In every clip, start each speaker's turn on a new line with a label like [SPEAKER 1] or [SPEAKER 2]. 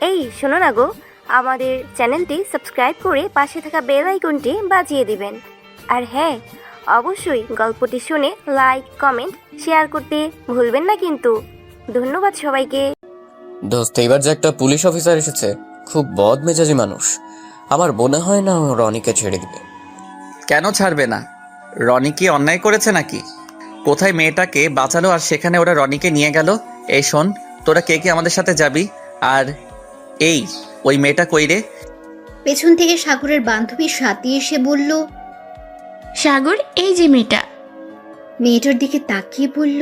[SPEAKER 1] এই শোনো না গো, আমাদের চ্যানেলটি সাবস্ক্রাইব করে পাশে থাকা বেল আইকনটি বাজিয়ে দিবেন। আর হ্যাঁ, অবশ্যই গল্পটি শুনে লাইক কমেন্ট শেয়ার করতে ভুলবেন না কিন্তু। ধন্যবাদ সবাইকে।
[SPEAKER 2] দোস্ত, এবার যে একটা পুলিশ অফিসার এসেছে, খুব বদমেজাজি মানুষ। আমার মনে হয় না ও রনিকে ছেড়ে দিবে।
[SPEAKER 3] কেন ছাড়বে না? রনি কি অন্যায় করেছে নাকি? কোথায় মেয়েটাকে বাঁচালো আর সেখানে ওরা রনিকে নিয়ে গেল। এই শোন, তোরা কে কে আমাদের সাথে যাবি? আর এই ওই মেয়েটা কই রে?
[SPEAKER 4] পেছন থেকে সাগরের বান্ধবী স্বাতী এসে বলল।
[SPEAKER 5] সাগর, এই যে মেয়েটা।
[SPEAKER 4] মেয়েটার দিকে তাকিয়ে বলল,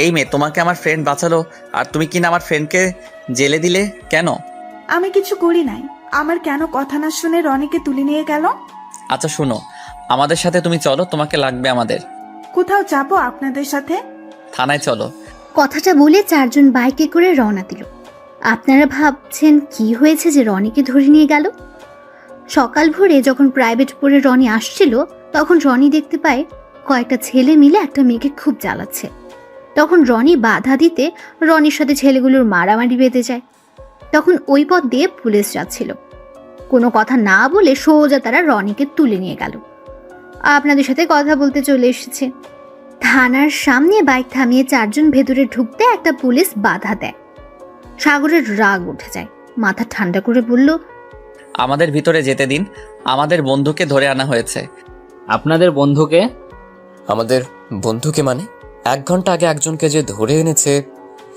[SPEAKER 3] এই মেয়ে, তোমাকে আমার ফ্রেন্ড বাঁচালো আর তুমি কিনা আমার ফ্রেন্ডকে জেলে দিলে কেন?
[SPEAKER 6] আমি কিছু করি নাই। আমার কেন কথা না শুনে রনিকে তুলে নিয়ে গেল?
[SPEAKER 3] আচ্ছা শুনো, আমাদের সাথে তুমি চলো, তোমাকে লাগবে আমাদের।
[SPEAKER 6] কোথাও যাবো আপনাদের সাথে?
[SPEAKER 3] থানায় চলো।
[SPEAKER 4] কথাটা বলে চারজন বাইকে করে রওনা দিল। আপনারা ভাবছেন কি হয়েছে যে রনিকে ধরে নিয়ে গেল? সকাল ভোরে যখন প্রাইভেট পড়ে রনি আসছিল, তখন রনি দেখতে পায় কয়েকটা ছেলে মিলে একটা মেয়েকে খুব জ্বালাচ্ছে। তখন রনি বাধা দিতে রনির সাথে ছেলেগুলোর মারামারি বেঁধে যায়। তখন ওই পথ দিয়ে পুলিশ যাচ্ছিল। কোনো কথা না বলে সোজা তারা রনিকে তুলে নিয়ে গেল। আপনাদের সাথে কথা বলতে চলে এসেছে। থানার সামনে বাইক থামিয়ে চারজন ভেতরে ঢুকতে একটা পুলিশ বাধা দেয়। সাগরের রাগ উঠে যায়, মাথা ঠান্ডা করে বলল,
[SPEAKER 3] আমাদের ভিতরে যেতে দিন, আমাদের বন্ধুকে ধরে আনা হয়েছে।
[SPEAKER 7] আপনাদের বন্ধুকে?
[SPEAKER 2] আমাদের বন্ধুকে মানে? 1 ঘন্টা আগে একজনকে যে ধরে এনেছে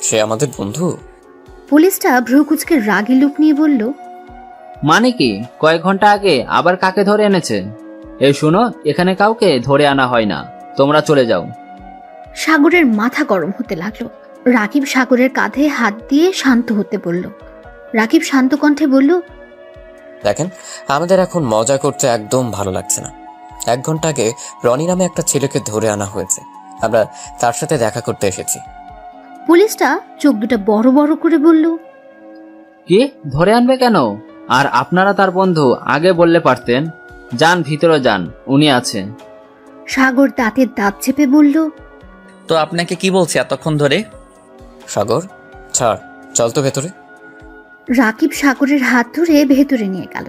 [SPEAKER 2] সে আমাদের বন্ধু?
[SPEAKER 4] পুলিশটা ভ্রু কুচকে রাগী লুক নিয়ে বলল,
[SPEAKER 7] মানে কি? কয়েক ঘন্টা আগে আবার কাকে ধরে এনেছে? এই শুনো, এখানে কাউকে ধরে আনা হয় না, তোমরা চলে যাও।
[SPEAKER 4] সাগরের মাথা গরম হতে লাগলো। রাকিব সাগরের কাঁধে হাত দিয়ে শান্ত হতে বলল। রাকিব শান্ত কণ্ঠে বলল,
[SPEAKER 2] দেখেন, আমাদের এখন মজা করতে একদম ভালো লাগছে না। 1 ঘন্টা আগে রনি নামে একটা ছেলেকে ধরে আনা হয়েছে, আমরা তার সাথে দেখা করতে এসেছি।
[SPEAKER 4] পুলিশটা চোখ দুটো বড় বড় করে বলল,
[SPEAKER 7] কি ধরে আনবে কেন? আর আপনারা তার বন্ধু, আগে বললে পারতেন। যান ভিতরে যান, উনি আছে।
[SPEAKER 4] সাগর দাঁতের দাঁত চেপে বলল,
[SPEAKER 3] তো আপনাকে কি বলছি এতক্ষণ ধরে?
[SPEAKER 2] সাগর ছাড়, চল তো ভেতরে।
[SPEAKER 4] রাকিব সাগরের হাত ধরে ভেতরে নিয়ে গেল।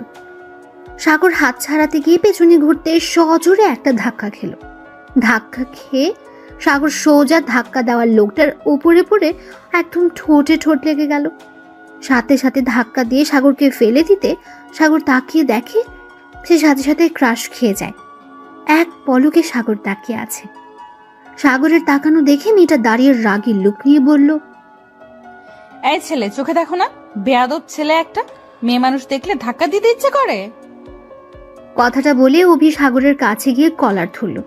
[SPEAKER 4] সাগর হাত ছাড়াতে গিয়ে পেছনে ঘুরতে সজোরে একটা ধাক্কা খেল। ধাক্কা খেয়ে সাগর সোজা ধাক্কা দেওয়ার লোকটার উপরে পড়ে একদম ঠোঁটে ঠোঁট লেগে গেল। সাথে সাথে ধাক্কা দিয়ে সাগরকে ফেলে দিতে সাগর তাকিয়ে দেখে সে সাথে সাথে ক্রাশ খেয়ে যায়। এক পলকে সাগর তাকিয়ে আছে। সাগরের তাকানো দেখে মেয়েটা দাঁড়িয়ে রাগী লুক নিয়ে বলল,
[SPEAKER 8] এই ছেলে, চোখে দেখো না? বেয়াদব ছেলে একটা। মেয়ে মানুষ দেখলে ধাক্কা দিতে ইচ্ছে করে।
[SPEAKER 4] কথাটা বলে অভি সাগরের কাছে গিয়ে কলার ধরল।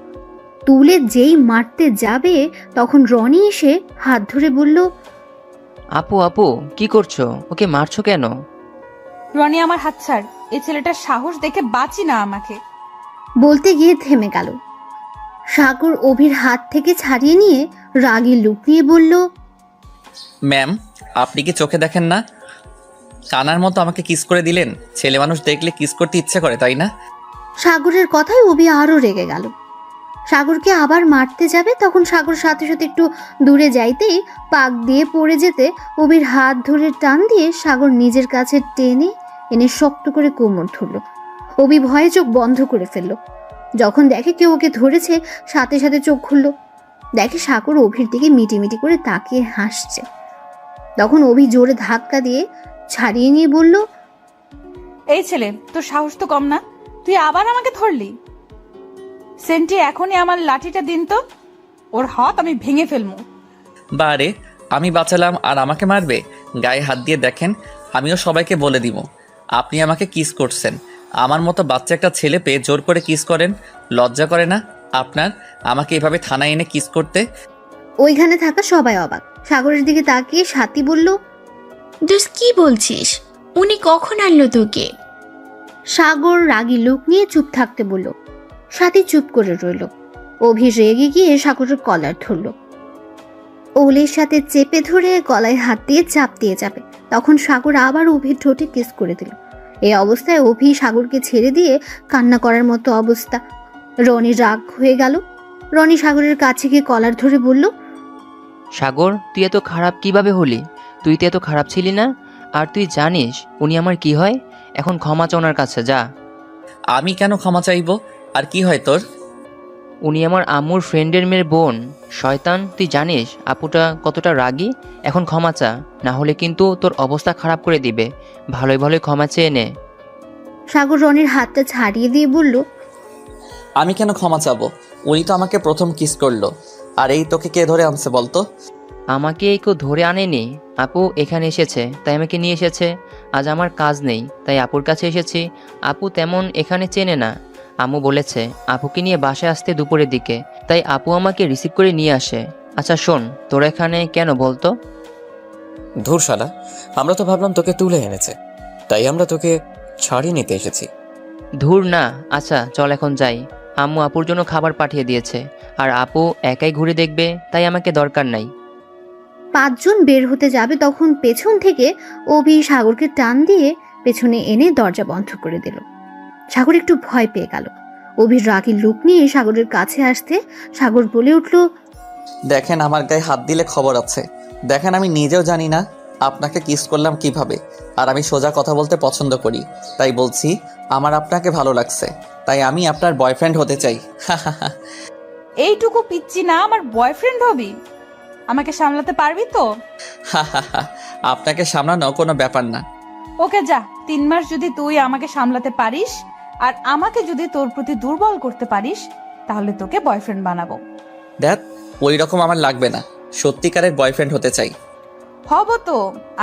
[SPEAKER 4] তুলে যেই মারতে যাবে তখন রনি এসে হাত ধরে বলল,
[SPEAKER 9] আপু আপু, কি করছো? ওকে মারছো কেন?
[SPEAKER 8] রনি, আমার হাত ছাড়। এই ছেলেটার সাহস দেখে বাঁচি না আমাকে।
[SPEAKER 4] বলতে গিয়ে থেমে গেল। সাগর অভির হাত থেকে ছাড়িয়ে নিয়ে রাগী লুক নিয়ে বলল,
[SPEAKER 3] ম্যাম, আপনি কি চোখে দেখেন না? কানার মতো আমাকে কিস করে দিলেন। ছেলে মানুষ দেখলে কিস করতে ইচ্ছে করে, তাই না?
[SPEAKER 4] সাগরের কথায় অভি আরো রেগে গেল। সাগরকে আবার মারতে যাবে তখন সাগর সাথে সাথে একটু দূরে যাইতেই পাক দিয়ে পড়ে যেতে অভির হাত ধরে টান দিয়ে সাগর নিজের কাছে টেনে এনে শক্ত করে কোমর ধরল। অভি ভয়ে চোখ বন্ধ করে ফেলল। যখন দেখে কেউ ওকে ধরেছে সাথে সাথে চোখ খুলল, দেখে সাগর অভির দিকে মিটিমিটি করে তাকিয়ে হাসছে। তখন অভি জোরে ধাক্কা দিয়ে ছাড়িয়ে নিয়ে বলল,
[SPEAKER 8] এই ছেলে, তোর সাহস তো কম না। তুই আবার আমাকে ধরলি। সেন্টি, এখনই আমার লাঠিটা দিন তো। ওর হাত আমি ভেঙে ফেলবো।
[SPEAKER 3] বারে, আমি বাঁচালাম আর আমাকে মারবে? গায়ে হাত দিয়ে দেখেন, আমিও সবাইকে বলে দিব আপনি আমাকে কিস করছেন। আমার মতো বাচ্চা একটা ছেলে পেয়ে জোর করে কিস করেন। লজ্জা করে না আপনার আমাকে এভাবে থানায় এনে কিস করতে?
[SPEAKER 4] ওইখানে থাকা সবাই অবাক। সাগরের দিকে তাকিয়ে স্বাতী বলল,
[SPEAKER 5] দোস্ত, কি বলছিস? উনি কখন আনলো তোকে?
[SPEAKER 4] সাগর রাগী লোক নিয়ে চুপ থাকতে বলল। স্বাতী চুপ করে রইল। অভি রেগে গিয়ে সাগরের কলার ধরল। ওলের সাথে চেপে ধরে গলায় হাত দিয়ে চাপ দিয়ে যাবে তখন সাগর আবার অভির ঠোঁটে কিস করে দিল। এই অবস্থায় অভি সাগরকে ছেড়ে দিয়ে কান্না করার মতো অবস্থা। রনি রাগ হয়ে গেল। রনি সাগরের কাছে গিয়ে কলার ধরে বলল,
[SPEAKER 9] সাগর, তুই এত খারাপ কিভাবে হলি? তুই তো এত খারাপ ছিলি না। আর তুই জানিস উনি আমার কি হয়? এখন ক্ষমা চা ওনার কাছে যা।
[SPEAKER 3] আমি কেন ক্ষমা চাইবো? আর কি হয় তোর?
[SPEAKER 9] উনি আমার আম্মুর ফ্রেন্ডের মেয়ের বোন। শয়তান, তুই জানিস আপুটা কতটা রাগী? এখন ক্ষমা চা, না হলে কিন্তু তোর অবস্থা খারাপ করে দিবে। ভালোই ভালোই ক্ষমা চেয়ে নে।
[SPEAKER 4] সাগর রনির হাতটা ছাড়িয়ে দিয়ে বলল,
[SPEAKER 3] আমি কেন ক্ষমা চাবো? উনি তো আমাকে প্রথম কিস করলো। আর এই তোকে কে ধরে আনছে বলতো?
[SPEAKER 9] আমাকে কেউ ধরে আনেনি, আপু এখানে এসেছে তাই আমাকে নিয়ে এসেছে। আজ আমার কাজ নেই তাই আপুর কাছে এসেছি। আপু তেমন এখানে চেনে না। আম্মু বলেছে আপুকে নিয়ে বাসায় আসতে দুপুরের দিকে, তাই আপু আমাকে রিসিভ করে নিয়ে আসে। আচ্ছা শোন, তোরা এখানে কেন বলতো?
[SPEAKER 2] ধুর শালা, আমরা তো ভাবলাম তোকে তুলে এনেছে, তাই আমরা তোকে ছাড়িয়ে নিতে এসেছি।
[SPEAKER 9] ধুর না। আচ্ছা চল এখন যাই। আম্মু আপুর জন্য খাবার পাঠিয়ে দিয়েছে, আর আপু একাই ঘুরে দেখবে, তাই আমাকে দরকার নাই।
[SPEAKER 4] 5 জন বের হতে যাবে তখন পেছন থেকে অভি সাগরকে টান দিয়ে পেছনে এনে দরজা বন্ধ করে দিল। সাগর একটু ভয় পেয়ে গেল। অভির রাগী লুক নিয়ে সাগরের কাছে আসতে সাগর বলে উঠল,
[SPEAKER 3] দেখেন, আমার গায়ে হাত দিলে খবর আছে। দেখেন, আমি নিজেও জানি না আপনাকে কিস করলাম কিভাবে। আর আমি সোজা কথা বলতে পছন্দ করি, তাই বলছি আমার আপনাকে ভালো লাগছে, তাই আমি আপনার বয়ফ্রেন্ড হতে চাই।
[SPEAKER 8] এইটুকু পিচ্ছি না আমার বয়ফ্রেন্ড হবি? আমাকে সামলাতে পারবি তো?
[SPEAKER 3] আপনাকে সামলানো কোনো ব্যাপার না।
[SPEAKER 8] ওকে যা, 3 মাস যদি তুই আমাকে সামলাতে পারিস আর আমাকে যদি তোর প্রতি দুর্বল করতে পারিস, তাহলে তোকে বয়ফ্রেন্ড বানাবো।
[SPEAKER 3] দেখ, ওই রকম আমার লাগবে না, সত্যিকারের বয়ফ্রেন্ড হতে চাই।
[SPEAKER 8] হব তো,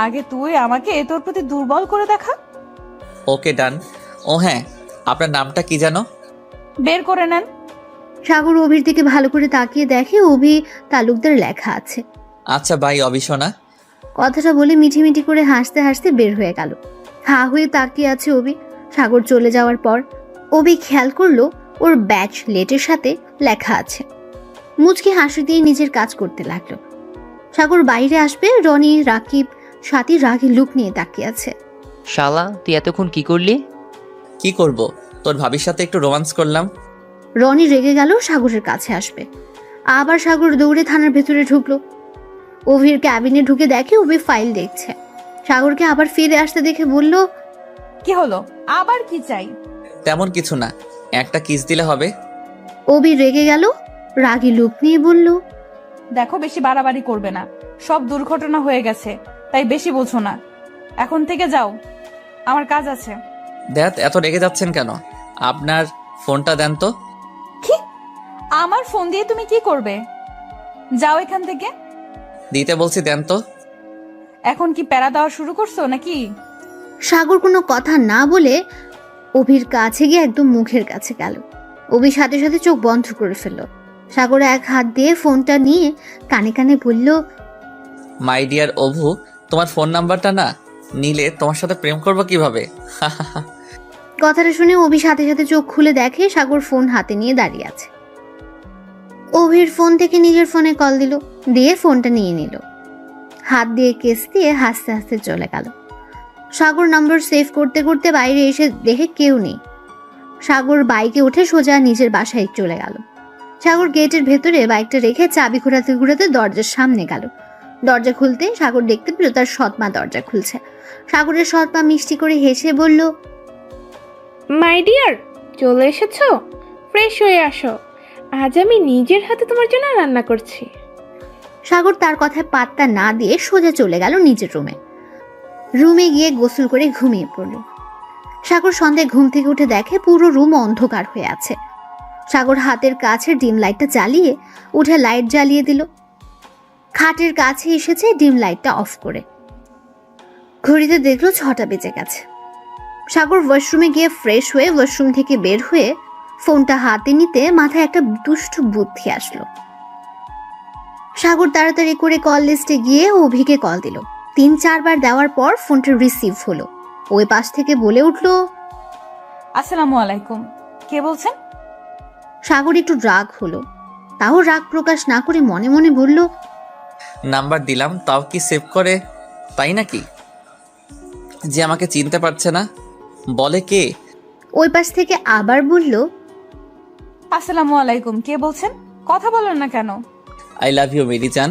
[SPEAKER 8] আগে তুই আমাকে তোর প্রতি দুর্বল করে দেখা।
[SPEAKER 3] ওকে ডান। ও হ্যাঁ, আপনার নামটা কি জানো?
[SPEAKER 8] বের করে নেন।
[SPEAKER 4] সাগর অভির দিকে ভালো করে তাকিয়ে দেখে অভি তালুকদার লেখা আছে।
[SPEAKER 3] আচ্ছা বাই অবিশোনা।
[SPEAKER 4] কথাটা বলে মিঠিমিঠি করে হাসতে হাসতে বের হয়ে গেল। হা হয়ে তাকিয়ে আছে অভি। সাগর চলে যাওয়ার পর অভি খেয়াল করলো ওর ব্যাচ লেটের সাথে লেখা আছে। মুচকি হাসি দিয়ে নিজের কাজ করতে লাগলো। সাগর বাইরে আসবে, রনি রাকিব সাথী রাগী লুক নিয়ে তাকিয়ে আছে।
[SPEAKER 9] শালা, তুই এতক্ষণ কি করলি?
[SPEAKER 3] কি করব, তোর ভাবির সাথে একটু রোমান্স করলাম।
[SPEAKER 4] রনি রেগে গেল, সাগরের কাছে আসবে। আবার সাগর দৌড়ে থানার ভেতরে ঢুকলো। অভির ক্যাবিনে ঢুকে দেখে অভি ফাইল দেখছে। সাগরকে আবার ফিরে আসতে দেখে বলল,
[SPEAKER 8] কি হলো, আবার কি চাই?
[SPEAKER 3] তেমন কিছু না, একটা কিস দিলে হবে।
[SPEAKER 4] অভি রেগে গেল, রাগী লুক নিয়ে বলল,
[SPEAKER 8] দেখো, বেশি বাড়াবাড়ি করবে না। সব দুর্ঘটনা হয়ে গেছে, তাই বেশি বোঝো না। এখন থেকে যাও, আমার কাজ আছে।
[SPEAKER 3] দেখ, এত রেগে যাচ্ছেন কেন? আপনার ফোনটা দেন তো।
[SPEAKER 8] কি? আমার ফোন দিয়ে তুমি কি করবে? যাও এখান থেকে।
[SPEAKER 3] দিতে বলছি, দেন তো।
[SPEAKER 8] এখন কি প্যারা দেওয়া শুরু করছো নাকি?
[SPEAKER 4] সাগর কোনো কথা না বলে অভির কাছে গিয়ে একদম মুখের কাছে গেল। অভির সাথে সাথে চোখ বন্ধ করে ফেলল। সাগর এক হাত দিয়ে ফোনটা নিয়ে কানে কানে বলল,
[SPEAKER 3] মাই ডিয়ার অভু, তোমার ফোন নাম্বারটা না নিলে তোমার সাথে প্রেম করবো কিভাবে?
[SPEAKER 4] কথাটা শুনে অভি সাথে সাথে চোখ খুলে দেখে সাগর ফোন হাতে নিয়ে দাঁড়িয়ে আছে। অভির ফোন থেকে নিজের ফোনে কল দিল, দিয়ে ফোনটা নিয়ে নিল। হাত দিয়ে কেস দিয়ে হাসতে হাসতে চলে গেল। সাগর নাম্বার সেভ করতে করতে বাইরে এসে দেখে কেউ নেই। সাগর বাইকে উঠে সোজা নিজের বাসায় চলে গেল। সাগর গেটের ভেতরে বাইকটা রেখে চাবি ঘোরাতে ঘোরাতে দরজার সামনে গেল। দরজা খুলতে সাগর দেখতে পেল তার সৎমা দরজা খুলছে। সাগরের সৎমা মিষ্টি করে হেসে বলল,
[SPEAKER 10] মাই ডিয়ার, চলে এসেছো? ফ্রেশ হয়ে আসো, আজ আমি নিজের হাতে তোমার জন্য রান্না করছি।
[SPEAKER 4] সাগর তার কথায় পাত্তা না দিয়ে সোজা চলে গেল নিজের রুমে। রুমে গিয়ে গোসল করে ঘুমিয়ে পড়ল। সাগর সন্ধ্যায় ঘুম থেকে উঠে দেখে পুরো রুম অন্ধকার হয়ে আছে। সাগর হাতের কাছে ডিম লাইটটা জ্বালিয়ে উঠে লাইট জ্বালিয়ে দিল। খাটের কাছে এসেছে ডিম লাইটটা অফ করে। ঘড়িতে দেখলো 6টা বেজে গেছে। সাগর ওয়াশরুমে গিয়ে ফ্রেশ হয়ে ওয়াশরুম থেকে বের হয়ে ফোনটা হাতে নিতে মাথায় একটা দুষ্ট বুদ্ধি আসলো। সাগর তাড়াতাড়ি করে কল লিস্টে গিয়ে অভিকে কল দিল। 3-4 বার দেওয়ার পর ফোনটা রিসিভ হলো। ওই পাশ থেকে বলে উঠলো,
[SPEAKER 8] আসসালামু আলাইকুম, কে বলছেন?
[SPEAKER 4] সাগর একটু রাগ হলো, তাও রাগ প্রকাশ না করে মনে মনে বলল,
[SPEAKER 3] নাম্বার দিলাম তাও কি সেভ করে? তাই নাকি যে আমাকে চিনতে পারছে না? বলে কে?
[SPEAKER 4] ওই পাশ থেকে আবার বলল,
[SPEAKER 8] আসসালামু আলাইকুম, কে বলছেন? কথা বলেন না কেন?
[SPEAKER 3] আই লাভ ইউ মেরি জান,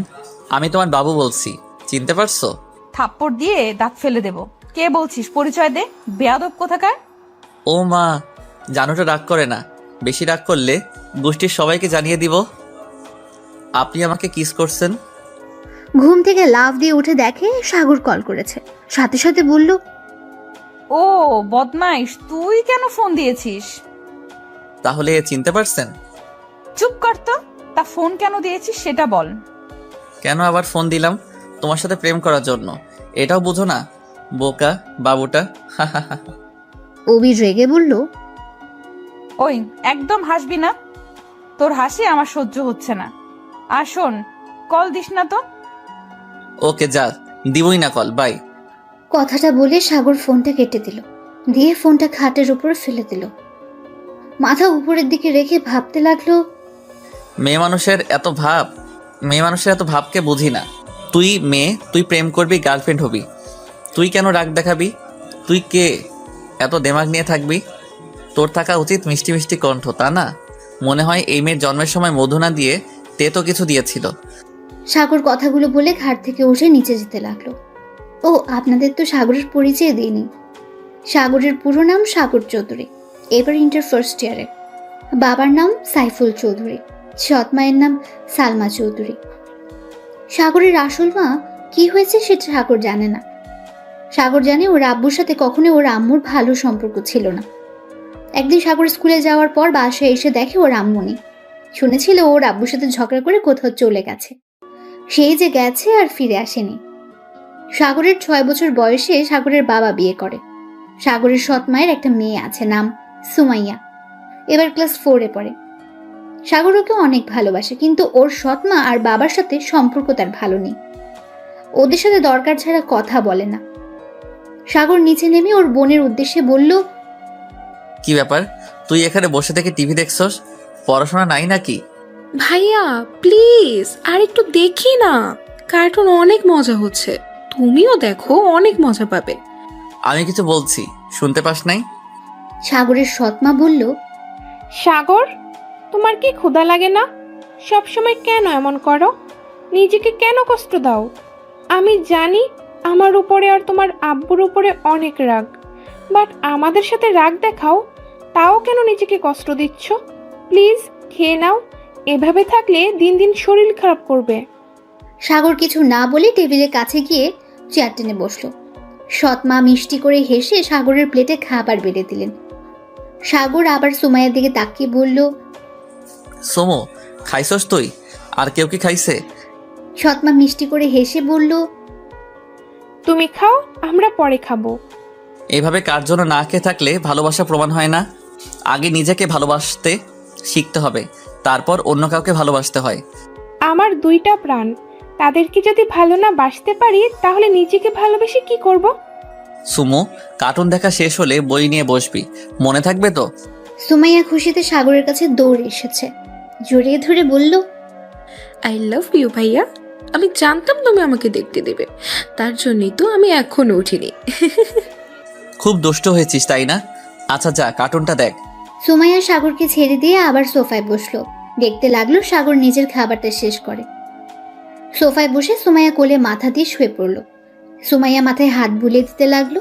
[SPEAKER 3] আমি তোমার বাবু বলছি, চিনতে পারছো?
[SPEAKER 8] থাপ্পড় দিয়ে দাঁত ফেলে দেব। কে বলছিস? পরিচয় দে, বেয়াদব কোথাকার।
[SPEAKER 3] ও মা, জানুটা রাগ করে না, বেশি রাগ করলে গোষ্ঠীর সবাইকে জানিয়ে দিব আপনি আমাকে কিস করছেন।
[SPEAKER 4] ঘুম থেকে লাফ দিয়ে উঠে দেখে সাগর কল করেছে, সাথে সাথে বলল,
[SPEAKER 8] ও বদমাইশ, তুই কেন ফোন দিয়েছিস?
[SPEAKER 3] তাহলে চিনতে পারছেন?
[SPEAKER 8] চুপ কর তো, তা ফোন কেন দিয়েছিস সেটা বল।
[SPEAKER 3] কেন আবার ফোন দিলাম? তোমার সাথে প্রেম করার জন্য। এটাও বুঝো না, বোকা বাবুটা।
[SPEAKER 4] অবি রেগে বলল,
[SPEAKER 8] ওই একদম হাসবি না, তোর হাসি আমার সহ্য হচ্ছে না। আর শোন, কল দিস না তো।
[SPEAKER 3] ওকে যা, দিবই না কল, বাই।
[SPEAKER 4] কথাটা বলে সাগর ফোনটা কেটে দিল, দিয়ে ফোনটা খাটের উপর ফেলে দিল। মাথা উপরের দিকে রেখে ভাবতে লাগলো,
[SPEAKER 3] মেয়ে মানুষের এত ভাবকে বুঝি না। তুই মেয়ে, তুই প্রেম করবি, গার্লফ্রেন্ড হবি, তুই কেন রাগ দেখাবি? তুই কে এত দেমাগ নিয়ে থাকবি? তোর থাকা উচিত মিষ্টি মিষ্টি কণ্ঠ, তা না? মনে হয় এই মেয়ের জন্মের সময় মধু না দিয়ে তেতো কিছু দিয়েছিল।
[SPEAKER 4] সাগর কথাগুলো বলে ঘাট থেকে উঠে নিচে যেতে লাগলো। ও আপনাদের তো সাগরের পরিচয় দিইনি। সাগরের পুরো নাম সাগর চৌধুরী, এবার ইন্টার ফার্স্ট ইয়ারে। বাবার নাম সাইফুল চৌধুরী, সৎ মায়ের নাম সালমা চৌধুরী। সাগরের আসল মা কি হয়েছে সেটা সাগর জানে না। সাগর জানে ওর আব্বুর সাথে কখনো ওর আম্মুর ভালো সম্পর্ক ছিল না। একদিন সাগর স্কুলে যাওয়ার পর বাসায় এসে দেখে ওর আম্মু নেই। শুনেছিল ওর আব্বুর সাথে ঝগড়া করে কোথাও চলে গেছে। সেই যে গেছে আর ফিরে আসেনি। সাগরের 6 বছর বয়সে সাগরের বাবা বিয়ে করে। সাগরের সৎ মায়ের একটা মেয়ে আছে, নাম সুমাইয়া, এবার ক্লাস 4-এ পড়ে। সাগর ওকে অনেক ভালোবাসে, কিন্তু ওর সৎ মা আর বাবার সাথে সম্পর্ক তার ভালো নেই। ওদের সাথে দরকার ছাড়া কথা বলে না। সাগর নিচে নেমে ওর বোনের উদ্দেশ্যে বলল,
[SPEAKER 3] কি ব্যাপার, তুই এখানে বসে থেকে টিভি দেখছস? পড়াশোনা নাই নাকি?
[SPEAKER 10] ভাইয়া প্লিজ আর একটু দেখি না, কার্টুন অনেক মজা হচ্ছে, তুমিও দেখো, অনেক মজা পাবে।
[SPEAKER 3] আমি কিছু বলছি, শুনতে পাস নাই?
[SPEAKER 4] সাগরের সৎ মা বলল,
[SPEAKER 10] সাগর, তোমার কি ক্ষুধা লাগে না? সব সময় কেন এমন করো? নিজেকে কেন কষ্ট দাও? আমি জানি আমার উপরে আর তোমার আব্বুর উপরে অনেক রাগ, বাট আমাদের সাথে রাগ দেখাও, তাও কেন নিজেকে কষ্ট দিচ্ছ? প্লিজ খেয়ে নাও, এভাবে থাকলে দিন দিন শরীর খারাপ করবে।
[SPEAKER 4] সাগর কিছু না বলে টেবিলের কাছে গিয়ে চেয়ার টেনে বসলো। সৎ মা মিষ্টি করে হেসে সাগরের প্লেটে খাবার বেড়ে দিলেন। সাগর আবার সুমাইয়ার দিকে তাকিয়ে বলল,
[SPEAKER 3] সোমো, খাইছস তুই? আর কেউ কি খাইছে?
[SPEAKER 4] সৎ মা মিষ্টি করে হেসে বলল,
[SPEAKER 10] তুমি খাও, আমরা পরে খাবো।
[SPEAKER 3] এইভাবে কার জন্য না খেয়ে থাকলে ভালোবাসা প্রমাণ হয় না। আগে নিজেকে ভালোবাসতে শিখতে হবে, তারপর অন্য কাউকে ভালোবাসতে হয়।
[SPEAKER 10] আমার 2টা প্রাণ, তাদেরকে যদি ভালো না বাসতে পারি তাহলে নিজেকে ভালোবেসে কি করব?
[SPEAKER 3] সুমো, কার্টুন দেখা শেষ হলে বই নিয়ে বসবি, মনে থাকবে তো?
[SPEAKER 4] সুমাইয়া খুশিতে সাগরের কাছে দৌড়ে এসেছে, জড়িয়ে ধরে বলল,
[SPEAKER 10] আই লাভ ইউ ভাইয়া, আমি জানতাম তুমি আমাকে দেখতে দেবে, তার জন্যই তো আমি এখনো উঠিনি।
[SPEAKER 3] খুব দুষ্ট হয়েছিস তাই না? আচ্ছা যা, কার্টুনটা দেখ।
[SPEAKER 4] সুমাইয়া সাগরকে ছেড়ে দিয়ে আবার সোফায় বসলো। দেখতে লাগলো সাগর নিজের খাবারটা শেষ করে। সোফায় বসে সুমাইয়া কোলে মাথা দিয়ে শুয়ে পড়ল। সুমাইয়া মাথায় হাত বুলিয়ে দিতে লাগলো।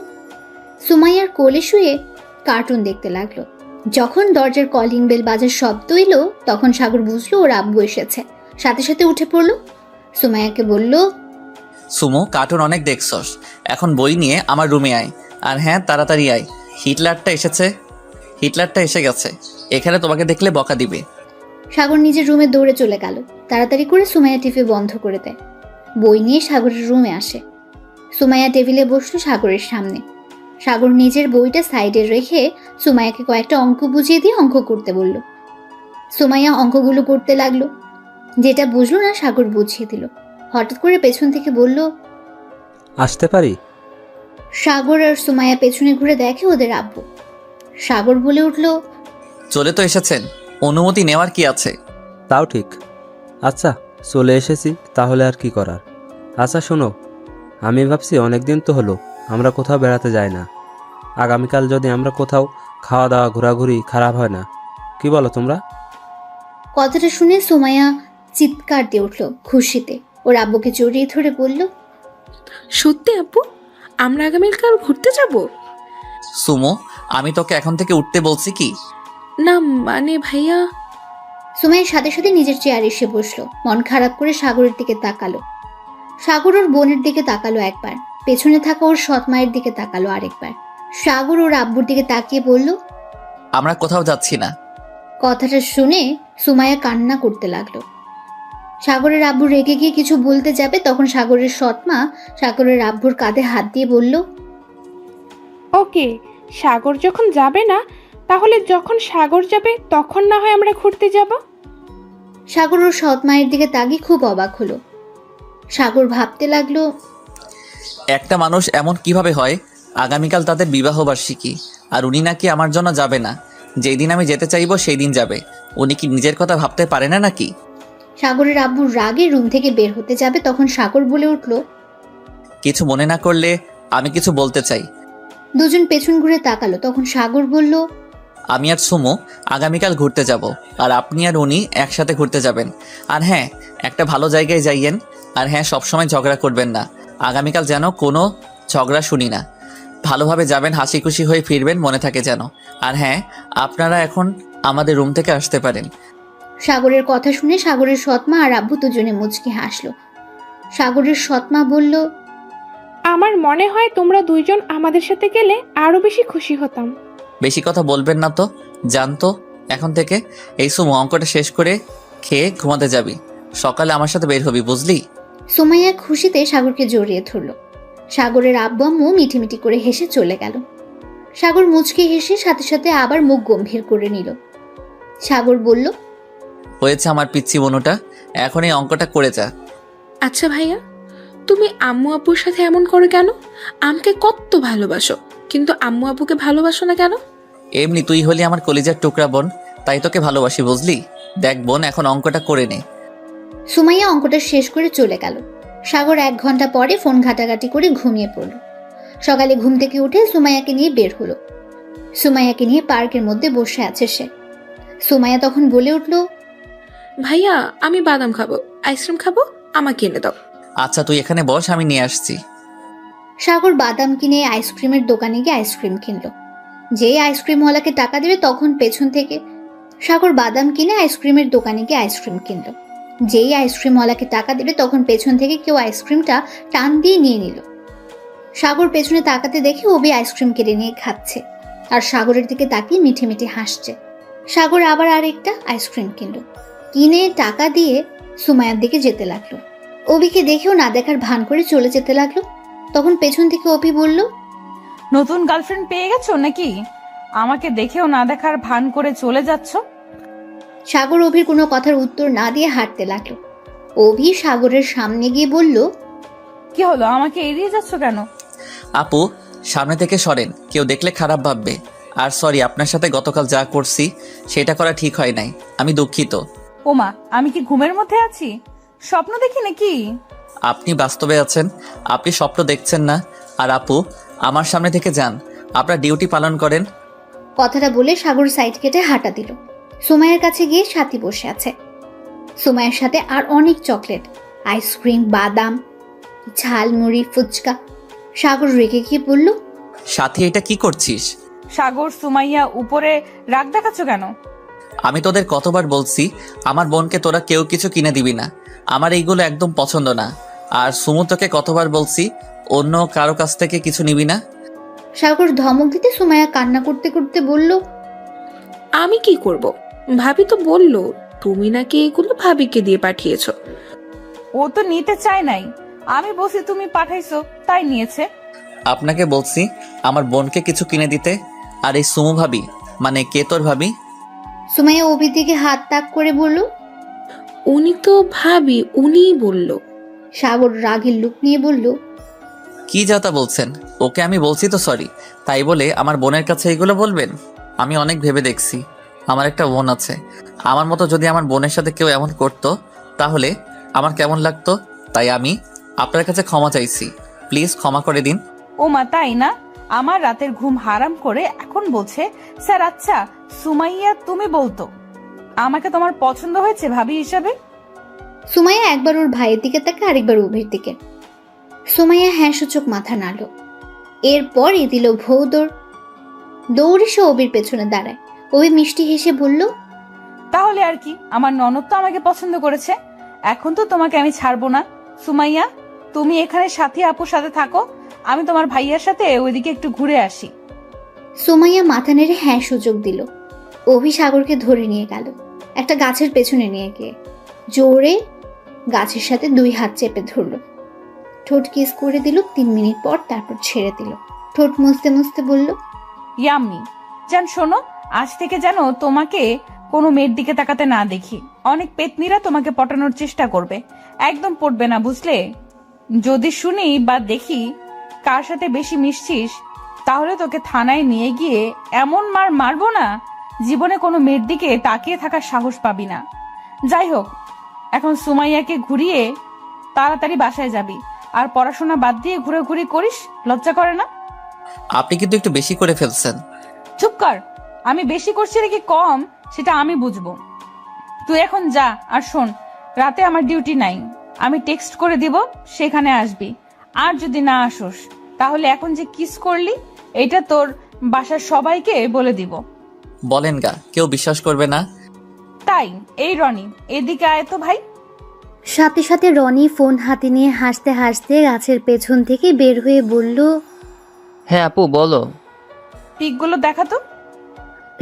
[SPEAKER 4] সুমাইয়ার কোলে শুয়ে কার্টুন দেখতে লাগলো। যখন দরজার কলিং বেল বাজার শব্দ এলো, তখন সাগর বুঝলো ওর আব্বু এসেছে। সাথে সাথে উঠে পড়লো। সুমাইয়াকে বলল,
[SPEAKER 3] সুমো, কার্টুন অনেক দেখছস, এখন বই নিয়ে আমার রুমে আয়। আর হ্যাঁ, তাড়াতাড়ি আয়, হিটলারটা এসে গেছে, এখানে তোমাকে দেখলে বকা দিবে।
[SPEAKER 4] সাগর নিজের রুমে দৌড়ে চলে গেল। তাড়াতাড়ি করে সুমাইয়া টিভি বন্ধ করে দেয়। বই নিয়ে সাগরের রুমে আসে। সুমাইয়া টেবিলে বসলো সাগরের সামনে। সাগর নিজের বইটা সাইডে রেখে সুমাইয়াকে কয়েকটা অঙ্ক বুঝিয়ে দিয়ে অঙ্ক করতে বলল। সুমাইয়া অঙ্কগুলো করতে লাগলো। যেটা বুঝলো না সাগর বুঝিয়ে দিল। হঠাৎ করে পেছন থেকে বলল,
[SPEAKER 11] আসতে পারি?
[SPEAKER 4] সাগর আর সুমাইয়া পেছনে ঘুরে দেখে ওদের আব্বু। সাগর বলে উঠল,
[SPEAKER 3] চলে তো এসেছেন, অনুমতি নেওয়ার কি আছে?
[SPEAKER 11] তাও ঠিক। আচ্ছা, চলে এসেছি, তাহলে আর কি করার। আচ্ছা শোনো, আমি ভাবছি অনেকদিন তো হলো আমরা কোথাও বেড়াতে যাই না। আগামীকাল যদি আমরা কোথাও খাওয়া দাওয়া ঘোরাঘুরি খারাপ হয় না, কি বলো তোমরা?
[SPEAKER 4] কথাটা শুনে সুমাইয়া চিৎকার দিয়ে উঠল খুশিতে। ওর আব্বুকে জড়িয়ে ধরে বলল,
[SPEAKER 10] সত্যি আপু, আমরা আগামীকাল ঘুরতে যাব?
[SPEAKER 3] সুমো, আমি তোকে এখন থেকে উঠতে বলছি কি?
[SPEAKER 10] না মানে ভাইয়া।
[SPEAKER 4] সুমাইয়ের সাথে সাথে নিজের চেয়ারে এসে বসলো, মন খারাপ করে সাগরের দিকে তাকালো। সাগর ওর বোনের দিকে তাকালো একবার, পেছনে থাকা ওর সৎ মায়ের দিকে তাকালো আরেকবার। সাগর ওর আব্বুর দিকে তাকিয়ে বলল,
[SPEAKER 3] আমরা কোথাও যাচ্ছি না।
[SPEAKER 4] কথাটা শুনে সুমাইয়া কান্না করতে লাগলো। সাগরের আব্বু রেগে গিয়ে কিছু বলতে যাবে, তখন সাগরের সৎ মা সাগরের আব্বুর কাঁধে হাত দিয়ে বলল,
[SPEAKER 10] ওকে, সাগর যখন যাবে না, তাহলে যখন সাগর যাবে তখন না হয় আমরা ঘুরতে যাব।
[SPEAKER 4] সাগর ওর সৎ মায়ের দিকে তাকিয়ে খুব অবাক হলো। সাগর ভাবতে লাগলো,
[SPEAKER 3] একটা মানুষ এমন কিভাবে হয়? আগামীকাল তাদের বিবাহ বার্ষিকী, আর উনি নাকি আমার জন্য যাবে না। যেই দিন আমি যেতে চাইবো সেই দিন যাবে। উনি কি নিজের কথা ভাবতে পারে না নাকি?
[SPEAKER 4] সাগরের আব্বু রাগে রুম থেকে বের হতে যাবে, তখন সাগর বলে উঠল,
[SPEAKER 3] কিছু মনে না করলে আমি কিছু বলতে চাই।
[SPEAKER 4] দুজন পেছন ঘুরে তাকালো, তখন সাগর বলল,
[SPEAKER 3] আমি আর সুমো আগামীকাল ঘুরতে যাব, আর আপনি আর উনি একসাথে ঘুরতে যাবেন। আর হ্যাঁ, একটা ভালো জায়গায় যাইয়েন। আর হ্যাঁ, সবসময় ঝগড়া করবেন না। আগামীকাল যেন কোনো ঝগড়া শুনি না। ভালোভাবে যাবেন, হাসি খুশি হয়ে ফিরবেন, মনে থাকে যেন। আর হ্যাঁ, আপনারা এখন আমাদের রুম থেকে আসতে পারেন।
[SPEAKER 4] সাগরের কথা শুনে সাগরের সৎমা আর আব্বু দুজনে মুচকি হাসলো। সাগরের সৎমা বলল,
[SPEAKER 10] আমার মনে হয় তোমরা দুইজন আমাদের সাথে গেলে আরো বেশি খুশি হতাম।
[SPEAKER 3] বেশি কথা বলবেন না তো, জানতো এখন থেকে। এই সুমো, অঙ্কটা শেষ করে খেয়ে ঘুমাতে যাবি, সকালে আমার সাথে বের হবি, বুঝলি?
[SPEAKER 4] সুমাইয়া খুশিতে সাগরকে জড়িয়ে ধরল। সাগরের আব্বু আম্মু মিটিমিটি করে হেসে চলে গেল। সাগর মুচকি হেসে সাথে সাথে আবার মুখ গম্ভীর করে নিল। সাগর বলল,
[SPEAKER 3] হয়েছে আমার পিচ্ছি বনুটা, এখন এই অঙ্কটা করে যা।
[SPEAKER 10] আচ্ছা ভাইয়া, তুমি আম্মু আব্বুর সাথে এমন করো কেন? আমাকে কত ভালোবাসো, কিন্তু আম্মু আব্বুকে ভালোবাসো না কেন?
[SPEAKER 3] এমনি তুই হলি আমার কলিজার টুকরা বোন, তাই তোকে ভালোবাসি, বুঝলি? দেখ বোন, এখন অঙ্কটা করে নে।
[SPEAKER 4] সুমাইয়া অঙ্কটা শেষ করে চলে গেল। সাগর 1 ঘন্টা পরে ফোন ঘাটাঘাটি করে ঘুমিয়ে পড়ল। সকালে ঘুম থেকে উঠে সুমাইয়াকে নিয়ে বের হলো। সুমাইয়াকে নিয়ে পার্কের মধ্যে বসে আছে সে। সুমাইয়া তখন বলে উঠল,
[SPEAKER 10] ভাইয়া, আমি বাদাম খাবো, আইসক্রিম খাবো, আমাকে এনে দাও।
[SPEAKER 3] আচ্ছা তুই এখানে বস, আমি নিয়ে আসছি।
[SPEAKER 4] সাগর বাদাম কিনে আইসক্রিমের দোকানে গিয়ে আইসক্রিম কিনলো। যেই আইসক্রিমওয়ালাকে টাকা দেবে, তখন পেছন থেকে সাগর বাদাম কিনে আইসক্রিমের দোকানে গিয়ে আইসক্রিম কিনলো। যেই আইসক্রিমওয়ালাকে টাকা দেবে, তখন পেছন থেকে কেউ আইসক্রিমটা টান দিয়ে নিয়ে নিল। সাগর পেছনে তাকাতে দেখে ওবি আইসক্রিম কেড়ে নিয়ে খাচ্ছে, আর সাগরের দিকে তাকিয়ে মিঠে মিঠে হাসছে। সাগর আবার আরেকটা আইসক্রিম কিনলো, কিনে টাকা দিয়ে সুমাইয়ার দিকে যেতে লাগলো। অভিকে দেখেও না দেখার ভান করে চলে যেতে লাগলো। তখন পেছন থেকে অভি বলল,
[SPEAKER 8] নতুন গার্লফ্রেন্ড পেয়ে গেছো নাকি? আমাকে দেখেও না দেখার ভান করে চলে যাচ্ছ।
[SPEAKER 4] সাগর অভির কোনো কথার উত্তর না দিয়ে হাঁটতে লাগলো। অভি সাগরের সামনে গিয়ে বলল,
[SPEAKER 8] কি হলো, আমাকে এড়িয়ে যাচ্ছ কেন?
[SPEAKER 3] আপু, সামনে থেকে সরেন, কেউ দেখলে খারাপ ভাববে। আর সরি, আপনার সাথে গতকাল যা করছি সেটা করা ঠিক হয় নাই, আমি দুঃখিত।
[SPEAKER 8] ওমা, আমি কি ঘুমের মধ্যে আছি? স্বপ্ন দেখি নাকি?
[SPEAKER 3] আপনি বাস্তবে আছেন, আপনি স্বপ্ন দেখছেন না। আর আপু, আমার সামনে থেকে যান, আপনার ডিউটি পালন করেন।
[SPEAKER 4] কথাটা বলে সাগর সাইড কেটে হাঁটা দিল। সুমাইয়ের কাছে গিয়ে সাথী বসে আছে। সুমাইয়ের সাথে আর অনেক চকলেট, আইসক্রিম, বাদাম, ঝালমুড়ি, ফুচকা। সাগর রেগে গিয়ে বলল,
[SPEAKER 3] সাথী, এটা কি করছিস?
[SPEAKER 8] সাগর, সুমাইয়া, উপরে রাগ দেখাচ্ছ কেন?
[SPEAKER 3] আমি তোদের কতবার বলছি আমার বোনকে তোরা কেউ কিছু কিনে দিবি না, আমার এইগুলো একদম পছন্দ না। আর সুমু, তোকে কতবার বলছি অন্য কারো কাছ থেকে কিছু নিবি না।
[SPEAKER 4] সাগর ধমক দিতে সুমাইয়া কান্না করতে করতে বলল,
[SPEAKER 10] আমি কি করব? ভাবি তো বললো তুমি নাকি এগুলো ভাবিকে দিয়ে পাঠিয়েছো।
[SPEAKER 8] ও তো নিতে চায় নাই, আমি বলছি তুমি পাঠাইছো তাই নিয়েছে।
[SPEAKER 3] আপনাকে বলছি আমার বোনকে কিছু কিনে দিতে। আর এই সুমু ভাবি মানে কে তোর ভাবি?
[SPEAKER 4] সুমাইয়া অভির দিকে হাত তাক করে বলল,
[SPEAKER 10] উনি তো ভাবি, উনিই বলল।
[SPEAKER 4] সাগর রাগের লুক নিয়ে বলল,
[SPEAKER 3] কি যাতা বলছেন? ওকে আমি বলছি তো সরি, তাই বলে আমার বোনের কাছে এইগুলো বলবেন? আমি অনেক ভেবে দেখছি, আমার একটা বোন আছে। আমার মতো যদি আমার বোনের সাথে কেউ এমন করতো তাহলে আমার কেমন লাগতো। তাই আমি আপনার কাছে ক্ষমা চাইছি, প্লিজ ক্ষমা করে দিন।
[SPEAKER 8] ওমা, তাই না? আমার রাতের ঘুম হারাম করে এখন বলছে স্যার। আচ্ছা সুমাইয়া, তুমি বলতো আমাকে তোমার পছন্দ হয়েছে ভাবি হিসাবে?
[SPEAKER 4] সুমাইয়া একবার ওর ভাইয়ের দিকে তাকে, আরেকবার অভির দিকে। সুমাইয়া হ্যাঁ সূচক মাথা নাড়ল। এরপরই দিল ভৌ দৌড়। দৌড়ে সে অবির পেছনে দাঁড়ায়। অবি মিষ্টি হেসে বলল,
[SPEAKER 8] তাহলে আর কি, আমার ননদ তো আমাকে পছন্দ করেছে, এখন তো তোমাকে আমি ছাড়বো না। সুমাইয়া, তুমি এখানে সাথী আপুর সাথে থাকো, আমি তোমার ভাইয়ার সাথে ওইদিকে একটু ঘুরে আসি।
[SPEAKER 4] সুমাইয়া মাথা নেড়ে হ্যাঁ সূচক দিল। অভি সাগরকে ধরে নিয়ে গেল একটা গাছের পেছনে নিয়ে গিয়ে জোরে গাছের সাথে 2 হাত চেপে ধরল। ঠোঁট কিস করে দিল 3 মিনিট পর, তারপর ছেড়ে দিল। ঠোঁট মুছতে মুছতে বলল,
[SPEAKER 8] ইয়াম্মি জান, শোনো, আজ থেকে যেন তোমাকে কোনো মেয়ের দিকে তাকাতে না দেখি। অনেক পেতনিরা তোমাকে পটানোর চেষ্টা করবে, একদম পড়বে না, বুঝলে? যদি শুনি বা দেখি কার সাথে বেশি মিশছিস, তাহলে তোকে থানায় নিয়ে গিয়ে এমন মার মারবো না, জীবনে কোনো মেয়ের দিকে তাকিয়ে থাকার সাহস পাবি না। যাই হোক, এখন সুমাইয়াকে ঘুরিয়ে তাড়াতাড়ি বাসায় যাবি, আর পড়াশোনা বাদ দিয়ে ঘুরাঘুরি করিস, লজ্জা করে না?
[SPEAKER 3] আপনি কিন্তু একটু বেশি করে ফেলছেন।
[SPEAKER 8] চুপ কর, আমি বেশি করছি নাকি কম সেটা আমি বুঝবো। তুই এখন যা, আর শোন, রাতে আমার ডিউটি নাই, আমি টেক্সট করে দিব, সেখানে আসবি। আর যদি না আসোস, তাহলে এখন যে কিস করলি এটা তোর বাসার সবাইকে বলে দিব।
[SPEAKER 3] বলেন গা, কেউ বিশ্বাস করবে না।
[SPEAKER 8] তাই এই রনি, এদিকে আয় তো ভাই।
[SPEAKER 4] সাথে সাথে রনি ফোন হাতে নিয়ে হাসতে হাসতে গাছের পেছন থেকে বের হয়ে বলল,
[SPEAKER 9] হ্যাঁ আপু বলো।
[SPEAKER 8] পিকগুলো দেখাতো।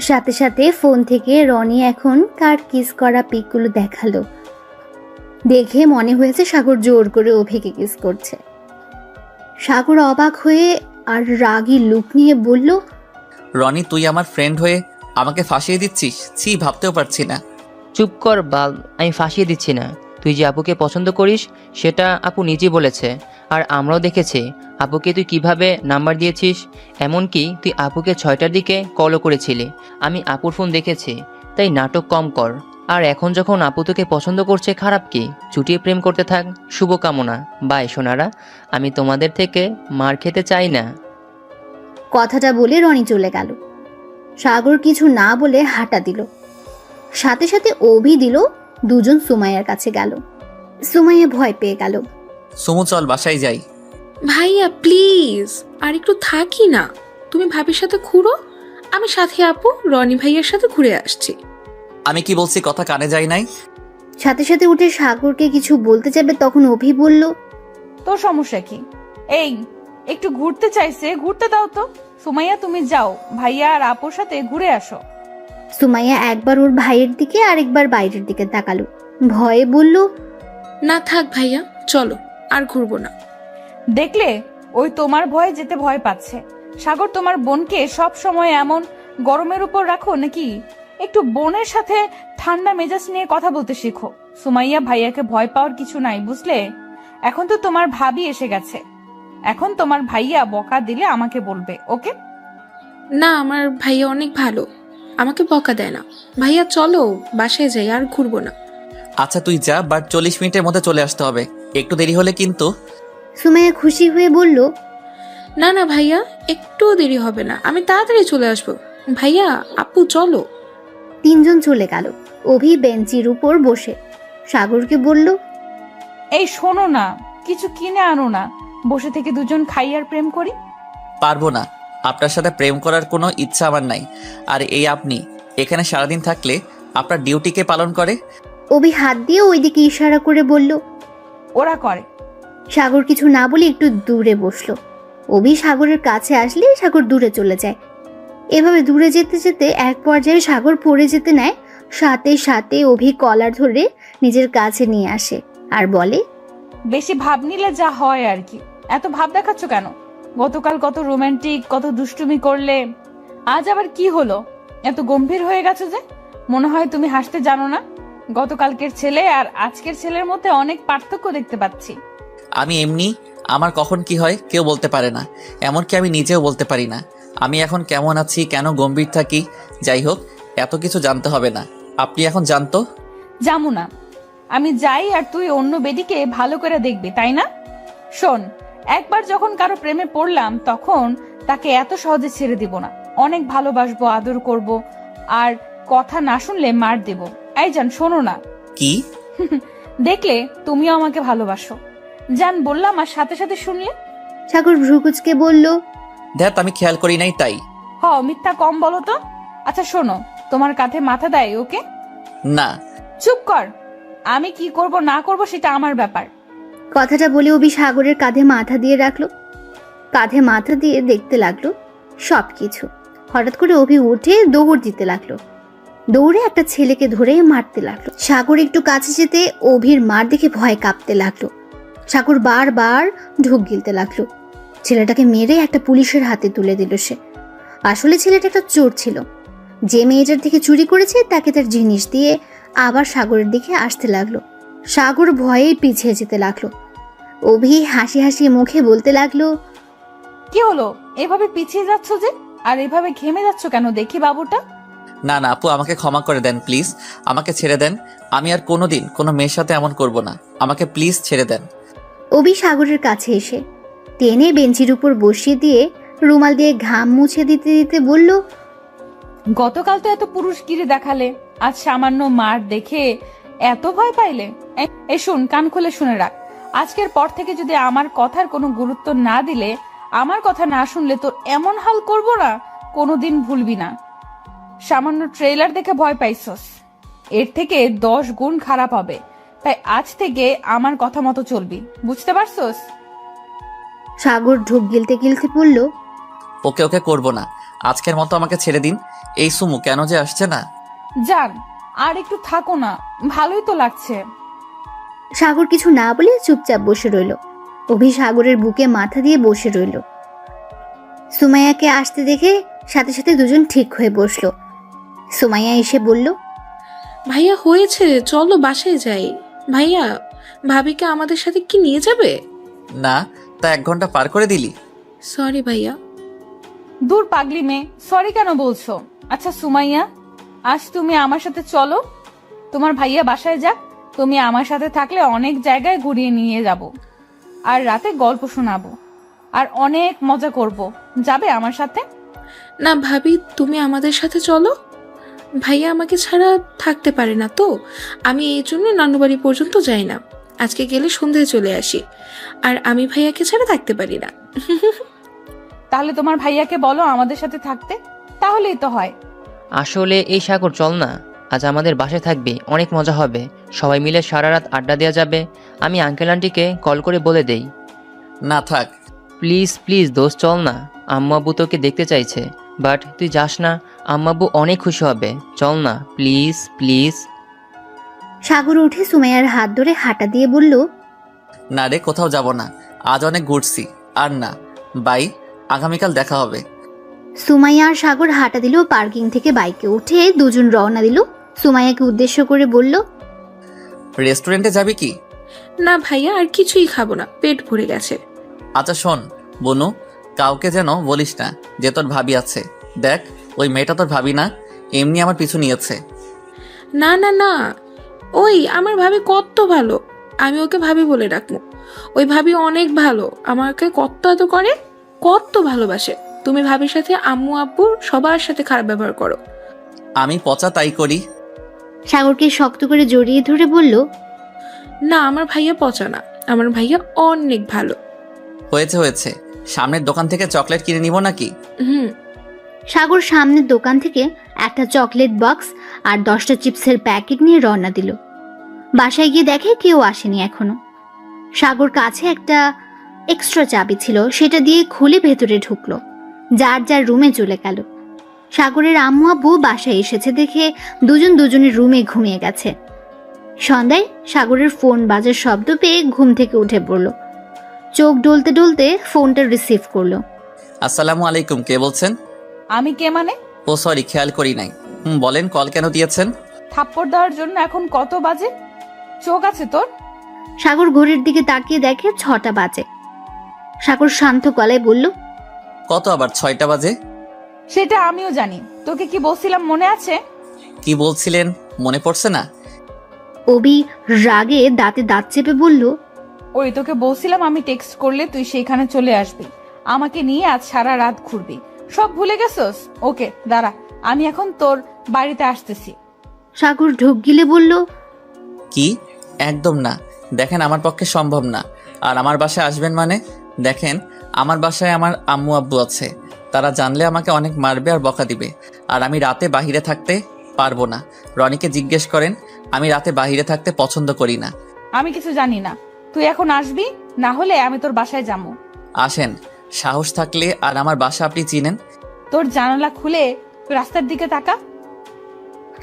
[SPEAKER 4] সাথে সাথে ফোন থেকে রনি এখন কার কিস করা পিকগুলো দেখালো। দেখে মনে হয়েছে সাগর জোর করে অভিকে কিস করছে। সাগর অবাক হয়ে আর রাগী লুক নিয়ে বলল,
[SPEAKER 3] রনি, তুই আমার ফ্রেন্ড হয়ে আমাকে ফাঁসিয়ে দিচ্ছিস? ছি, ভাবতেও পারছি না।
[SPEAKER 9] চুপ কর বাল, আমি ফাঁসিয়ে দিচ্ছি না। তুই যে আপুকে পছন্দ করিস সেটা আপু নিজেই বলেছে, আর আমরাও দেখেছি আপুকে তুই কিভাবে নাম্বার দিয়েছিস। এমনকি তুই আপুকে 6টার দিকে কলও করেছিলি, আমি আপুর ফোন দেখেছি। তাই নাটক কম কর। আর এখন যখন আপু তোকে পছন্দ করছে, খারাপ কি? চুটিয়ে প্রেম করতে থাক। শুভকামনা। বাই সোনারা, আমি তোমাদের থেকে মার খেতে চাই না।
[SPEAKER 4] কথাটা বলে রনি চলে গেল। সাগর কিছু না বলে হাঁটা দিল। সাথে সাথে অভি দিল। দুজন সুমাইয়ার কাছে গেল। সুমাইয়া ভয় পেয়ে গেল।
[SPEAKER 3] সুমু, চল বাসায় যাই।
[SPEAKER 10] ভাইয়া প্লিজ আর একটু থাকি না, তুমি ভাবির সাথে ঘুরো, আমি সাথে আপু রনি ভাইয়ের সাথে ঘুরে আসছি।
[SPEAKER 3] আমি কি বলছি কথা কানে যায় নাই?
[SPEAKER 4] সাথে সাথে উঠে সাগরকে কিছু বলতে যাবে, তখন অভি বলল,
[SPEAKER 8] তোর সমস্যা কি? এই একটু ঘুরতে চাইছে, ঘুরতে দাও তো। সুমাইয়া, তুমি যাও, ভাইয়া আর আপুর সাথে ঘুরে আসো।
[SPEAKER 4] সুমাইয়া একবার ওর ভাইয়ের দিকে আরেকবার বাইরের দিকে তাকালো। ভয়ে বলল,
[SPEAKER 10] না থাক ভাইয়া, চলো, আর ঘুরবো না।
[SPEAKER 8] দেখলে, ওই তোমার ভয়ে যেতে ভয় পাচ্ছে। সাগর, তোমার বোনকে সব সময় এমন গরমের উপর রাখো নাকি? একটু বোনের সাথে ঠান্ডা মেজাজ নিয়ে কথা বলতে শেখো। সুমাইয়া, ভাইয়াকে ভয় পাওয়ার কিছু নাই, বুঝলে? এখন তো তোমার ভাবি এসে গেছে, এখন তোমার ভাইয়া বকা দিলে আমাকে বলবে, ওকে?
[SPEAKER 10] না, আমার ভাইয়া অনেক ভালো, আমাকে বকা দেয় না। ভাইয়া চলো বাসায় যাই, আর ঘুরবো না।
[SPEAKER 3] আচ্ছা তুই যা, বাট 40 মিনিটের মধ্যে চলে আসতে হবে, একটু দেরি হলে কিন্তু।
[SPEAKER 4] সুমাইয়া খুশি হয়ে বলল,
[SPEAKER 10] না না ভাইয়া, একটুও দেরি হবে না, আমি তাড়াতাড়ি চলে আসবো। ভাইয়া আপু চলো।
[SPEAKER 4] তিনজন চলে গেল। অভি বেঞ্চির উপর বসে সাগরকে বলল,
[SPEAKER 8] এই শোনো না, কিছু কিনে আনো না, বসে থেকে দুজন খাই আর প্রেম করি।
[SPEAKER 3] পারবো না, আপনার সাথে প্রেম করার কোনো ইচ্ছা আমার নাই। আর এই আপনি এখানে সারাদিন থাকলে আপনার ডিউটিকে পালন করে।
[SPEAKER 4] অভি হাত দিয়ে ওইদিকে ইশারা করে বলল,
[SPEAKER 8] ওরা করে।
[SPEAKER 4] সাগর কিছু না বলে একটু দূরে বসলো। অভি সাগরের কাছে আসলে সাগর দূরে চলে যায়। এভাবে দূরে যেতে যেতে এক পর্যায়ে সাগর পড়ে যেতে নেয়। সাথে সাথে অভি কলার ধরে নিজের কাছে নিয়ে আসে আর বলে,
[SPEAKER 8] বেশি ভাব নিলে যা হয় আর কি। এত ভাব দেখাচ্ছ কেন? গতকাল কত রোমান্টিক, কত দুষ্টুমি করলে, আজ আবার কি হলো? এত গম্ভীর হয়ে গেছো যে? মনে হয় তুমি হাসতে জানো না। গতকালকের ছেলে আর আজকের ছেলের মধ্যে অনেক পার্থক্য দেখতে পাচ্ছি।
[SPEAKER 3] আমি এমনি, আমার কখন কি হয় কেউ বলতে পারে না, এমনকি আমি নিজেও বলতে পারি না আমি এখন কেমন আছি, কেন গম্ভীর থাকি। যাই হোক, এত কিছু জানতে হবে না, আপনি এখন জানতো।
[SPEAKER 8] জামু না, আমি যাই আর তুই অন্য বেডিকে ভালো করে দেখবি, তাই না? শোন, একবার যখন কারো প্রেমে পড়লাম তখন তাকে এত সহজে ছেড়ে দিব না। অনেক ভালোবাসবো, আদর করব, আর কথা না শুনলে মার দেব। এই জান, শোনো না।
[SPEAKER 3] কি?
[SPEAKER 8] দেখলে তুমিও আমাকে ভালোবাসো, জান বললাম আর সাথে সাথে শুনলে।
[SPEAKER 4] সাগর ভ্রুকুচকে বলল,
[SPEAKER 3] দেখ আমি খেয়াল করি নাই তাই।
[SPEAKER 8] মিথ্যা কম বলো তো। আচ্ছা শোনো, তোমার কাঁধে মাথা দেয় ওকে?
[SPEAKER 3] না।
[SPEAKER 8] চুপ কর, আমি কি করব না করব সেটা আমার ব্যাপার।
[SPEAKER 4] কথাটা বলে অভি সাগরের কাঁধে মাথা দিয়ে রাখলো। কাঁধে মাথা দিয়ে দেখতে লাগলো সবকিছু। হঠাৎ করে অভি উঠে দৌড় দিতে লাগলো। দৌড়ে একটা ছেলেকে ধরে মারতে লাগলো। সাগর একটু কাছে যেতে অভির মার দেখে ভয় কাঁপতে লাগলো। সাগর বারবার ঢোক গিলতে লাগলো। ছেলেটাকে মেরে একটা পুলিশের হাতে তুলে দিল সে। আসলে ছেলেটা একটা চোর ছিল। যে মেয়েটার থেকে চুরি করেছে তাকে তার জিনিস দিয়ে আবার সাগরের দিকে আসতে লাগলো। সাগর ভয়ে পিছিয়ে যেতে লাগলো। অভি হাসি হাসি মুখে বলতে লাগলো,
[SPEAKER 8] কি হলো, এভাবে পিছিয়ে যাচ্ছ যে? আর এভাবে ঘেমে যাচ্ছ কেন দেখি বাবুটা?
[SPEAKER 3] না না আপু, আমাকে ক্ষমা করে দেন প্লিজ, আমাকে ছেড়ে দেন। আমি আর কোনোদিন কোনো মেয়ের সাথে এমন করব না, আমাকে প্লিজ ছেড়ে দেন।
[SPEAKER 4] অভি সাগরের কাছে এসে টেনে বেঞ্চির উপর বসিয়ে দিয়ে রুমাল দিয়ে ঘাম মুছে দিতে দিতে বলল,
[SPEAKER 8] গতকাল তো এত পুরুষগিরি দেখালে, আজ সামান্য মার দেখে এত ভয় পাইলে? এই শুন, কান খুলে শুনে রাখ, আজকের পর থেকে যদি আমার কথার কোনো গুরুত্ব না দিলে, আমার কথা না শুনলে তোর এমন হাল করব না কোনোদিন ভুলবি না। সামান্য ট্রেলার দেখে ভয় পাইছস, এর থেকে 10 গুণ খারাপ হবে। তাই আজ থেকে আমার কথা মতো চলবি, বুঝতে পারছস?
[SPEAKER 4] সাগর ঢোক গিলতে গিলতে বলল,
[SPEAKER 3] ওকে ওকে করব না, আজকের মতো আমাকে ছেড়ে দিন। এই সুমু কেন যে আসছে না।
[SPEAKER 8] জান আর একটু থাকো না, ভালোই তো লাগছে।
[SPEAKER 4] সাগর কিছু না বলে চুপচাপ বসে রইল। অভি সাগরের বুকে মাথা দিয়ে বসে রইল। সুমাইয়াকে আসতে দেখে সাথে সাথে দুজন ঠিক হয়ে বসলো। সুমাইয়া এসে বলল,
[SPEAKER 10] ভাইয়া হয়েছে, চলো বাসায় যাই। ভাইয়া, ভাবিকে আমাদের সাথে কি নিয়ে যাবে?
[SPEAKER 3] না, তা 1 ঘন্টা পার করে দিলি।
[SPEAKER 10] সরি ভাইয়া।
[SPEAKER 8] দূর পাগলি মেয়ে, সরি কেন বলছো? আচ্ছা সুমাইয়া, আজ তুমি আমার সাথে চলো, তোমার ভাইয়া বাসায় যাক। তুমি আমার সাথে থাকলে অনেক জায়গায় ঘুরিয়ে নিয়ে যাব, আর রাতে গল্প শোনাবো, আর অনেক মজা করব। যাবে আমার সাথে?
[SPEAKER 10] না ভাবি, তুমি আমাদের সাথে চলো। ভাইয়া আমাকে ছাড়া থাকতে পারে না তো, আমি এই জন্য নানুবাড়ি পর্যন্ত যাই না। আজকে গেলে সন্ধ্যায় চলে আসি, আর আমি ভাইয়াকে ছাড়া থাকতে পারি না।
[SPEAKER 8] তাহলে তোমার ভাইয়াকে বলো আমাদের সাথে থাকতে, তাহলেই তো হয়।
[SPEAKER 9] আসলে এই সাগর চল না, আজ আমাদের বাসায় থাকবি, অনেক মজা হবে, সবাই মিলে সারা রাত আড্ডা দেওয়া যাবে। আমি আঙ্কেল আন্টিকে কল করে বলে দেই।
[SPEAKER 3] না থাক।
[SPEAKER 9] প্লিজ প্লিজ দোস্ত চল না, আম্মু আব্বু তোকে দেখতে চাইছে, বাট তুই যাস না, আম্মু আব্বু অনেক খুশি হবে, চল না প্লিজ প্লিজ।
[SPEAKER 4] সাগর উঠে সুমাইয়ার হাত ধরে হাঁটা দিয়ে বলল,
[SPEAKER 3] না রে, কোথাও যাব না, আজ অনেক ঘুরছি। আর না, বাই, আগামীকাল দেখা হবে।
[SPEAKER 4] সুমাইয়া আর সাগর হাঁটা দিল। পার্কিং থেকে বাইকে উঠে দুজন রওনা দিল। সুমাইয়াকে উদ্দেশ্য করে বলল,
[SPEAKER 3] রেস্টুরেন্টে যাবি কি?
[SPEAKER 10] না ভাইয়া, আর কিছুই খাবো না, পেট ভরে গেছে।
[SPEAKER 3] আচ্ছা শোন বনু, কাউকে যেন বলিস না যে তোর ভাবি আছে। দেখ, ওই মেয়েটা তোর ভাবি না, এমনি আমার পিছু নিয়েছে।
[SPEAKER 10] না না না, ওই আমার ভাবি কত ভালো, আমি ওকে ভাবি বলে রাখবো। ওই ভাবি অনেক ভালো, আমাকে কত এত করে, কত ভালোবাসে। তুমি ভাবির সাথে আম্মু আব্বুর সবার সাথে খারাপ ব্যবহার করো।
[SPEAKER 3] আমি পচা তাই করি।
[SPEAKER 4] সাগরকে শক্ত করে জড়িয়ে ধরে বলল,
[SPEAKER 10] না, আমার ভাইয়া পচা না, আমার ভাইয়া অনেক ভালো।
[SPEAKER 3] হয়েছে হয়েছে, সামনের দোকান থেকে চকলেট কিনে নিব নাকি?
[SPEAKER 10] হুম।
[SPEAKER 4] সাগর সামনের দোকান থেকে একটা চকলেট বক্স আর 10টা চিপসের প্যাকেট নিয়ে রওনা দিল। বাসায় গিয়ে দেখে কেউ আসেনি এখনো। সাগর কাছে একটা এক্সট্রা চাবি ছিল, সেটা দিয়ে খুলে ভেতরে ঢুকলো। যার যার রুমে চলে গেল। সাগরের আম্মু আব্বু বাসায় এসেছে দেখে দুজন দুজনের রুমে ঘুমিয়ে গেছে। সন্ধ্যায় সাগরের ফোন বাজার শব্দ পেয়ে ঘুম থেকে উঠে পড়ল। চোখ ডলতে ডলতে ফোনটা রিসিভ করলো।
[SPEAKER 3] আসসালামু আলাইকুম, কে বলছেন?
[SPEAKER 8] আমি কে মানে?
[SPEAKER 3] ও সরি, খেয়াল করি নাই। বলেন, কল কেন দিয়েছেন?
[SPEAKER 8] থাপ্পড় দেওয়ার জন্য। এখন কত বাজে? চোখ আছে তোর?
[SPEAKER 4] সাগর ঘড়ির দিকে তাকিয়ে দেখে 6টা বাজে। সাগর শান্ত গলায় বলল,
[SPEAKER 3] কত আবার 6টা বাজে?
[SPEAKER 8] সেটা আমিও জানি, তোকে কি বলছিলাম মনে আছে?
[SPEAKER 3] কি বলছিলেন মনে পড়ছে না?
[SPEAKER 4] অবি রাগে দাঁতে দাঁত চেপে বলল,
[SPEAKER 8] ওই তোকে বলছিলাম আমি টেক্সট করলে তুই সেইখানে চলে আসবি, আমাকে নিয়ে আজ সারা রাত ঘুরবি, সব ভুলে গেছস? ওকে দাঁড়া, আমি এখন তোর বাড়িতে আসতেছি।
[SPEAKER 4] সাগর ঢোক গিলে বলল,
[SPEAKER 3] কি? একদম না, দেখেন আমার পক্ষে সম্ভব না, আর আমার বাসায় আসবেন মানে? দেখেন, আমার বাসায় আমার আম্মু আব্বু আছে। তারা জানলে আমাকে অনেক মারবে আর বকা দিবে। আর আমি রাতে বাহিরে থাকতে পারবো না। রনিকে জিজ্ঞেস করেন, আমি রাতে বাহিরে থাকতে পছন্দ করি না।
[SPEAKER 8] আমি কিছু জানি না, তুই এখন আসবি, না হলে আমি তোর বাসায় যাবো।
[SPEAKER 3] আসেন, সাহস থাকলে। আর আমার বাসা আপনি চিনেন।
[SPEAKER 8] তোর জানালা খুলে রাস্তার দিকে তাকা।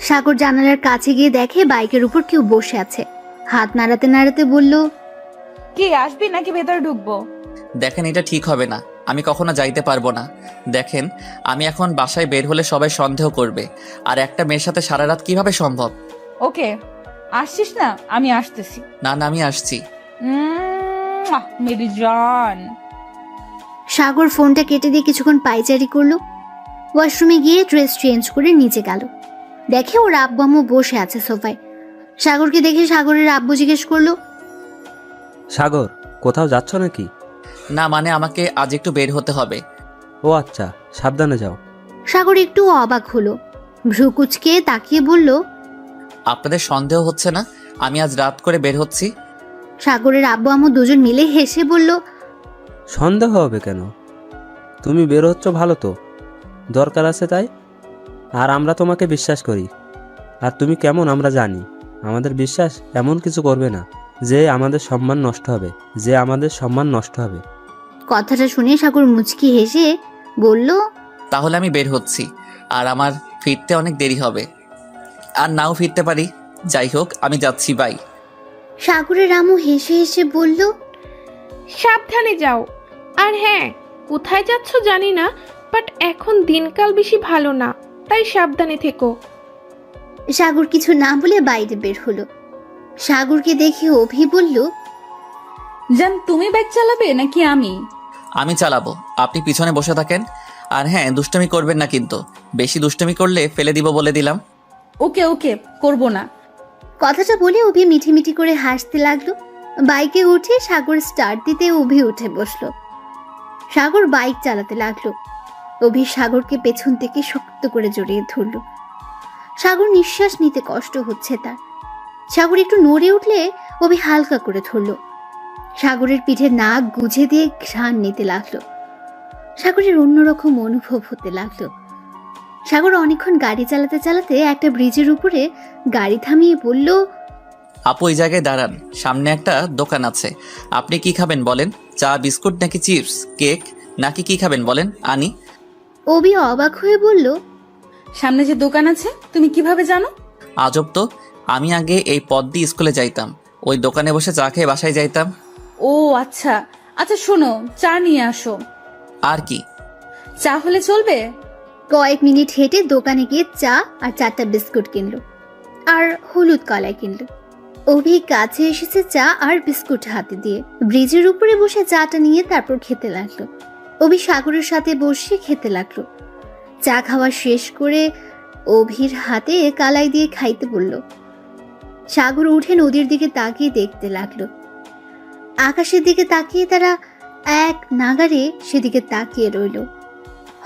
[SPEAKER 4] সাগর জানালার কাছে গিয়ে দেখে বাইকের উপর কেউ বসে আছে। হাত নাড়াতে নাড়াতে বলল,
[SPEAKER 8] কি আসবি নাকি ভেতরে ঢুকবো?
[SPEAKER 3] দেখেন, এটা ঠিক হবে না। আমি কখনো যাইতে পারবো না। দেখেন, আমি এখন বাসায় বের হলে সবাই সন্দেহ করবে। আর একটা মেয়ের সাথে সারা রাত কিভাবে সম্ভব?
[SPEAKER 8] ওকে, আসছিস না? আমি আসতেছি।
[SPEAKER 3] না না, আমি আসছি।
[SPEAKER 8] মেরি জান।
[SPEAKER 4] সাগর ফোনটা কেটে দিয়ে কিছুক্ষণ পায়চারি করলো। ওয়াশরুমে গিয়ে ড্রেস চেঞ্জ করে নিচে গেল। দেখে ওর আব্বু আম্মু বসে আছে সোফায়। সাগরকে দেখে সাগরের আব্বু জিজ্ঞেস করলো,
[SPEAKER 11] সাগর, কোথাও যাচ্ছ নাকি?
[SPEAKER 3] না মানে, আমাকে আজ একটু বের হতে হবে।
[SPEAKER 11] ও আচ্ছা, সাবধানে যাও।
[SPEAKER 4] সাগর একটু অবাক হলো, ভ্রু কুচকে তাকিয়ে বলল,
[SPEAKER 3] আপনাদের সন্দেহ হচ্ছে না আমি আজ রাত করে বের হচ্ছি?
[SPEAKER 4] সাগরের আব্বু আম্মু দুজন মিলে হেসে বলল,
[SPEAKER 11] সন্দেহ হবে কেন? তুমি বের হচ্ছ ভালো তো, দরকার আছে তাই। আর আমরা তোমাকে বিশ্বাস করি। আর তুমি কেমন আমরা জানি। আমাদের বিশ্বাস এমন কিছু করবে না যে আমাদের সম্মান নষ্ট হবে।
[SPEAKER 4] কথাটা শুনে সাগর মুচকি হেসে বলল,
[SPEAKER 3] তাহলে আমি বের হচ্ছি। আর আমার ফিরতে অনেক দেরি হবে, আর নাও ফিরতে পারি। যাই হোক, আমি যাচ্ছি, বাই।
[SPEAKER 4] সাগরের আম্মু হেসে হেসে বলল,
[SPEAKER 10] সাবধানে যাও। আর হ্যাঁ, কোথায় যাচ্ছ জানি না, বাট এখন দিনকাল বেশি ভালো না, তাই সাবধানে থেকো।
[SPEAKER 4] সাগর কিছু না বলে বাইরে বের হলো। সাগরকে দেখে অভি বলল,
[SPEAKER 8] জান, তুমি বাইক চালাবে নাকি আমি?
[SPEAKER 3] আমি চালাবো, আপনি পিছনে বসে থাকেন। আর হ্যাঁ, দুষ্টুমি করবেন না কিন্তু। বেশি দুষ্টুমি করলে ফেলে দিব বলে দিলাম।
[SPEAKER 8] ওকে ওকে, করবো না।
[SPEAKER 4] কথাটা বলে অভি মিঠি মিঠি করে হাসতে লাগলো। বাইকে উঠে সাগর স্টার্ট দিতে অভি উঠে বসলো। সাগর বাইক চালাতে লাগলো। অভি সাগরকে পেছন থেকে শক্ত করে জড়িয়ে ধরল। সাগর নিঃশ্বাস নিতে কষ্ট হচ্ছে তার। সাগর একটু নড়ে উঠলে অভি হালকা করে ধরল। সাগরের পিঠে নাক গুজে দিয়ে ঘ্রাণ নিতে লাগলো। সাগরের অন্যরকম অনুভব হতে লাগলো। সাগর অনেকক্ষণ গাড়ি চালাতে চালাতে একটা ব্রিজের উপরে গাড়ি থামিয়ে বলল,
[SPEAKER 3] আপু, ওই জায়গায় দাঁড়ান, সামনে একটা দোকান আছে। আপনি কি খাবেন বলেন? চা, বিস্কুট নাকি চিপস, কেক নাকি কি খাবেন বলেন, আনি।
[SPEAKER 4] অভি অবাক হয়ে বলল,
[SPEAKER 8] সামনে যে দোকান আছে তুমি কিভাবে জানো?
[SPEAKER 3] আজব তো, আমি আগে এই পথ দিয়ে স্কুলে যাইতাম। ওই দোকানে বসে চা খেয়ে বাসায় যাইতাম।
[SPEAKER 8] ও আচ্ছা আচ্ছা, শোনো, চা নিয়ে আসো।
[SPEAKER 3] আর কি?
[SPEAKER 8] চা হলে চলবে?
[SPEAKER 4] কয়েক মিনিট হেঁটে দোকানে গিয়ে চা আর 4টা বিস্কুট কিনলো আর হলুদ কলাই কিনলো। অভি কাছে এসেছে চা আর বিস্কুট হাতে দিয়ে। ব্রিজের উপরে বসে চাটা নিয়ে তারপর খেতে লাগলো। অভি সাগরের সাথে বসে খেতে লাগলো। চা খাওয়া শেষ করে অভির হাতে কালাই দিয়ে খাইতে বলল। সাগর উঠে নদীর দিকে তাকিয়ে দেখতে লাগলো। আকাশের দিকে তাকিয়ে তারা এক নাগারে সেদিকে তাকিয়ে রইল।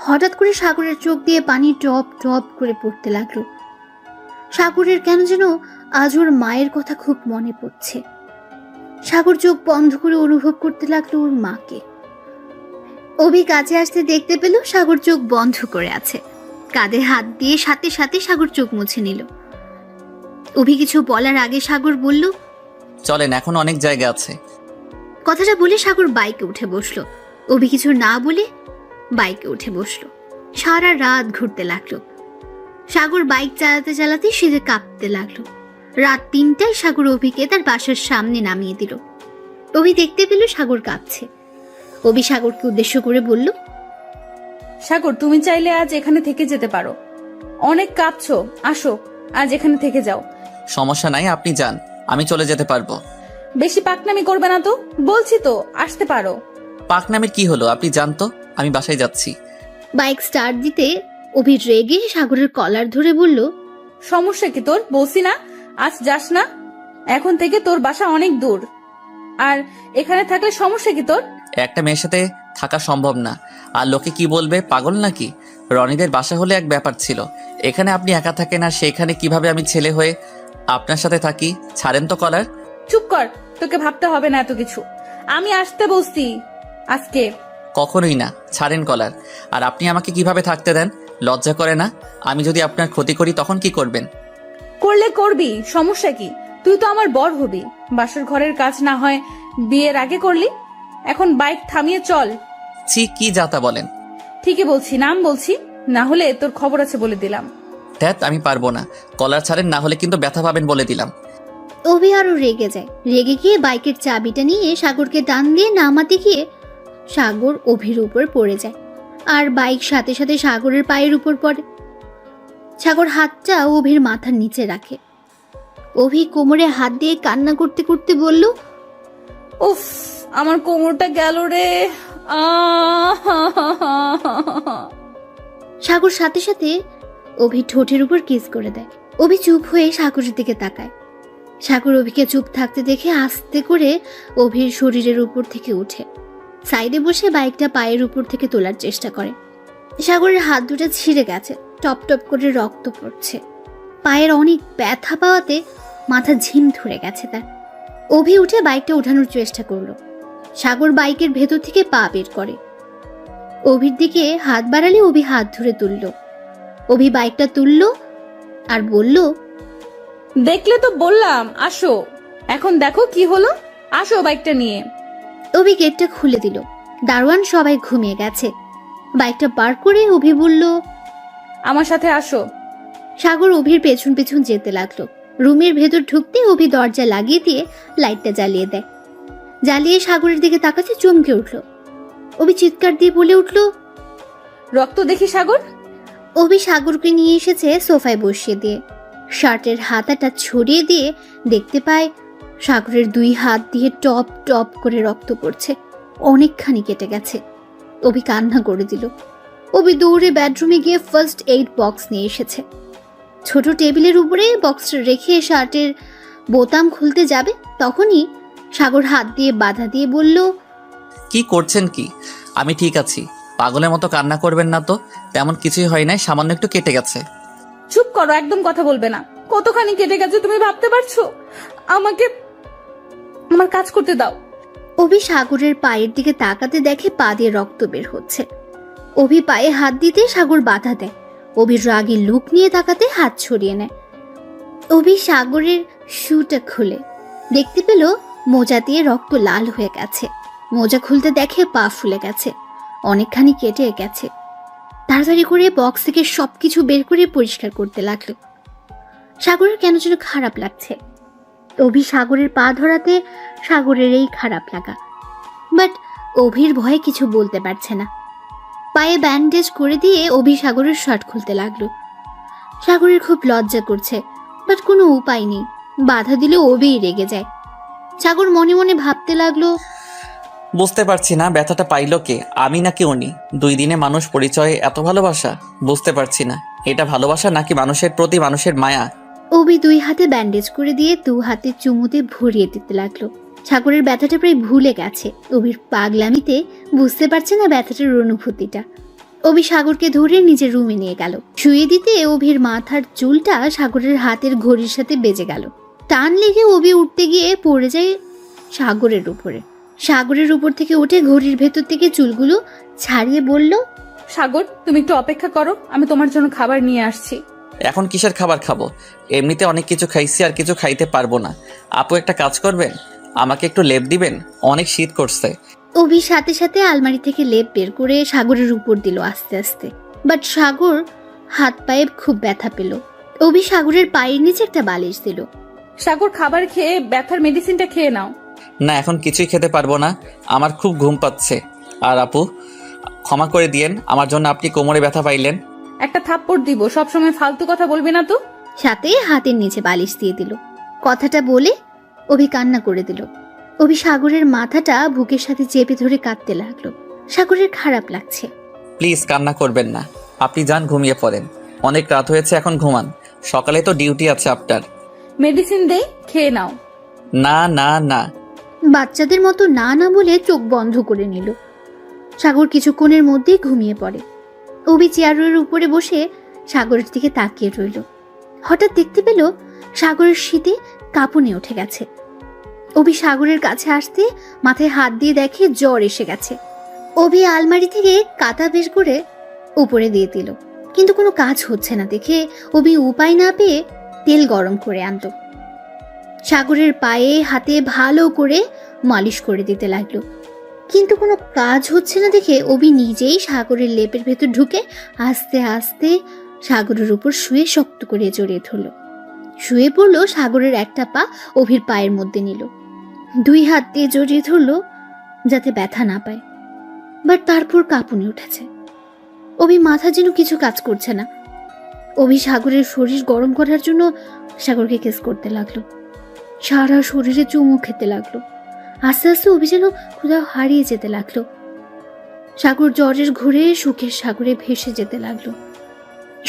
[SPEAKER 4] হঠাৎ করে সাগরের চোখ দিয়ে পানি টপ টপ করে পড়তে লাগলো। সাগরের কেন যেন আজ ওর মায়ের কথা খুব মনে পড়ছে। সাগর চোখ বন্ধ করে অনুভব করতে লাগলো ওর মাকে। অভি কাছে আসতে দেখতে পেল সাগর চোখ বন্ধ করে আছে। কাঁধে হাত দিয়ে সাথে সাথে সাগর চোখ মুছে নিল। অভি কিছু বলার আগে সাগর বলল,
[SPEAKER 3] চলেন, এখন অনেক জায়গা আছে।
[SPEAKER 4] কথাটা বলে সাগর বাইকে উঠে বসলো। অভি কিছু না বলে বাইকে উঠে বসলো। সারা রাত ঘুরতে লাগলো। সাগর বাইক চালাতে চালাতে শীতে কাঁপতে লাগলো। রাত 3টায় সাগর অভিকে তার বাসার সামনে নামিয়ে দিল। অভি দেখতে পেল সাগর কাঁপছে। অভি সাগরকে উদ্দেশ্য করে বলল,
[SPEAKER 8] সাগর, তুমি চাইলে আজ এখানে থেকে যেতে পারো। অনেক কাঁপছো, আসো আজ এখানে থেকে যাও।
[SPEAKER 3] সমস্যা নাই, আপনি যান, আমি চলে যেতে পারবো।
[SPEAKER 8] বেশি পাকনামি করবে না তো, বলছি তো আসতে পারো।
[SPEAKER 3] পাকনামির কি হলো? আপনি যান তো, আমি বাসায় যাচ্ছি।
[SPEAKER 4] বাইক স্টার্ট দিতে অভি রেগে সাগরের কলার ধরে বলল,
[SPEAKER 8] সমস্যা কি তোর? বলছি না আজ যাস না। এখন থেকে তোর বাসা অনেক দূর, আর এখানে থাকলে সমস্যা কি তোর?
[SPEAKER 3] একটা মেয়ের সাথে থাকা সম্ভব না। আর লোকে কি বলবে, পাগল নাকি? রনিদের বাসা হলে এক ব্যাপার ছিল, এখানে আপনি একা থাকেন, আর সেখানে কিভাবে আমি ছেলে হয়ে আপনার সাথে থাকি? ছাড়েন তো কলার।
[SPEAKER 8] চুপ কর, তোকে ভাবতে হবে না এত কিছু। আমি আসতে বলছি আজকে।
[SPEAKER 3] কখনোই না, ছাড়েন কলার। আর আপনি আমাকে কিভাবে থাকতে দেন? লজ্জা করে না? আমি যদি আপনার ক্ষতি করি তখন কি করবেন?
[SPEAKER 8] করলে করবি, সমস্যা কি? তুই তো আমার বর হবি। বাসর ঘরের কাজ না হয় বিয়ের আগে করলি। এখন বাইক থামিয়ে চল।
[SPEAKER 3] ছি, কি যাতা বলেন।
[SPEAKER 8] ঠিকই বলছি, নাম বলছি, না হলে তোর খবর আছে বলে দিলাম।
[SPEAKER 3] ধ্যাত, আমি পারবো না। কলার ছাড়েন, না হলে কিন্তু ব্যথা পাবেন বলে দিলাম।
[SPEAKER 4] অভি আরো রেগে যায়। রেগে গিয়ে বাইকের চাবিটা নিয়ে সাগরকে টান দিয়ে নামাতে গিয়ে সাগর অভির উপর পড়ে যায়, আর বাইক সাথে সাথে সাগরের পায়ের উপর পড়ে। সাগর হাতটা অভির মাথার নিচে রাখে। অভি কোমরে হাত দিয়ে কান্না করতে করতে বলল,
[SPEAKER 8] উফ, আমার কোমরটা গেল রে।
[SPEAKER 4] সাগর সাথে সাথে অভি ঠোঁটের উপর কিস করে দেয়। অভি চুপ হয়ে সাগরের দিকে তাকায়। সাগর অভিকে চুপ থাকতে দেখে আস্তে করে অভির শরীরের উপর থেকে উঠে সাইডে বসে বাইকটা পায়ের উপর থেকে তোলার চেষ্টা করে। সাগরের হাত দুটো ছিঁড়ে গেছে, টপ টপ করে রক্ত পড়ছে। পায়ের অনেক ব্যথা পাওয়াতে মাথা ঝিম ধরে গেছে তার। অভি উঠে বাইকটা ওঠানোর চেষ্টা করলো। সাগর বাইকের ভেতর থেকে পা বের করে। অভির দিকে হাত বাড়ালে অভি হাত ধরে তুলল। অভি বাইকটা তুলল আর বলল,
[SPEAKER 8] দেখলে তো বললাম আসো। এখন দেখো কি হলো, আসো বাইকটা নিয়ে।
[SPEAKER 4] অভি গেটটা খুলে দিল। দারোয়ান সবাই ঘুমিয়ে গেছে। বাইকটা পার করে অভি বলল,
[SPEAKER 8] আমার সাথে আসো।
[SPEAKER 4] সাগর অভির পেছন পেছন যেতে লাগলো। রুমের ভেতর ঢুকতে অভি দরজা লাগিয়ে দিয়ে লাইটটা জ্বালিয়ে দেয়। জ্বালিয়ে সাগরের দিকে তাকাতে চমকে উঠল। অভি চিৎকার দিয়ে বলে উঠল,
[SPEAKER 8] রক্ত দেখি সাগর।
[SPEAKER 4] অভি সাগরকে নিয়ে এসেছে সোফায় বসিয়ে দিয়ে। শার্টের হাতাটা ছড়িয়ে দিয়ে দেখতে পায় সাগরের 2 হাত দিয়ে টপ টপ করে রক্ত পড়ছে। অনেকখানি কেটে গেছে। অভি কান্না করে দিল। অভি দৌড়ে বেডরুমে গিয়ে ফার্স্ট এইড বক্স নিয়ে এসেছে। ছোট টেবিলের উপরে বক্সটা রেখে শার্টের বোতাম খুলতে যাবে, তখনই সাগর হাত দিয়ে বাধা দিয়ে বলল,
[SPEAKER 3] কি করছেন কি? আমি ঠিক আছি, পাগলের মতো কান্না করবেন না তো। তেমন কিছুই হয় নাই, সামান্য একটু কেটে গেছে।
[SPEAKER 8] চুপ করো, একদম কথা বলবে না। কতখানি কেটে গেছে তুমি ভাবতে পারছো? আমাকে আমার কাজ করতে দাও।
[SPEAKER 4] অভি সাগরের পায়ের দিকে তাকাতে দেখে পা দিয়ে রক্ত বের হচ্ছে। অভি পায়ে হাত দিতে সাগর বাধা দেয়। অভির রাগে লুক নিয়ে তাকাতে হাত ছড়িয়ে নেয়। অভি সাগরের শুটা খুলে দেখতে পেল মোজা দিয়ে রক্ত লাল হয়ে গেছে। মোজা খুলতে দেখে পা ফুলে গেছে, অনেকখানি কেটে গেছে। তাড়াতাড়ি করে বক্স থেকে সবকিছু বের করে পরিষ্কার করতে লাগলো। সাগরের কেন যেন খারাপ লাগছে। অভি সাগরের পা ধরাতে সাগরের এই খারাপ লাগা, বাট অভির ভয়ে কিছু বলতে পারছে না। পায়ে ব্যান্ডেজ করে দিয়ে অভি সাগরের শার্ট খুলতে লাগলো। সাগরের খুব লজ্জা করছে, বাট কোনো উপায় নেই। বাধা দিলে অভিই রেগে যায়। সাগর মনে মনে ভাবতে লাগলো,
[SPEAKER 3] বুঝতে পারছি না ব্যথাটা পাইলো কে, আমি নাকি উনি? 2 দিনে মানুষ পরিচয় এত ভালোবাসা? বুঝতে পারছি না, এটা ভালোবাসা নাকি মানুষের প্রতি মানুষের মায়া?
[SPEAKER 4] অভি 2 হাতে ব্যান্ডেজ করে দিয়ে 2 হাতে চুমুতে ভরিয়ে দিতে লাগলো। সাগরের ব্যথাটা প্রায় ভুলে গেছে। অভির পাগলামিতে বুঝতে পারছে না ব্যথাটার অনুভূতিটা। অভি সাগরকে ধরে নিজের রুমে নিয়ে গেল। শুয়ে দিতে অভির মাথার চুলটা সাগরের হাতের ঘড়ির সাথে বেজে গেল। টান লেগে অভি উঠতে গিয়ে পড়ে যায় সাগরের উপরে। সাগরের উপর থেকে উঠে ঘড়ির ভেতর থেকে চুলগুলো ছাড়িয়ে বলল,
[SPEAKER 8] সাগর তুমি একটু অপেক্ষা করো, আমি তোমার জন্য খাবার নিয়ে আসছি।
[SPEAKER 3] এখন কিসের খাবার খাবো? এমনিতে অনেক কিছু খাইছি, আর কিছু খাইতে পারবো না। আপু একটা কাজ করবেন, আমাকে একটু লেপ দিবেন, অনেক শীত করছে।
[SPEAKER 4] অভি সাথে সাথে আলমারি থেকে লেপ বের করে সাগরের উপর দিল আস্তে আস্তে। বাট সাগর হাত পায়ে খুব ব্যথা পেল। অভি সাগরের পায়ের নিচে একটা বালিশ দিল।
[SPEAKER 8] সাগর খাবার খেয়ে ব্যথার মেডিসিনটা খেয়ে নাও।
[SPEAKER 3] না, এখন কিছুই খেতে পারবো না, আমার খুব ঘুম পাচ্ছে। আর আপু, ক্ষমা করে দিয়েন, আমার জন্য আপনি কোমরে ব্যথা পাইলেন।
[SPEAKER 8] একটা থাপ্পড় দিব, সবসময় ফালতু কথা বলবি না তো।
[SPEAKER 4] সাথে হাতের নিচে বালিশ দিয়ে দিল। কথাটা বলে অভি কান্না করে দিল। অভি সাগরের মাথাটা বুকের সাথে চেপে ধরে কাঁদতে লাগলো। সাগরের খারাপ লাগছে।
[SPEAKER 3] প্লিজ কান্না করবেন না, আপনি যান ঘুমিয়ে পড়েন, অনেক রাত হয়েছে, এখন ঘুমান, সকালে তো ডিউটি আছে আপনার।
[SPEAKER 8] মেডিসিন দেই, খেয়ে নাও।
[SPEAKER 3] না না না।
[SPEAKER 4] বাচ্চাদের মতো না না বলে চোখ বন্ধ করে নিল। সাগর কিছুক্ষণের মধ্যেই ঘুমিয়ে পড়ে। অভি চেয়ারের উপরে বসে সাগরের দিকে তাকিয়ে রইল। হঠাৎ দেখতে পেল সাগরের শীতে কাঁপুনি উঠে গেছে। অভি সাগরের কাছে আসতে মাথায় হাত দিয়ে দেখে জ্বর এসে গেছে। অভি আলমারি থেকে কাঁথা বের করে উপরে দিয়ে দিল, কিন্তু কোনো কাজ হচ্ছে না দেখে অভি উপায় না পেয়ে তেল গরম করে আনলো। সাগরের পায়ে হাতে ভালো করে মালিশ করে দিতে লাগলো, কিন্তু কোনো কাজ হচ্ছে না দেখে অভি নিজেই সাগরের লেপের ভেতর ঢুকে আস্তে আস্তে সাগরের উপর শুয়ে শক্ত করে জড়িয়ে ধরল। শুয়ে পড়লো, সাগরের একটা পা অভির পায়ের মধ্যে নিল, 2 হাত দিয়ে জড়িয়ে ধরল যাতে ব্যথা না পায়। বাট তারপর কাঁপুনি উঠেছে। অভি মাথা যেন কিছু কাজ করছে না। অভি সাগরের শরীর গরম করার জন্য সাগরকে কিস করতে লাগলো, সারা শরীরে চুমু খেতে লাগলো। আস্তে আস্তে অভি যেন কোথাও হারিয়ে যেতে লাগলো। সাগর জ্বরের ঘোরে সুখের সাগরে ভেসে যেতে লাগলো।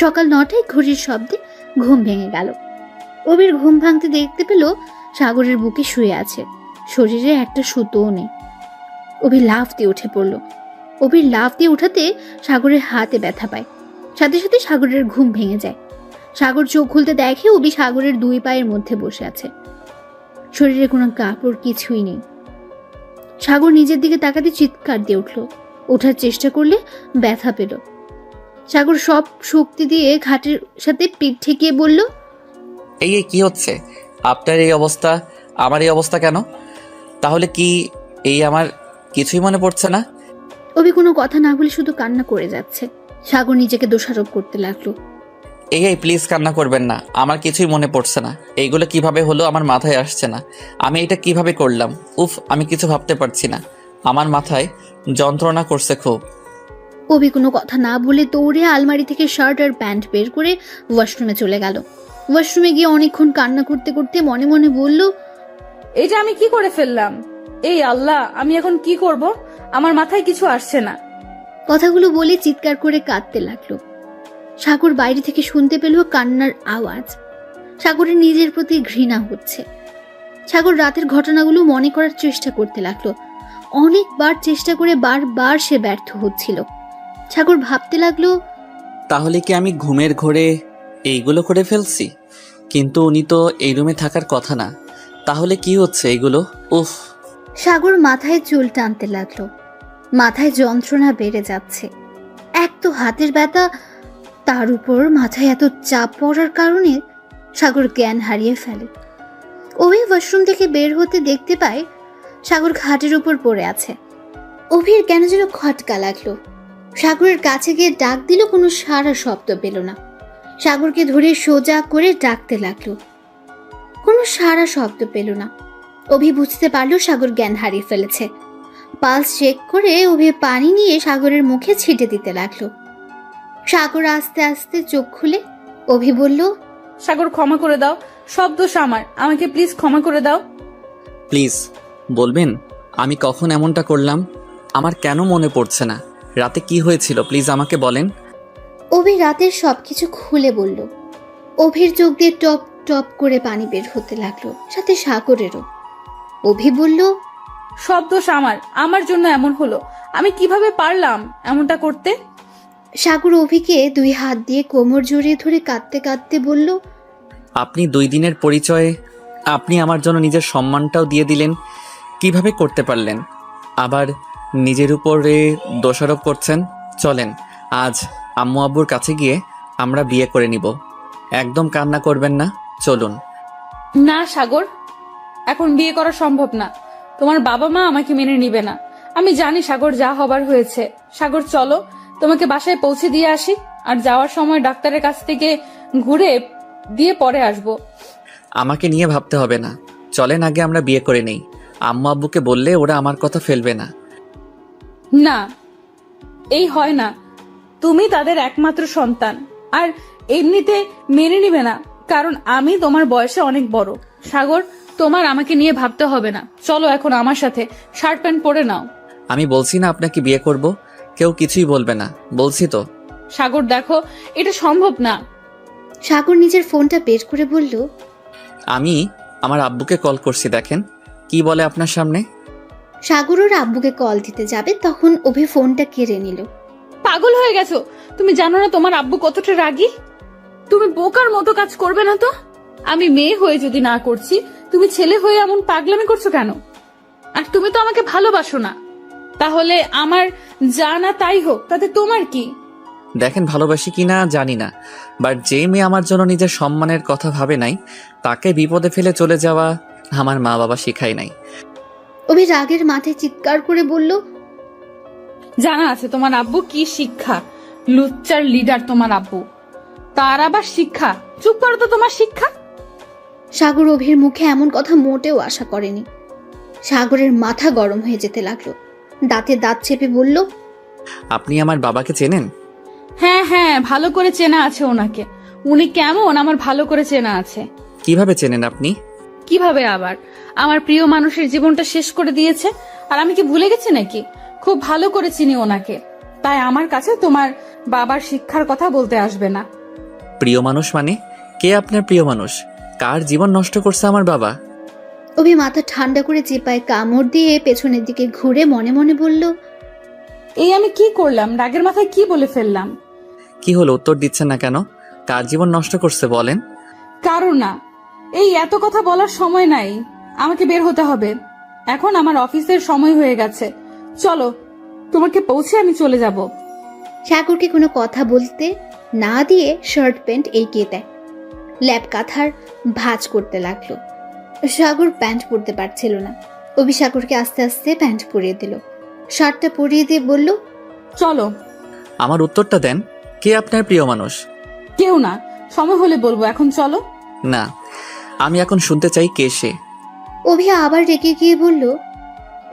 [SPEAKER 4] সকাল 9টায় ঘড়ির শব্দে ঘুম ভেঙে গেল। অভির ঘুম ভাঙতে দেখতে পেল সাগরের বুকে শুয়ে আছে, শরীরে একটা সুতোও নেই। অভি লাফ দিয়ে উঠে পড়ল। অভির লাফ দিয়ে উঠাতে সাগরের হাতে ব্যথা পায়, সাথে সাথে সাগরের ঘুম ভেঙে যায়। সাগর চোখ খুলতে দেখে অভি সাগরের 2 পায়ের মধ্যে বসে আছে, শরীরে কোনো কাপড় কিছুই নেই। সাগর নিজের দিকে তাকাতে চিৎকার দিয়ে উঠল। ওঠার চেষ্টা করলে ব্যথা পেল। সাগর সব শক্তি দিয়ে ঘাটের সাথে পিঠ ঠেকিয়ে বলল,
[SPEAKER 3] এই কি হচ্ছে? আপনার এই অবস্থা, আমার এই অবস্থা কেন? তাহলে কি এই আমার কিছুই মনে পড়ছে না?
[SPEAKER 4] অভি কোনো কথা না বলে শুধু কান্না করে যাচ্ছে। সাগর নিজেকে দোষারোপ করতে লাগলো।
[SPEAKER 3] এই প্লিজ কান্না করবেন না, আমার কিছুই মনে পড়ছে না। এইগুলো কিভাবে হলো আমার মাথায় আসছে না। আমি এটা কিভাবে করলাম? উফ, আমি কিছু ভাবতে পারছি না, আমার মাথায় যন্ত্রণা করছে খুব।
[SPEAKER 4] অভি কোনো কথা না বলে দৌড়ে আলমারি থেকে শার্ট আর প্যান্ট বের করে ওয়াশরুমে চলে গেল। ওয়াশরুমে গিয়ে অনেকক্ষণ কান্না করতে করতে মনে মনে বলল,
[SPEAKER 8] এটা আমি কি করে ফেললাম? এই আল্লাহ, আমি এখন কি করব? আমার মাথায় কিছু আসছে না।
[SPEAKER 4] কথাগুলো বলে চিৎকার করে কাঁদতে লাগলো। সাগর বাইরে থেকে শুনতে পেল কান্নার আওয়াজ। সাগরের নিজের প্রতি ঘৃণা হচ্ছে। সাগর রাতের ঘটনাগুলো মনে করার চেষ্টা করতে লাগলো। অনেকবার চেষ্টা করে বারবার সে ব্যর্থ হচ্ছিল। সাগর ভাবতে লাগলো,
[SPEAKER 3] তাহলে কি আমি ঘুমের ঘোরে এইগুলো করে ফেলছি? কিন্তু উনি তো এই রুমে থাকার কথা না, তাহলে কি হচ্ছে এইগুলো? উফ।
[SPEAKER 4] সাগর মাথায় চুল টানতে লাগলো। মাথায় যন্ত্রণা বেড়ে যাচ্ছে। এক তো হাতের ব্যথা, তার উপর মাথায় এত চাপ পড়ার কারণে সাগর জ্ঞান হারিয়ে ফেলে। অভি ওয়াশরুম থেকে বের হতে দেখতে পায় সাগর খাটের উপর পড়ে আছে। অভির কেন যেন খটকা লাগলো। সাগরের কাছে গিয়ে ডাক দিল, কোনো সারা শব্দ পেল না। সাগরকে ধরে সোজা করে ডাকতে লাগলো, কোনো সারা শব্দ পেল না। অভি বুঝতে পারলো সাগর জ্ঞান হারিয়ে ফেলেছে। পালস চেক করে অভি পানি নিয়ে সাগরের মুখে ছিটে দিতে লাগলো। সাগর আস্তে আস্তে চোখ খুলে অভি বলল,
[SPEAKER 8] সাগর ক্ষমা করে দাও, সব দোষ আমার, আমাকে প্লিজ ক্ষমা করে দাও।
[SPEAKER 3] প্লিজ বলবেন আমি কখন এমনটা করলাম? আমার কেন মনে পড়ছে না? রাতে কি হয়েছিল প্লিজ আমাকে বলেন।
[SPEAKER 4] অভি রাতের সবকিছু খুলে বলল। অভির চোখ দিয়ে টপ টপ করে পানি বের হতে লাগলো, সাথে সাগরেরও। অভি বলল,
[SPEAKER 8] সব দোষ আমার জন্য এমন হলো। আমি কিভাবে পারলাম এমনটা করতে?
[SPEAKER 4] সাগর অভিকে 2 হাত দিয়ে কোমর জড়িয়ে ধরে কাঁদতে কাঁদতে বলল,
[SPEAKER 3] আপনি 2 দিনের পরিচয়ে আপনি আমার জন্য নিজের সম্মানটাও দিয়ে দিলেন, কিভাবে করতে পারলেন? আবার নিজের উপরে দোষারোপ করছেন। চলেন আজ আম্মু আব্বুর কাছে গিয়ে আমরা বিয়ে করে নিব। একদম কান্না করবেন না, চলুন।
[SPEAKER 8] না সাগর, এখন বিয়ে করা সম্ভব না। তোমার বাবা মা আমাকে মেনে নিবে না। আমি জানি সাগর, যা হবার হয়েছে। সাগর চলো, তোমাকে বাসায় পৌঁছে দিয়ে আসি, আর যাওয়ার সময় ডাক্তারের কাছ থেকে ঘুরে দিয়ে পরে আসবো।
[SPEAKER 3] আমাকে নিয়ে ভাবতে হবে না, চলেন আগে আমরা বিয়ে করে নেই। আম্মু আব্বুকে বললে ওরা আমার কথা ফেলবে না।
[SPEAKER 8] না, এই হয় না। তুমি তাদের একমাত্র সন্তান, আর এমনিতে মেনে নিবে না, কারণ আমি তোমার বয়সে অনেক বড়। সাগর, তোমার আমাকে নিয়ে ভাবতে হবে না। চলো এখন আমার সাথে, শার্ট প্যান্ট পরে নাও।
[SPEAKER 3] আমি বলছি না আপনাকে বিয়ে করব, কেউ কিছুই বলবে না, বলছি তো।
[SPEAKER 8] সাগর দেখো, এটা সম্ভব না।
[SPEAKER 4] সাগর নিজের ফোনটা বের করে বলল,
[SPEAKER 3] আমি আমার আব্বুকে কল করছি, দেখেন কি বলে আপনার সামনে।
[SPEAKER 4] সাগর ওর আব্বুকে কল দিতে যাবে, তখন অভি ফোনটা কেড়ে নিল।
[SPEAKER 8] পাগল হয়ে গেছো? তুমি জানো না তোমার আব্বু কতটা রাগী? তুমি বোকার মতো কাজ করবে না তো। আমি মেয়ে হয়ে যদি না করছি, তুমি ছেলে হয়ে এমন পাগলামি করছো কেন? আর তুমি তো আমাকে ভালোবাসো না, তাহলে আমার যা না তাই হোক, তাতে তোমার কি?
[SPEAKER 3] দেখেন, ভালোবাসি কিনা জানি না, বাট যে মেয়ে আমার জন্য নিজের সম্মানের কথা ভাবে নাই, তাকে বিপদে ফেলে চলে যাওয়া আমার মা বাবা শিখায় নাই।
[SPEAKER 4] অভি রাগের মাথায় চিৎকার করে বলল,
[SPEAKER 8] জানা আছে তোমার আব্বু কি শিক্ষা, লুচ্চার লিডার তোমার আব্বু, তার আবার শিক্ষা। চুপ করো তো, তোমার শিক্ষা।
[SPEAKER 4] সাগর অভির মুখে এমন কথা মোটেও আশা করেনি। সাগরের মাথা গরম হয়ে যেতে লাগলো, দাঁতে দাঁত চেপে বলল,
[SPEAKER 3] আপনি আমার বাবাকে চেনেন?
[SPEAKER 8] হ্যাঁ হ্যাঁ, ভালো করে চেনা আছে ওনাকে। উনি কেমন আমার ভালো করে চেনা আছে।
[SPEAKER 3] কিভাবে চেনেন আপনি?
[SPEAKER 8] কিভাবে আবার? আমার প্রিয় মানুষের জীবনটা শেষ করে দিয়েছে, আর আমি কি ভুলে গেছি নাকি? খুব ভালো করে চিনি ওনাকে, তাই আমার কাছে তোমার বাবার শিক্ষার কথা বলতে আসবে না।
[SPEAKER 3] প্রিয় মানুষ মানে? কে আপনার প্রিয় মানুষ? কার জীবন নষ্ট করছে আমার বাবা?
[SPEAKER 4] অভি মাথা ঠান্ডা করে চিপায় কামড় দিয়ে পেছনের দিকে ঘুরে মনে মনে বলল,
[SPEAKER 8] এই আমি কি করলাম? রাগের মাথায় কি বলে ফেললাম?
[SPEAKER 3] কি হলো, উত্তর দিচ্ছেন না কেন? কার জীবন নষ্ট করছে বলেন?
[SPEAKER 8] কারণ না, এই এত কথা বলার সময় নাই, আমাকে বের হতে হবে। এখন আমার অফিসের সময় হয়ে গেছে, চলো তোমাকে পৌঁছে আমি চলে যাব।
[SPEAKER 4] সাগরকে কোনো কথা বলতে না দিয়ে শার্ট প্যান্ট এগিয়ে দেয়, ল্যাপ কাঁথার ভাঁজ করতে লাগলো। সাগর প্যান্ট পরতে পারছিল না। অভি সাগরকে আস্তে আস্তে প্যান্ট পরিয়ে দিল, শার্টটা পরিয়ে দিয়ে বলল,
[SPEAKER 8] চলো।
[SPEAKER 3] আমার উত্তরটা দেন, কে আপনার প্রিয় মানুষ?
[SPEAKER 8] কেউ না, সময় হলে বলবো, এখন চলো।
[SPEAKER 3] না, আমি এখন শুনতে চাই কে সে।
[SPEAKER 4] অভি আবার রেগে গিয়ে বলল,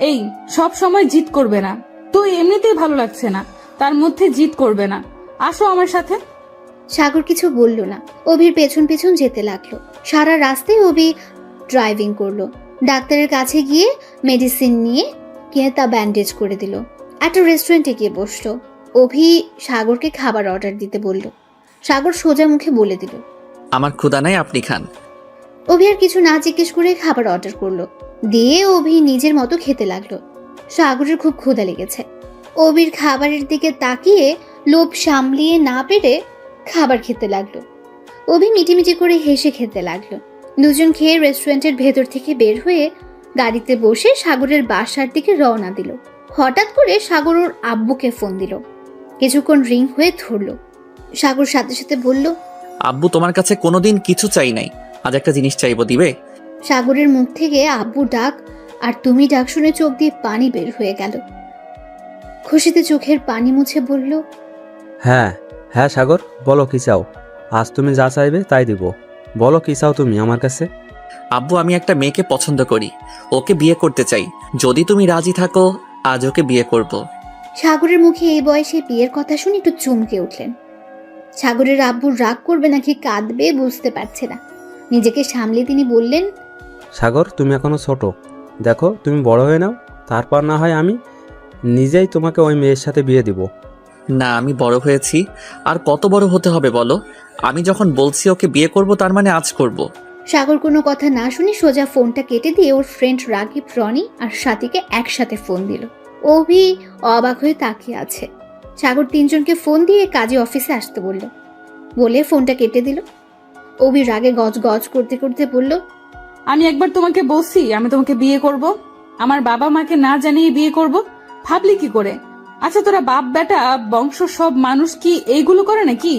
[SPEAKER 8] এই সব সময় জিদ করবে না তো, এমনিতেই ভালো লাগছে না, তার মধ্যে জিদ করবে না। আসো আমার সাথে।
[SPEAKER 4] সাগর কিছু বলল না, অভির পেছন পেছন যেতে লাগলো। সারা রাস্তায় অভি ড্রাইভিং করলো। ডাক্তারের কাছে গিয়ে মেডিসিন নিয়ে কিনে তা ব্যান্ডেজ করে দিল। একটা রেস্টুরেন্টে গিয়ে বসলো। অভি সাগরকে খাবার অর্ডার দিতে বলল। সাগর সোজা মুখে বলে দিল,
[SPEAKER 3] আমার ক্ষুধা নাই, আপনি খান।
[SPEAKER 4] অভি আর কিছু না জিজ্ঞেস করে খাবার অর্ডার করলো। দিয়ে অভি নিজের মতো খেতে লাগলো। সাগরের খুব ক্ষুধা লেগেছে। অভির খাবারের দিকে তাকিয়ে লোভ সামলিয়ে না পেরে খাবার খেতে লাগলো। অভি মিটিমিটি করে হেসে খেতে লাগলো। দুজন খেয়ে রেস্টুরেন্টের ভেতর থেকে বের হয়ে গাড়িতে বসে সাগরের বাসার দিকে রওনা দিল। হঠাৎ করে সাগর ওর আব্বুকে ফোন দিল। কিছুক্ষণ রিং হয়ে ধরলো। সাগর সাথে সাথে বলল,
[SPEAKER 3] আব্বু, তোমার কাছে কোনোদিন কিছু চাই নাই, আজ একটা জিনিস চাইবো, দিবে?
[SPEAKER 4] সাগরের মুখ থেকে আব্বু ডাক আর তুমি ডাক শুনে চোখ দিয়ে পানি বের হয়ে গেল। খুশিতে চোখের পানি মুছে বলল,
[SPEAKER 11] হ্যাঁ হ্যাঁ সাগর, বলো কি চাও? আজ তুমি যা চাইবে তাই দিব। বলো কি চাও তুমি আমার কাছে?
[SPEAKER 3] আব্বু, আমি একটা মেয়েকে পছন্দ করি, ওকে বিয়ে করতে চাই। যদি তুমি রাজি থাকো, আজ ওকে বিয়ে করব।
[SPEAKER 4] সাগরের মুখে এই বয়সে বিয়ের কথা শুনে একটু চমকে উঠলেন। সাগরের আব্বুর রাগ করবে নাকি কাঁদবে বুঝতে পারছে না। নিজেকে সামলে তিনি বললেন,
[SPEAKER 11] সাগর, তুমি এখনো ছোট, দেখো তুমি বড় হয়ে নাও, তারপর না হয় আমি নিজেই তোমাকে ওই মেয়ের সাথে বিয়ে দিব।
[SPEAKER 3] না, আমি বড় হয়েছি, আর কত বড় হতে হবে বলো? আমি যখন বলছি ওকে বিয়ে করব, তার মানে আজ করব।
[SPEAKER 4] সাগর কোনো কথা না শুনে সোজা ফোনটা কেটে দিয়ে ওর ফ্রেন্ড রাগিব, রনি আর সাথীকে একসাথে ফোন দিল। অভি অবাক হয়ে তাকিয়ে আছে। সাগর তিনজনকে ফোন দিয়ে কাজে অফিসে আসতে বলে ফোনটা কেটে দিল। অভি রাগে গজ গজ করতে করতে বলল,
[SPEAKER 8] আমি একবার তোমাকে বলছি আমি তোমাকে বিয়ে করব, আমার বাবা মাকে না জানিয়ে বিয়ে করব, ভাবলি কি করে? আচ্ছা, তোরা বাপ বেটা বংশ সব মানুষ কি এইগুলো করে নাকি?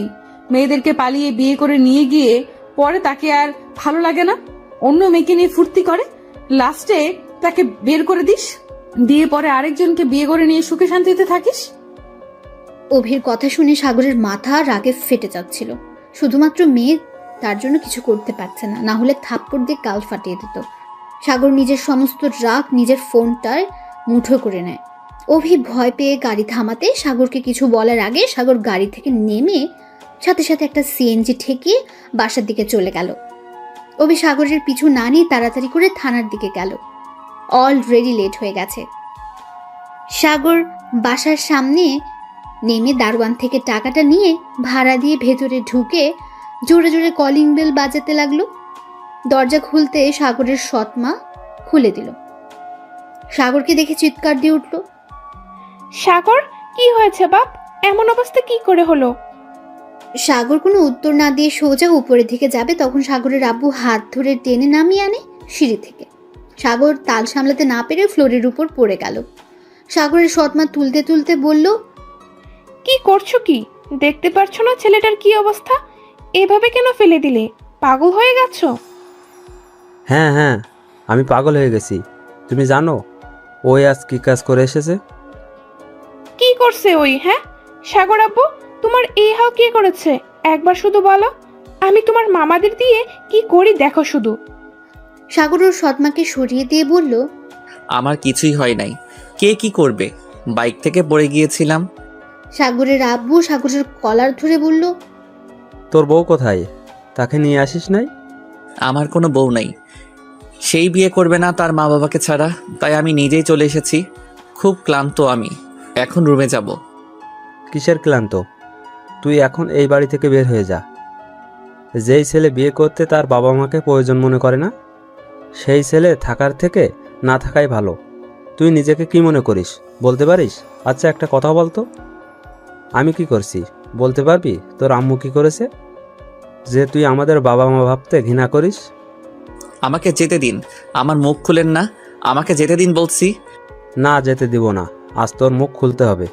[SPEAKER 8] মেয়েদেরকে পালিয়ে বিয়ে করে নিয়ে গিয়ে পরে তাকে আর ভালো লাগে না, অন্য মেয়েকে নিয়ে ফুর্তি করে, লাস্টে তাকে বের করে দিস, দিয়ে পরে আরেকজনকে বিয়ে করে নিয়ে সুখে শান্তিতে থাকিস।
[SPEAKER 4] অভির কথা শুনে সাগরের মাথা রাগে ফেটে যাচ্ছিল। শুধুমাত্র মেয়ে, তার জন্য কিছু করতে পারছে না, না হলে থাপ্পড় দিয়ে গাল ফাটিয়ে দিত। সাগর নিজের সমস্ত রাগ নিজের ফোনটায় মুঠো করে নেয়। অভি ভয় পেয়ে গাড়ি থামাতে সাগরকে কিছু বলার আগে সাগর গাড়ি থেকে নেমে সাথে সাথে একটা সিএনজি ঠেকিয়ে বাসার দিকে চলে গেল। অভি সাগরের পিছু না নিয়ে তাড়াতাড়ি করে থানার দিকে গেল। অলরেডি লেট হয়ে গেছে। সাগর বাসার সামনে নেমে দারোয়ান থেকে টাকাটা নিয়ে ভাড়া দিয়ে ভেতরে ঢুকে জোরে জোরে কলিং বেল বাজাতে লাগলো। দরজা খুলতে সাগরের সৎমা খুলে দিল। সাগরকে দেখে চিৎকার দিয়ে উঠল,
[SPEAKER 10] সাগর, কি হয়েছে বাপ? এমন অবস্থা কি করে হলো?
[SPEAKER 4] সাগর কোনো উত্তর না দিয়ে সোজা উপরের দিকে যাবে, তখন সাগরের আব্বু হাত ধরে টেনে নামিয়ে আনে। সিঁড়ি থেকে। সাগর তাল সামলাতে না পেরে ফ্লোরের উপর পড়ে গেল। সাগরের সৎমা তুলতে তুলতে বলল,
[SPEAKER 10] কি করছো কি? দেখতে পারছো না ছেলেটার কি অবস্থা? এভাবে কেন ফেলে দিলে? পাগল হয়ে গেছো?
[SPEAKER 11] হ্যাঁ হ্যাঁ, আমি পাগল হয়ে গেছি। তুমি জানো ওই আজ কি কাজ করে এসেছে?
[SPEAKER 10] কি করছে ওই? হ্যাঁ সাগর আব্বু, তোমার এই হাল কে করেছে? একবার শুধু বলো, আমি তোমার মামাদের দিয়ে কি করি দেখো শুধু।
[SPEAKER 4] সাগর ওর সৎমাকে সরিয়ে দিয়ে বলল,
[SPEAKER 3] আমার কিছুই হয় নাই। কে কি করবে? বাইক থেকে পড়ে গিয়েছিলাম।
[SPEAKER 4] সাগরের আব্বু সাগরের কলার ধরে বলল,
[SPEAKER 11] তোর বউ কোথায়? তাকে নিয়ে আসিস নাই?
[SPEAKER 3] আমার কোনো বউ নাই। সেই বিয়ে করবে না তার মা বাবাকে ছাড়া, তাই আমি নিজেই চলে এসেছি। খুব ক্লান্ত আমি, এখন রুমে যাব।
[SPEAKER 11] কিসের ক্লান্ত? তুই এখন এই বাড়ি থেকে বের হয়ে যা। যেই ছেলে বিয়ে করতে তার বাবা মাকে প্রয়োজন মনে করে না, সেই ছেলে থাকার থেকে না থাকাই ভালো। তুই নিজেকে কি মনে করিস বলতে পারিস? আচ্ছা একটা কথা বলতো, আমি কি করছি বলতে পারবি? তোর আম্মু কি করেছে যে তুই আমাদের বাবা মা ভাবতে ঘৃণা করিস?
[SPEAKER 3] আমাকে যেতে দিন। আমার মুখ খুলেন না, আমাকে যেতে দিন বলছি।
[SPEAKER 11] না, যেতে দিব না। আজ তোর মুখ খুলতে হবে।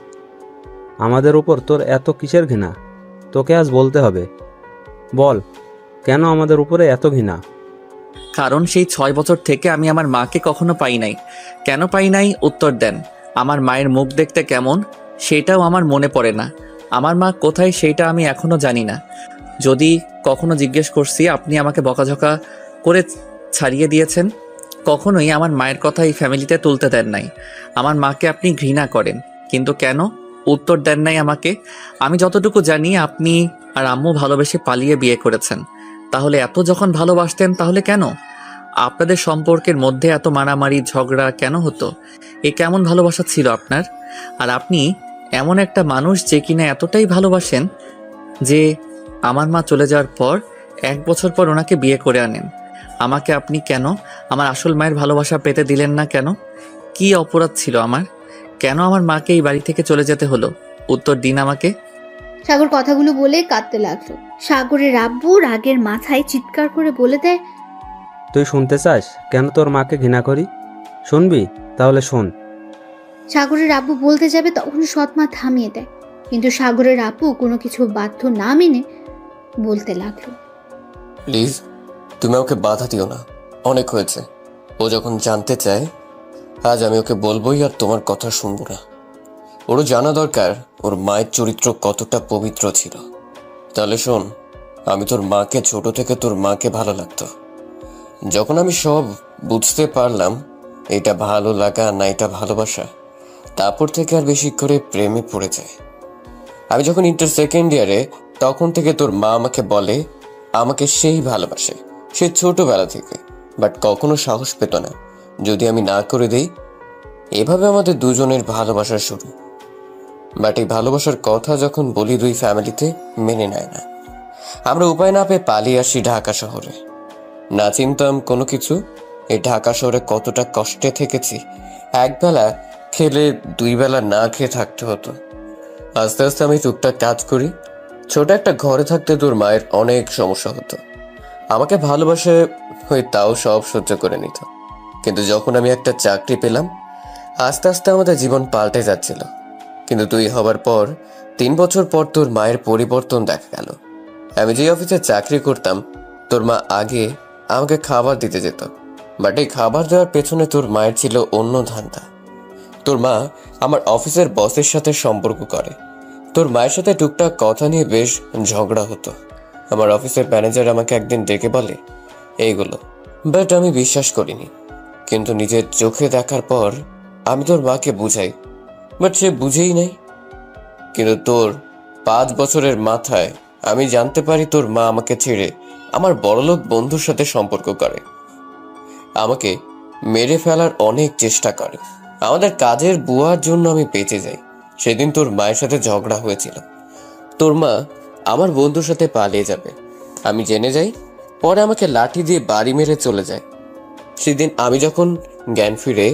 [SPEAKER 11] আমাদের উপর তোর এত কিসের ঘৃণা? তোকে আজ বলতে হবে। বল, কেন আমাদের উপরে এত ঘৃণা?
[SPEAKER 3] কারণ সেই 6 বছর থেকে আমি আমার মাকে কখনো পাই নাই। কেন পাই নাই উত্তর দেন। আমার মায়ের মুখ দেখতে কেমন সেটাও আমার মনে পড়ে না। আমার মা কোথায় সেইটা আমি এখনো জানি না। যদি কখনো জিজ্ঞেস করছি, আপনি আমাকে বকাঝকা করে ছাড়িয়ে দিয়েছেন। কখনোই আমার মায়ের কথা এই ফ্যামিলিতে তুলতে দেন নাই। আমার মাকে আপনি ঘৃণা করেন, কিন্তু কেন উত্তর দেন নাই আমাকে। আমি যতটুকু জানি আপনি আর আম্মু ভালোবেসে পালিয়ে বিয়ে করেছেন। তাহলে এত যখন ভালোবাসতেন তাহলে কেন আপনাদের সম্পর্কের মধ্যে এত মারামারি ঝগড়া কেন হতো? এ কেমন ভালোবাসা ছিল আপনার? আর আপনি এমন একটা মানুষ যে কিনা এতটাই ভালোবাসেন যে আমার মা চলে যাওয়ার পর 1 বছর পর ওনাকে বিয়ে করে আনেন। আমাকে আপনি কেন আমার আসল মায়ের ভালোবাসা পেতে দিলেন না? কেন? কি অপরাধ ছিল আমার? কেন আমার মাকে এই বাড়ি থেকে চলে যেতে হলো? উত্তর দিন আমাকে।
[SPEAKER 4] সাগর কথাগুলো বলে কাঁদতে লাগলো। সাগরের আব্বু রাগের মাথায় চিৎকার করে বলে দেয়,
[SPEAKER 11] তুই শুনতে চাস কেন তোর মাকে ঘৃণা করি? শুনবি? তাহলে শোন।
[SPEAKER 4] সাগরের আব্বু বলতে যাবে তখন সৎমা থামিয়ে দেয়, কিন্তু সাগরের আব্বু কোনো কিছু বাধ্য না মেনে বলতে লাগলো,
[SPEAKER 2] প্লিজ তুমি ওকে বাধা দিও না, অনেক হয়েছে। ও যখন জানতে চায় আজ আমি ওকে বলবোই, আর তোমার কথা শুনবো না। ওরও জানা দরকার ওর মায়ের চরিত্র কতটা পবিত্র ছিল। তাহলে শোন, আমি তোর মাকে ছোট থেকে তোর মাকে ভালো লাগতো। যখন আমি সব বুঝতে পারলাম এটা ভালো লাগা না এটা ভালোবাসা, তারপর থেকে আর বেশি করে প্রেমে পড়ে যায়। আমি যখন ইন্টার সেকেন্ড ইয়ারে, তখন থেকে তোর মা আমাকে বলে আমাকে সেই ভালোবাসে, সে ছোটবেলা থেকে। বাট কখনো সাহস পেত না যদি আমি না করে দেই। এভাবে আমাদের দুজনের ভালোবাসা শুরু। বাট এই ভালোবাসার কথা যখন বলি দুই ফ্যামিলিতে মেনে নেয় না। আমরা উপায় না পেয়ে পালিয়ে আসি ঢাকা শহরে। না চিনতাম কোনো কিছু। এই ঢাকা শহরে কতটা কষ্টে থেকেছি। একবেলা খেলে 2 বেলা না খেয়ে থাকতে হতো। আস্তে আস্তে আমি টুকটাক কাজ করি। ছোট একটা ঘরে থাকতে তোর মায়ের অনেক সমস্যা হতো। আমাকে ভালোবাসে হয়ে তাও সব সহ্য করে নিত। কিন্তু যখন আমি একটা চাকরি পেলাম, আস্তে আস্তে আমাদের জীবন পাল্টে যাচ্ছিল। কিন্তু তুই হবার পর 3 বছর পর তোর মায়ের পরিবর্তন দেখা গেল। আমি যে অফিসে চাকরি করতাম, তোর মা আগে আমাকে খাবার দিতে যেত। বাট এই খাবার দেওয়ার পেছনে তোর মায়ের ছিল অন্য ধান্দা। তোর মা আমার অফিসের বসের সাথে সম্পর্ক করে। তোর মায়ের সাথে টুকটাক কথা নিয়ে বেশ ঝগড়া হতো। আমার অফিসের ম্যানেজার আমাকে একদিন ডেকে বলে এইগুলো, বাট আমি বিশ্বাস করিনি। কিন্তু নিজের চোখে দেখার পর আমি তোর মাকে বুঝাই, বাট সে বুঝেই নাই। কিন্তু তোর 5 বছরের মাথায় আমি জানতে পারি তোর মা আমাকে ছেড়ে আমার বড়লোক বন্ধুর সাথে সম্পর্ক করে। আমাকে মেরে ফেলার অনেক চেষ্টা করে। আমাদের কাজের বুয়ার জন্য আমি বেঁচে যাই। সেদিন তোর মায়ের সাথে ঝগড়া হয়েছিল। তোর মা আমার বন্ধুর সাথে পালিয়ে যাবে আমি জেনে যাই। পরে আমাকে লাঠি দিয়ে বাড়ি মেরে চলে যায়। সেদিন আমি যখন জ্ঞান ফিরে,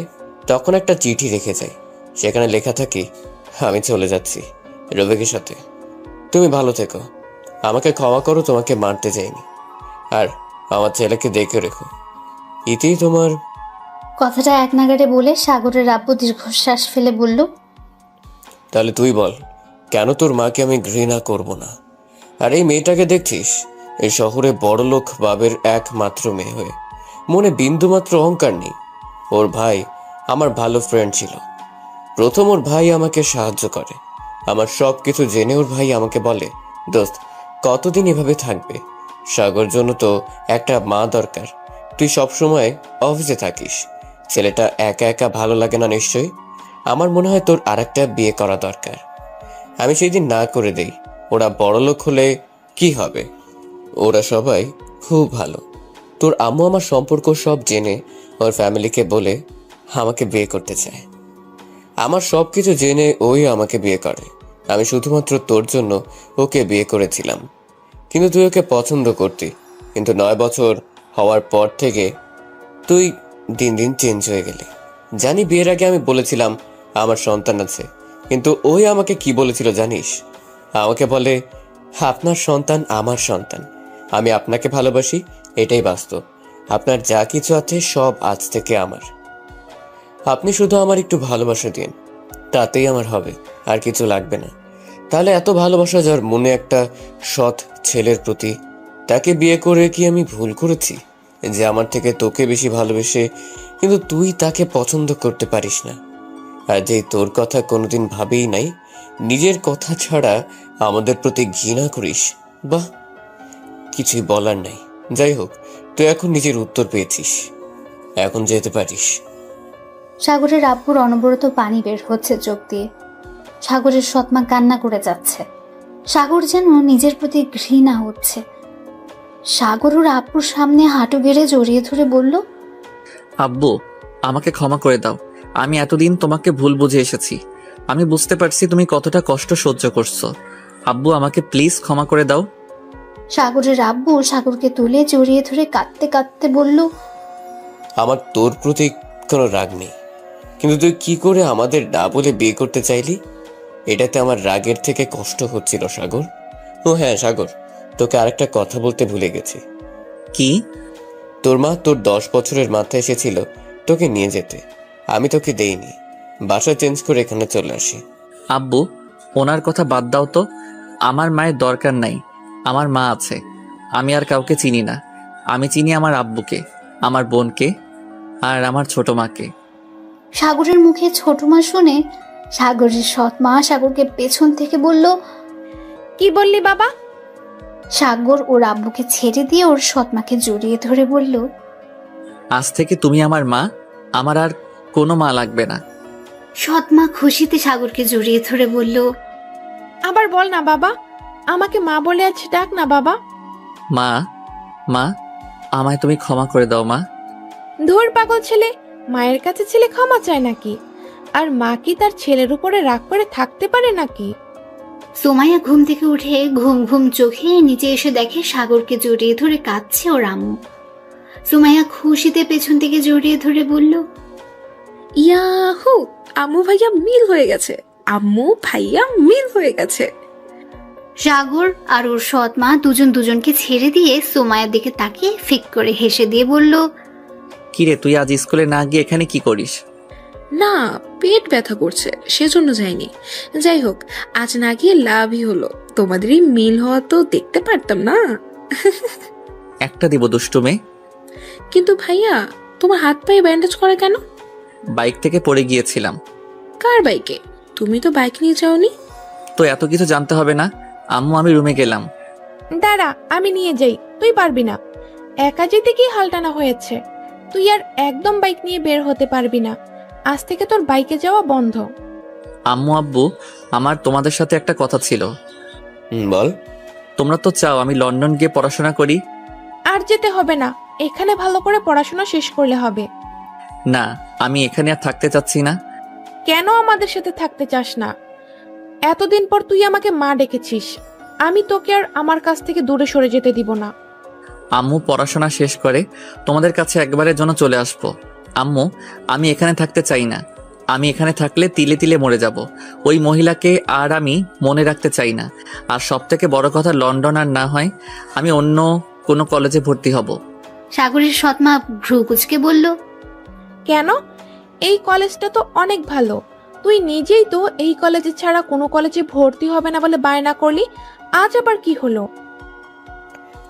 [SPEAKER 2] তখন একটা চিঠি রেখে যাই। সেখানে লেখা থাকে, আমি চলে যাচ্ছি রবিকের সাথে, তুমি ভালো থেকো, আমাকে ক্ষমা করো, তোমাকে মারতে যাইনি, আর আমার ছেলেকে দেখে রেখো। এতেই তোমার।
[SPEAKER 4] কথাটা এক নাগাড়ে বলে সাগরের আব্বু দীর্ঘশ্বাস ফেলে বলল,
[SPEAKER 2] তাহলে তুই বল, কেন তোর মাকে আমি ঘৃণা করব না? আর এই মেয়েটাকে দেখছিস, এই শহরে বড়লোক বাবের একমাত্র মেয়ে হয়ে মনে বিন্দুমাত্র অহংকার নেই। ওর ভাই আমার ভালো ফ্রেন্ড ছিল। প্রথম ওর ভাই আমাকে সাহায্য করে, আমার সব কিছু জেনে ওর ভাই আমাকে বলে, দোস্ত কতদিন এভাবে থাকবে? সাগর জন্য তো একটা মা দরকার। তুই সবসময় অফিসে থাকিস, ছেলেটা একা একা ভালো লাগে না নিশ্চয়ই। আমার মনে হয় তোর আরেকটা বিয়ে করা দরকার। আমি সেই দিন না করে দেই। ওরা বড়লোক হলে কি হবে? ওরা সবাই খুব ভালো। তোর আম্মু আমার সম্পর্ক সব জেনে ওর ফ্যামিলিকে বলে আমাকে বিয়ে করতে চায়। আমার সব কিছু জেনে ওই আমাকে বিয়ে করে। আমি শুধুমাত্র তোর জন্য ওকে বিয়ে করেছিলাম, কিন্তু তুই ওকে পছন্দ করতি। কিন্তু 9 বছর হওয়ার পর থেকে তুই দিন দিন চেঞ্জ হয়ে গেলি। জানি বিয়ের আগে আমি বলেছিলাম আমার সন্তান আছে, কিন্তু ওই আমাকে কি বলেছিল জানিস? আমাকে বলে, আপনার সন্তান আমার সন্তান, আমি আপনাকে ভালোবাসি, এটাই বাস্তব। আপনার যা কিছু আছে সব আজ থেকে আমার। আপনি শুধু আমার একটু ভালোবাসা দিন, তাতেই আমার হবে, আর কিছু লাগবে না। তাহলে এত ভালোবাসা যার মনে একটা সৎ ছেলের প্রতি, তাকে বিয়ে করে কি আমি ভুল করেছি যে আমার থেকে তোকে বেশি ভালোবেসে কিন্তু তুই তাকে পছন্দ করতে পারিস না? আর যে তোর কথা কোনোদিন ভাবেই নাই, নিজের কথা ছাড়া আমাদের প্রতি ঘৃণা করিস, বাহ, কিছুই বলার নাই। যাই হোক, তুই এখন নিজের উত্তর পেয়েছিস, এখন যেতে পারিস।
[SPEAKER 4] সাগরের আব্বুর অনবরত পানি বের হচ্ছে চোখ দিয়ে। সাগরের সৎমা কান্না করে যাচ্ছে। সাগর যেন নিজের প্রতি ঘৃণা হচ্ছে। সাগর ওর আব্বুর সামনে হাঁটু গেড়ে জড়িয়ে ধরে বলল,
[SPEAKER 3] আব্বু, আমাকে ক্ষমা করে দাও। আমি এতদিন তোমাকে ভুল বুঝে এসেছি। আমি বুঝতে পারছি তুমি কতটা কষ্ট সহ্য করছো। আব্বু, আমাকে প্লিজ ক্ষমা করে দাও।
[SPEAKER 4] সাগরের আব্বু সাগরকে তুলে জড়িয়ে ধরে কাঁদতে কাঁদতে বলল,
[SPEAKER 2] আমার তোর প্রতি কোনো রাগ নেই, কিন্তু তুই কি করে আমাদের না বলে বিয়ে করতে চাইলি? এটাতে আমার রাগের থেকে কষ্ট হচ্ছিল সাগর। ও হ্যাঁ সাগর, তোকে আরেকটা কথা বলতে ভুলে গেছি।
[SPEAKER 3] কি?
[SPEAKER 2] তোর মা তোর 10 বছরের মাথায় এসেছিল তোকে নিয়ে যেতে, আমি তোকে দেইনি। বাসা চেঞ্জ করে এখানে চলে আসি।
[SPEAKER 3] আব্বু, ওনার কথা বাদ দাও তো। আমার মায়ের দরকার নাই, আমার মা আছে। আমি আর কাউকে চিনি না। আমি চিনি আমার আব্বুকে, আমার বোনকে, আর আমার ছোট মাকে।
[SPEAKER 4] সাগরের মুখে ছোট মা শুনে সাগরের সৎ মা সাগরকে পেছন থেকে বলল,
[SPEAKER 10] কি বললি বাবা?
[SPEAKER 4] সাগর ওর আব্বুকে ছেড়ে দিয়ে ওর সৎ মাকে জড়িয়ে ধরে বলল,
[SPEAKER 3] আজ থেকে তুমি আমার মা, আমার আর কোনো মা লাগবে না।
[SPEAKER 4] সৎ মা খুশিতে সাগরকে জড়িয়ে ধরে বলল,
[SPEAKER 10] আবার বল না বাবা, আমাকে মা বলে আজ ডাক না বাবা।
[SPEAKER 3] মা, মা, আমায় তুমি ক্ষমা করে দাও মা।
[SPEAKER 10] ধুর পাগল ছেলে, মায়ের কাছে ছেলে ক্ষমা চায় নাকি? আর মা কি তার ছেলের উপরে রাগ করে থাকতে পারে নাকি?
[SPEAKER 4] সুমাইয়া ঘুম থেকে উঠে ঘুম ঘুম চোখে নিচে এসে দেখে সাগরকে জড়িয়ে ধরে কাঁদছে ওর আম্মু। সুমাইয়া খুশিতে পেছন থেকে জড়িয়ে ধরে বলল,
[SPEAKER 12] ইয়াহু, আম্মু ভাইয়া মিল হয়ে গেছে, আম্মু ভাইয়া মিল হয়ে গেছে।
[SPEAKER 4] সাগর আর ওর সৎ মা দুজন দুজনকে ছেড়ে দিয়ে সুমাইয়ার দিকে তাকিয়ে ফিক করে হেসে দিয়ে বলল,
[SPEAKER 3] কিরে, তুই আজ স্কুলে না গিয়ে এখানে কি করিস?
[SPEAKER 12] না, পেট ব্যথা করছে, সেজন্য যাইনি। যাই হোক, আজ না গিয়ে লাভই হলো, তোমাদের এই মিল হওয়া তো দেখতে পারতাম না।
[SPEAKER 3] একটা দিব দুষ্টু মেয়ে।
[SPEAKER 12] কিন্তু ভাইয়া, তোমার হাত পায়ে ব্যান্ডেজ করা কেন?
[SPEAKER 3] বাইক থেকে পড়ে গিয়েছিলাম।
[SPEAKER 12] কার বাইকে? তুমি তো বাইক নিয়ে যাওনি।
[SPEAKER 3] তো এত কিছু জানতে হবে না আম্মু, আমি রুমে গেলাম।
[SPEAKER 10] দাঁড়া, আমি নিয়ে যাই, তুই পারবি না। একা যেতে কি হালটানা হয়েছে? তুই আর একদম বাইক নিয়ে বের হতে পারবি না। আজ থেকে তোর বাইকে যাওয়া বন্ধ।
[SPEAKER 3] আম্মু, আব্বু, আমার তোমাদের সাথে একটা কথা ছিল।
[SPEAKER 2] বল।
[SPEAKER 3] তোমরা তো চাও আমি লন্ডন গিয়ে পড়াশোনা করি।
[SPEAKER 10] আর যেতে হবে না, এখানে ভালো করে পড়াশোনা শেষ করলে হবে।
[SPEAKER 3] না, আমি এখানে আর থাকতে চাচ্ছি না।
[SPEAKER 10] কেন আমাদের সাথে থাকতে চাস না? এতদিন পর তুই আমাকে মা ডেকেছিস, আমি তোকে আর আমার কাছ থেকে দূরে সরে যেতে দিব না।
[SPEAKER 3] আম্মু পড়াশোনা শেষ করে তোমাদের কাছে একবারের জন্য চলে আসবো। আম্মু, আমি এখানে থাকতে চাই না। আমি এখানে থাকলে তিলে তিলে মরে যাব। ওই মহিলাকে আর আমি মনে রাখতে চাই না। আর সব থেকে বড় কথা, লন্ডন আর না হয় আমি অন্য কোনো কলেজে ভর্তি হব।
[SPEAKER 4] সাগরের সৎমা ভ্রু কুচকে বলল,
[SPEAKER 10] কেন? এই কলেজটা তো অনেক ভালো। তুই নিজেই তো এই কলেজে ছাড়া কোনো কলেজে ভর্তি হবে না বলে বায়না করলি, আজ আবার কি হলো?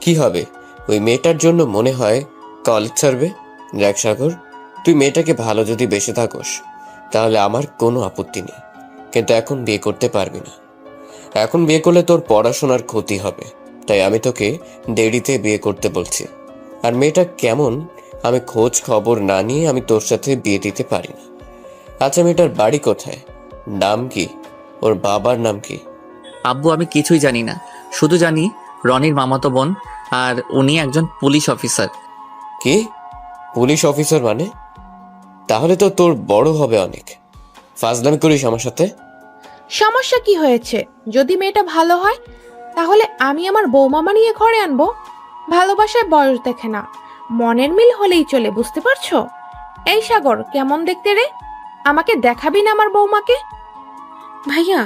[SPEAKER 2] কি হবে, ওই মেয়েটার জন্য মনে হয় কলেজ ছাড়বে। দেখ সাগর, তুই মেয়েটাকে ভালো যদি বেসে থাকোস তাহলে আমার কোনো আপত্তি নেই, কিন্তু এখন বিয়ে করতে পারবি না। এখন বিয়ে করলে তোর পড়াশোনার ক্ষতি হবে, তাই আমি তোকে দেরিতে বিয়ে করতে বলছি। আর মেয়েটা কেমন আমি খোঁজ খবর না নিয়ে আমি তোর সাথে বিয়ে দিতে পারি না। আচ্ছা, মেয়েটার বাড়ি কোথায়, নাম কি, ওর বাবার নাম কি?
[SPEAKER 3] আব্বু আমি কিছুই জানি না, শুধু জানি রনির মামাতো বোন, আর উনি একজন পুলিশ অফিসার।
[SPEAKER 2] কি পুলিশ অফিসার মানে? তাহলে তো তোর বড় হবে অনেক। ফাজলামি করিস আমার সাথে?
[SPEAKER 10] সমস্যা কি হয়েছে? যদি মেয়েটা ভালো হয় তাহলে আমি আমার বৌমামা নিয়ে ঘরে আনবো। ভালোবাসায় বয়স দেখে না, মনের মিল হলেই চলে, বুঝতে পারছো? এই সাগর, কেমন দেখতে রে? আমাকে দেখাবি না আমার বৌমাকে?
[SPEAKER 12] ভাইয়া,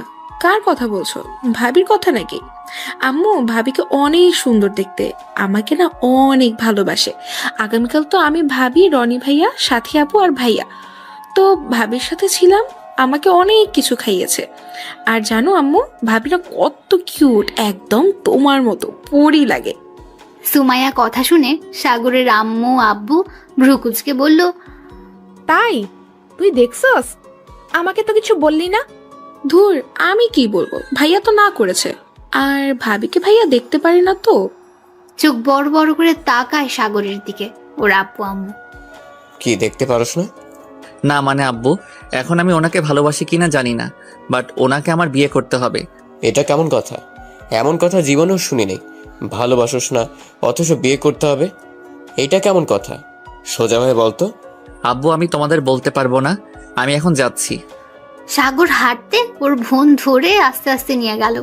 [SPEAKER 12] কার কথা বলছো? ভাবির কথা নাকি? আম্মু ভাবিকে অনেক সুন্দর দেখতে, আমাকে না অনেক ভালোবাসে। আগামীকাল তো আমি ভাবি, রনি ভাইয়া, সাথী আপু আর ভাইয়া তো ভাবির সাথে ছিলাম, আমাকে অনেক কিছু খাইয়েছে। আর জানো আম্মু, ভাবিরা কত কিউট, একদম তোমার মতো পরি লাগে।
[SPEAKER 4] সুমাইয়া কথা শুনে সাগরের আম্মু আব্বু ভ্রু কুচকে বলল,
[SPEAKER 10] তাই? তুই দেখছস? আমাকে তো কিছু বললি না।
[SPEAKER 12] ধুর, আমি কি বলবো, ভাইয়া তো না করেছে। আর ভাবিকে ভাইয়া দেখতে পারে না তো।
[SPEAKER 4] চোখ বড় বড় করে তাকায় সাগরের দিকে ওর আব্বু আম্মু।
[SPEAKER 2] কি দেখতে পারস না?
[SPEAKER 3] না মানে আব্বু, এখন আমি ওনাকে ভালোবাসি কিনা জানি না, বাট ওনাকে আমার বিয়ে করতে হবে।
[SPEAKER 2] এটা কেমন কথা? এমন কথা জীবনেও শুনি নেই। ভালোবাসোস না অথচ বিয়ে করতে হবে, এটা কেমন কথা? সোজাভাবে বলতো।
[SPEAKER 3] আব্বু আমি তোমাদের বলতে পারবো না, আমি এখন যাচ্ছি।
[SPEAKER 4] সাগর হাঁটতে ওর বোন ধরে আস্তে আস্তে নিয়ে গেল।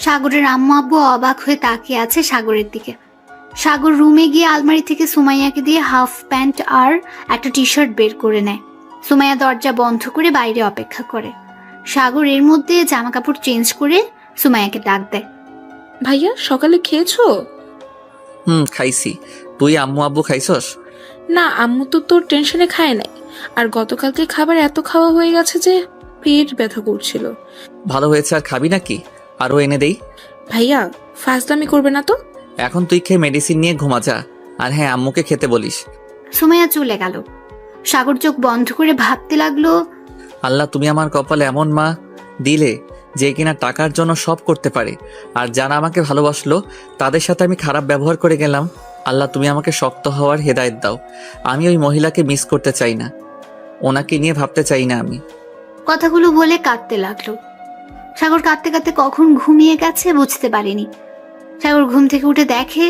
[SPEAKER 4] সাগরের আম্মু আব্বু অবাক হয়ে তাকিয়ে আছে সাগরের দিকে। সাগর রুমে গিয়ে আলমারি থেকে সুমাইয়াকে দিয়ে হাফ প্যান্ট আর একটা টি শার্ট বের করে নেয়। সুমাইয়া দরজা বন্ধ করে বাইরে অপেক্ষা করে। সাগর এর মধ্যে জামা কাপড় চেঞ্জ করে সুমাইয়াকে ডাক দেয়,
[SPEAKER 12] ভাইয়া সকালে খেয়েছো?
[SPEAKER 3] খাইছি। তুই আম্মু আব্বু খাইছস?
[SPEAKER 12] না, আম্মু তো তোর টেনশনে খায় নাই। আর গতকালকে খাবার এত খাওয়া হয়ে গেছে যে পেট ব্যথা করছিল।
[SPEAKER 3] ভালো হয়েছে, আর খাবি নাকি? আরো এনে দেই?
[SPEAKER 12] ভাইয়া ফাজলামি করবে না তো।
[SPEAKER 3] এখন তুই খেয়ে মেডিসিন নিয়ে ঘুমা যা, আর হ্যাঁ আম্মুকে খেতে বলিস।
[SPEAKER 4] সুমাইয়া চলে গেল। সাগর চোখ বন্ধ করে ভাবতে লাগলো,
[SPEAKER 3] আল্লাহ তুমি আমার কপালে এমন মা দিলে যে কিনা টাকার জন্য সব করতে পারে, আর যারা আমাকে ভালোবাসলো তাদের সাথে আমি খারাপ ব্যবহার করে গেলাম। আল্লাহ তুমি আমাকে শক্ত হওয়ার হেদায়েত দাও। আমি ওই মহিলাকে মিস করতে চাই না, ওনাকে নিয়ে ভাবতে চাই না আমি।
[SPEAKER 4] কথাগুলো বলে কাঁদতে লাগলো। সাগর কাঁদতে কাঁদতে কখন ঘুমিয়ে গেছে বুঝতে পারেনি। সাগর ঘুম থেকে উঠে দেখে,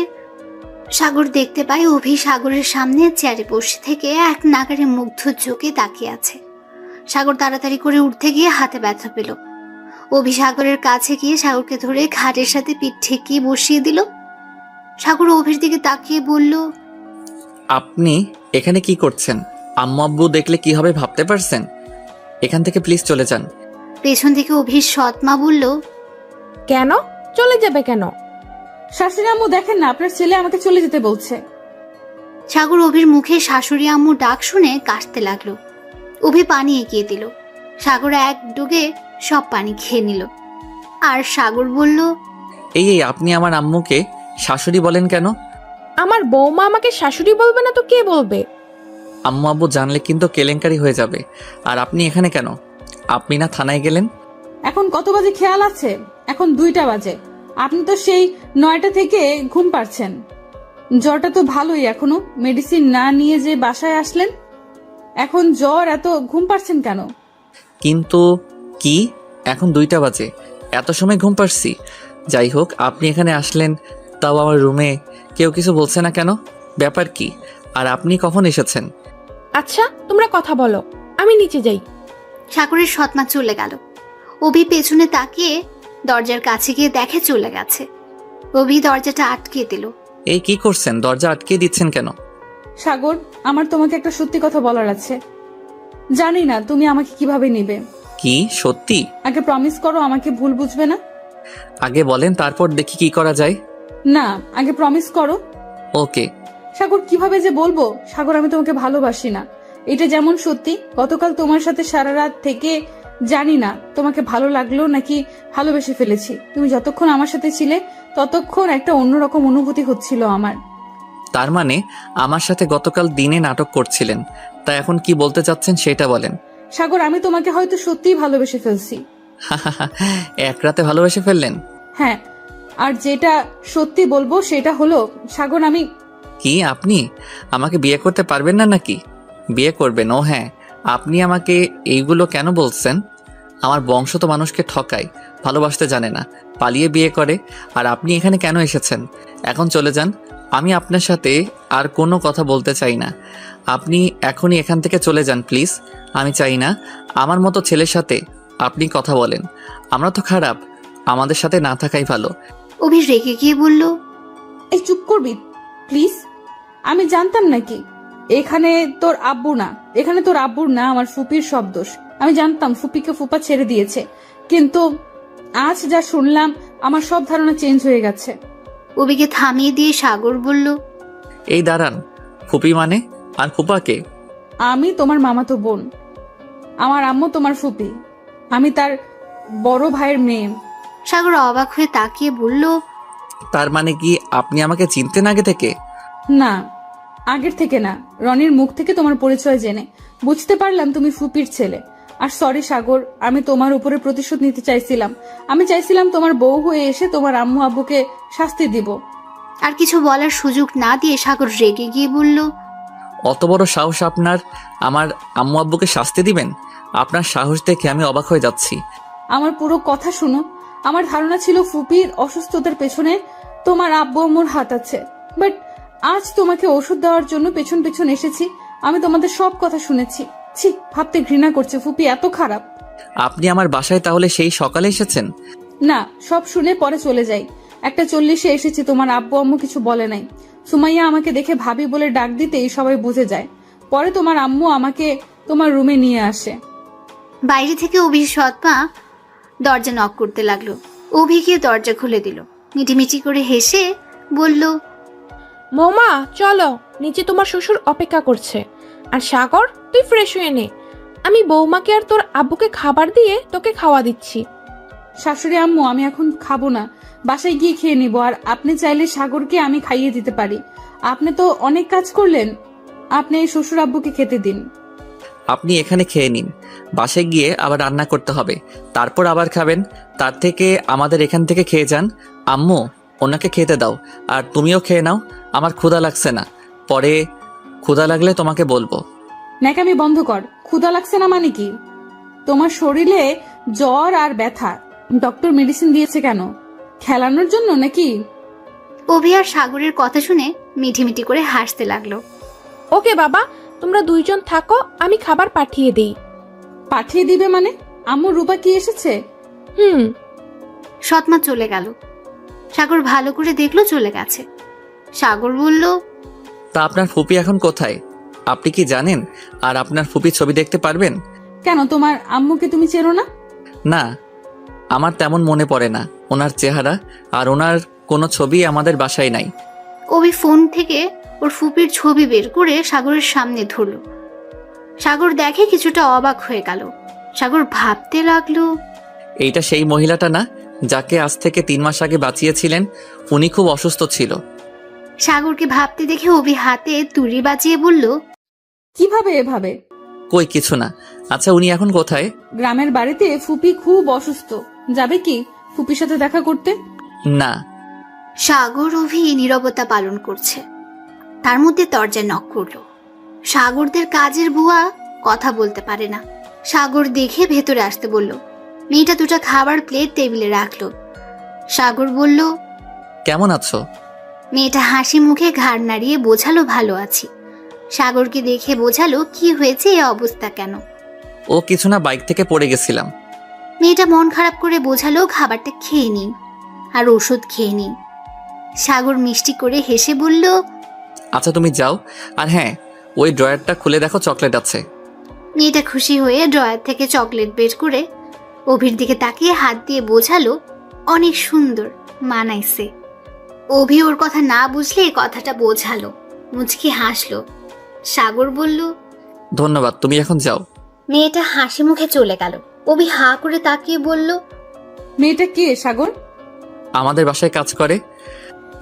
[SPEAKER 4] সাগর দেখতে পায় অভি সাগরের সামনে চেয়ারে বসে থেকে এক নাগারে মুগ্ধ চোখে তাকিয়ে আছে। সাগর তাড়াতাড়ি করে উঠতে গিয়ে হাতে ব্যথা পেল। অভি সাগরের কাছে গিয়ে সাগরকে ধরে খাটের সাথে পিঠ ঠেকিয়ে বসিয়ে দিল। সাগর অভির দিকে তাকিয়ে বলল,
[SPEAKER 3] আপনি এখানে কি করছেন? আম্মু আব্বু দেখলে কি হবে ভাবতে পারছেন? এখান থেকে প্লিজ চলে যান।
[SPEAKER 4] পেছন থেকে অভির সৎমা বলল,
[SPEAKER 10] কেন চলে যাবে কেন?
[SPEAKER 8] শাশুড়ি আম্মু দেখেন না, আপনার ছেলে আমাকে চলে যেতে বলছে।
[SPEAKER 4] সাগর অভির মুখে শাশুড়ি আম্মু ডাক শুনে কাশতে লাগলো। অভি পানি এগিয়ে দিল। সাগর এক ডুগে সব পানি খেয়ে নিল। আর সাগর বলল,
[SPEAKER 3] এই আপনি আমার আম্মুকে শাশুড়ি বলেন কেন?
[SPEAKER 10] আমার বৌমা আমাকে শাশুড়ি বলবে না তো কে বলবে?
[SPEAKER 3] আম্মু আব্বু জানলে কিন্তু কেলেঙ্কারি হয়ে যাবে। আর আপনি এখানে কেন? আপনি না থানায় গেলেন?
[SPEAKER 8] এখন কত বাজে খেয়াল আছে? এখন 2টা বাজে। আপনি তো সেই 9টা থেকে ঘুম পাচ্ছেন। জ্বরটা তো ভালোই, এখনো মেডিসিন না নিয়ে যে বাসায় আসলেন। এখন জ্বর, এত ঘুম পাচ্ছেন কেন?
[SPEAKER 3] কিন্তু কি, এখন 2টা বাজে, এত সময় ঘুম পাচ্ছি? যাই হোক, আপনি এখানে আসলেন, তাও আমার রুমে কেউ কিছু বলছে না কেন? ব্যাপার কি? আর আপনি কখন এসেছেন?
[SPEAKER 10] আচ্ছা তোমরা কথা বলো, আমি নিচে যাই।
[SPEAKER 4] সাগরের সৎমা চলে গেল। অভি পেছনে তাকিয়ে দরজার কাছে গিয়ে দেখে চলে গেছে। অভি দরজাটা আটকে দিল।
[SPEAKER 3] এই কি করছেন? দরজা আটকে দিচ্ছেন কেন?
[SPEAKER 8] সাগর, আমার তোমাকে একটা সত্যি কথা বলার আছে। জানি না তুমি আমাকে কিভাবে নিবে।
[SPEAKER 3] কি সত্যি?
[SPEAKER 8] আগে প্রমিস করো আমাকে ভুল বুঝবে না।
[SPEAKER 3] আগে বলেন, তারপর দেখি কি করা যায়।
[SPEAKER 8] না, আগে প্রমিস করো।
[SPEAKER 3] ওকে,
[SPEAKER 8] সাগর কিভাবে যে বলবো, সাগর আমি তোমাকে ভালোবাসি না। এটা যেমন সত্যি, গতকাল তোমার সাথে সারা রাত থেকে জানি না তোমাকে ভালো লাগলো নাকি ভালোবেসে ফেলেছি। তুমি যতক্ষণ আমার সাথে ছিলে ততক্ষণ একটা অন্যরকম অনুভূতি হচ্ছিল আমার।
[SPEAKER 3] তার মানে আমার সাথে গতকাল দিনে নাটক করছিলেন, তা এখন কি বলতে চাচ্ছেন সেটা বলেন।
[SPEAKER 8] সাগর আমি তোমাকে হয়তো সত্যিই ভালোবেসে ফেলছি।
[SPEAKER 3] এক রাতে ভালোবেসে ফেললেন?
[SPEAKER 8] হ্যাঁ, আর যেটা সত্যি বলবো সেটা হলো সাগর আমি।
[SPEAKER 3] কি আপনি আমাকে বিয়ে করতে পারবেন না নাকি? বিয়ে করবেন? ও হ্যাঁ, আপনি আমাকে এইগুলো কেন বলছেন? আমার বংশ তো মানুষকে ঠকায়, ভালোবাসতে জানে না, পালিয়ে বিয়ে করে। আর আপনি এখানে কেন এসেছেন? এখন চলে যান, আমি আপনার সাথে আর কোনো কথা বলতে চাই না। আপনি এখনই এখান থেকে চলে যান প্লিজ। আমি চাই না আমার মতো ছেলের সাথে আপনি কথা বলেন। আমরা তো খারাপ, আমাদের সাথে না থাকাই ভালো।
[SPEAKER 4] অভি রেগে গিয়ে বলল,
[SPEAKER 8] এই চুপ করবি প্লিজ। আমি জানতাম নাকি এখানে তোর আব্বু না, এখানে তোর আব্বুর না, আমার ফুপির সব দোষ। আমি জানতাম ফুপিকে ফুপা ছেড়ে দিয়েছে, কিন্তু আজ যা শুনলাম আমার সব ধারণা চেঞ্জ হয়ে গেছে।
[SPEAKER 4] অভিকে থামিয়ে দিয়ে সাগর বলল,
[SPEAKER 3] এই দাঁড়ান, ফুপি মানে? আর ফুপাকে?
[SPEAKER 8] আমি তোমার মামাতো বোন, আমার আম্মু তোমার ফুপি, আমি তার বড় ভাইয়ের মেয়ে।
[SPEAKER 4] সাগর অবাক হয়ে তাকিয়ে বলল,
[SPEAKER 3] তার মানে কি আপনি আমাকে চিনতেন আগে থেকে?
[SPEAKER 8] না, আগের থেকে না, রনির মুখ থেকে তোমার পরিচয় জেনে বুঝতে পারলাম তুমি ফুপির ছেলে। আর সরি সাগর, আমি তোমার উপরে প্রতিশোধ নিতে চাইছিলাম। আমি চাইছিলাম তোমার বউ হয়ে এসে তোমার আম্মু আব্বুকে শাস্তি দিব।
[SPEAKER 4] আর কিছু বলার সুযোগ না দিয়ে সাগর রেগে গিয়ে বলল,
[SPEAKER 3] অত বড় সাহস আপনার, আমার আম্মু আব্বুকে শাস্তি দিবেন? আপনার সাহস দেখে আমি অবাক হয়ে যাচ্ছি।
[SPEAKER 8] আমার পুরো কথা শুনো। আমার ধারণা ছিল ফুপির অসুস্থতার পেছনে তোমার আব্বু আম্মুর হাত আছে, বাট আজ তোমাকে ওষুধ দেওয়ার জন্য পেছন পেছন এসেছি। আমি তোমাদের সব কথা শুনেছি। ছি, ভাবতে ঘৃণা করছে ফুপি এত খারাপ।
[SPEAKER 3] আপনি আমার বাসায় তাহলে সেই সকালে এসেছেন?
[SPEAKER 8] না, সব শুনে পরে চলে যাই। 1:40 এসেছি, তোমার আব্বু আম্মু কিছু বলে নাই। সুমাইয়া আমাকে দেখে ভাবি বলে ডাক দিতেই সবাই বুঝে যায়। পরে তোমার আম্মু আমাকে তোমার রুমে নিয়ে আসে।
[SPEAKER 4] বাইরে থেকে অভির সৎমা দরজা নক করতে লাগলো। অভি গিয়ে দরজা খুলে দিল। মিটিমিটি করে হেসে বলল,
[SPEAKER 10] মৌমা চলো, নিচে তোমার শ্বশুর অপেক্ষা করছে। আর সাগর তুই ফ্রেশ হয়ে নে, আমি বৌমাকে আর তোর আব্বুকে খাবার দিয়ে তোকে খাওয়া দিচ্ছি।
[SPEAKER 8] শাশুড়ি আম্মু আমি এখন খাবো না, বাসায় গিয়ে খেয়ে নিবো। আর আপনি চাইলে সাগরকে আমি খাইয়ে দিতে পারি। আপনি তো অনেক কাজ করলেন, আপনি এই শ্বশুর আব্বুকে খেতে দিন।
[SPEAKER 3] আপনি এখানে খেয়ে নিন, বাসায় গিয়ে আবার রান্না করতে হবে, তারপর আবার খাবেন। তার থেকে আমাদের এখান থেকে খেয়ে যান। আম্মু ওনাকে খেতে দাও, আর তুমিও খেয়ে নাও। আমার ক্ষুধা লাগছে না, পরে ক্ষুধা লাগলে তোমাকে বলবো।
[SPEAKER 8] ন্যাকামি বন্ধ কর। ক্ষুধা লাগছে না মানে কি? তোমার শরীরে জ্বর আর ব্যথা, ডক্টর মেডিসিন দিয়েছে কেন? খেলানোর জন্য নাকি?
[SPEAKER 4] অভি আর সাগরের কথা শুনে মিটিমিটি করে হাসতে লাগলো।
[SPEAKER 10] ওকে বাবা, তোমরা দুইজন থাকো, আমি খাবার পাঠিয়ে দেই।
[SPEAKER 8] পাঠিয়ে দিবে মানে? আম্মু রূপা কি এসেছে?
[SPEAKER 4] সৎমা চলে গেল। সাগর ভালো করে দেখলো চলে গেছে। সাগর বলল,
[SPEAKER 3] তা আপনার ফুপি এখন কোথায় আপনি কি জানেন? আর আপনার ফুপির ছবি দেখতে পারবেন?
[SPEAKER 8] কেন, তোমার আম্মুকে তুমি চেনো না?
[SPEAKER 3] না, আমার তেমন মনে পড়ে না ওনার চেহারা, আর ওনার কোনো ছবি আমাদের বাসায় নাই।
[SPEAKER 4] অভি ফোন থেকে ওর ফুপির ছবি বের করে সাগরের সামনে ধরল। সাগর দেখে কিছুটা অবাক হয়ে গেল। সাগর ভাবতে লাগলো,
[SPEAKER 3] এইটা সেই মহিলাটা না যাকে আজ থেকে 3 মাস আগে বাঁচিয়েছিলেন? উনি খুব অসুস্থ ছিল।
[SPEAKER 4] সাগরকে ভাবতে দেখে অভি হাতে তুড়ি বাজিয়ে বলল,
[SPEAKER 8] কিভাবে এভাবে?
[SPEAKER 3] কই কিছু না। আচ্ছা উনি এখন কোথায়?
[SPEAKER 8] গ্রামের বাড়িতে ফুপি খুব অসুস্থ, যাবে কি ফুপির সাথে দেখা করতে?
[SPEAKER 3] না।
[SPEAKER 4] সাগর অভি নীরবতা পালন করছে। তার মধ্যে দরজা নক করলো। সাগরদের কাজের বুয়া কথা বলতে পারে না। সাগর দেখে ভেতরে আসতে বলল। মেয়েটা দুটো খাবার প্লেট টেবিলে রাখলো। সাগর বলল,
[SPEAKER 3] কেমন আছো?
[SPEAKER 4] মেয়েটা হাসি মুখে ঘাড় নাড়িয়ে বোঝালো, ভালো আছি। সাগরকে দেখে বোঝালো কি হয়েছে, এ অবস্থা কেন।
[SPEAKER 3] ও কিছু না, বাইক থেকে পড়ে গেছিলাম।
[SPEAKER 4] মেয়েটা মন খারাপ করে বোঝালো, খাবারটা খেয়ে নিন আর ওষুধ খেয়ে নিন। সাগর মিষ্টি করে হেসে বলল,
[SPEAKER 3] আচ্ছা তুমি যাও, আর হ্যাঁ ওই ড্রয়ারটা খুলে দেখো, চকলেট আছে।
[SPEAKER 4] মেয়েটা খুশি হয়ে ড্রয়ার থেকে চকলেট বের করে অভির দিকে তাকিয়ে হাত দিয়ে বোঝালো, অনেক সুন্দর মানাইছে। অভি ওর কথা না বুঝলে এই কথাটা বোঝালো। মুচকি হাসলো। সাগর বলল,
[SPEAKER 3] ধন্যবাদ, তুমি এখন যাও।
[SPEAKER 4] মেয়েটা হাসি মুখে চলে গেল। অভি হা করে তাকিয়ে বলল,
[SPEAKER 8] মেয়েটা কে সাগর?
[SPEAKER 3] আমাদের বাসায় কাজ করে।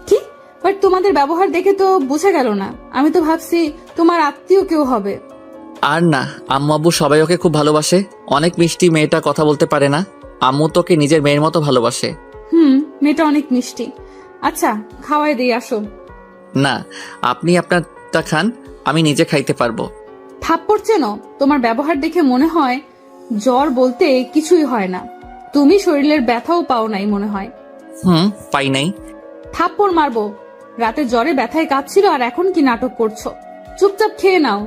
[SPEAKER 8] কি? বাট তোমাদের ব্যবহার দেখে তো বোঝা গেল না। আমি তো ভাবছি তোমার আত্মীয় কেউ হবে।
[SPEAKER 3] আর না, আম্মু আব্বু সবাই ওকে খুব ভালোবাসে। অনেক মিষ্টি মেয়েটা, কথা বলতে পারে না। আম্মু তোকে নিজের মেয়ের মতো ভালোবাসে।
[SPEAKER 8] মেয়েটা অনেক মিষ্টি। আচ্ছা, খাওয়াই দিই, আসো।
[SPEAKER 3] না, আপনি আপনারটা খান, আমি নিজে খাইতে পারবো।
[SPEAKER 8] থাপ্পড় চেনো? তোমার ব্যবহার দেখে মনে হয় জ্বর বলতে কিছুই হয় না। তুমি শরীরের ব্যথাও পাও নাই মনে হয়।
[SPEAKER 3] পাই নাই।
[SPEAKER 8] থাপ্পড় মারবো। রাতে জ্বরে ব্যথায় কাঁপছিল আর এখন কি নাটক করছো? চুপচাপ খেয়ে নাও,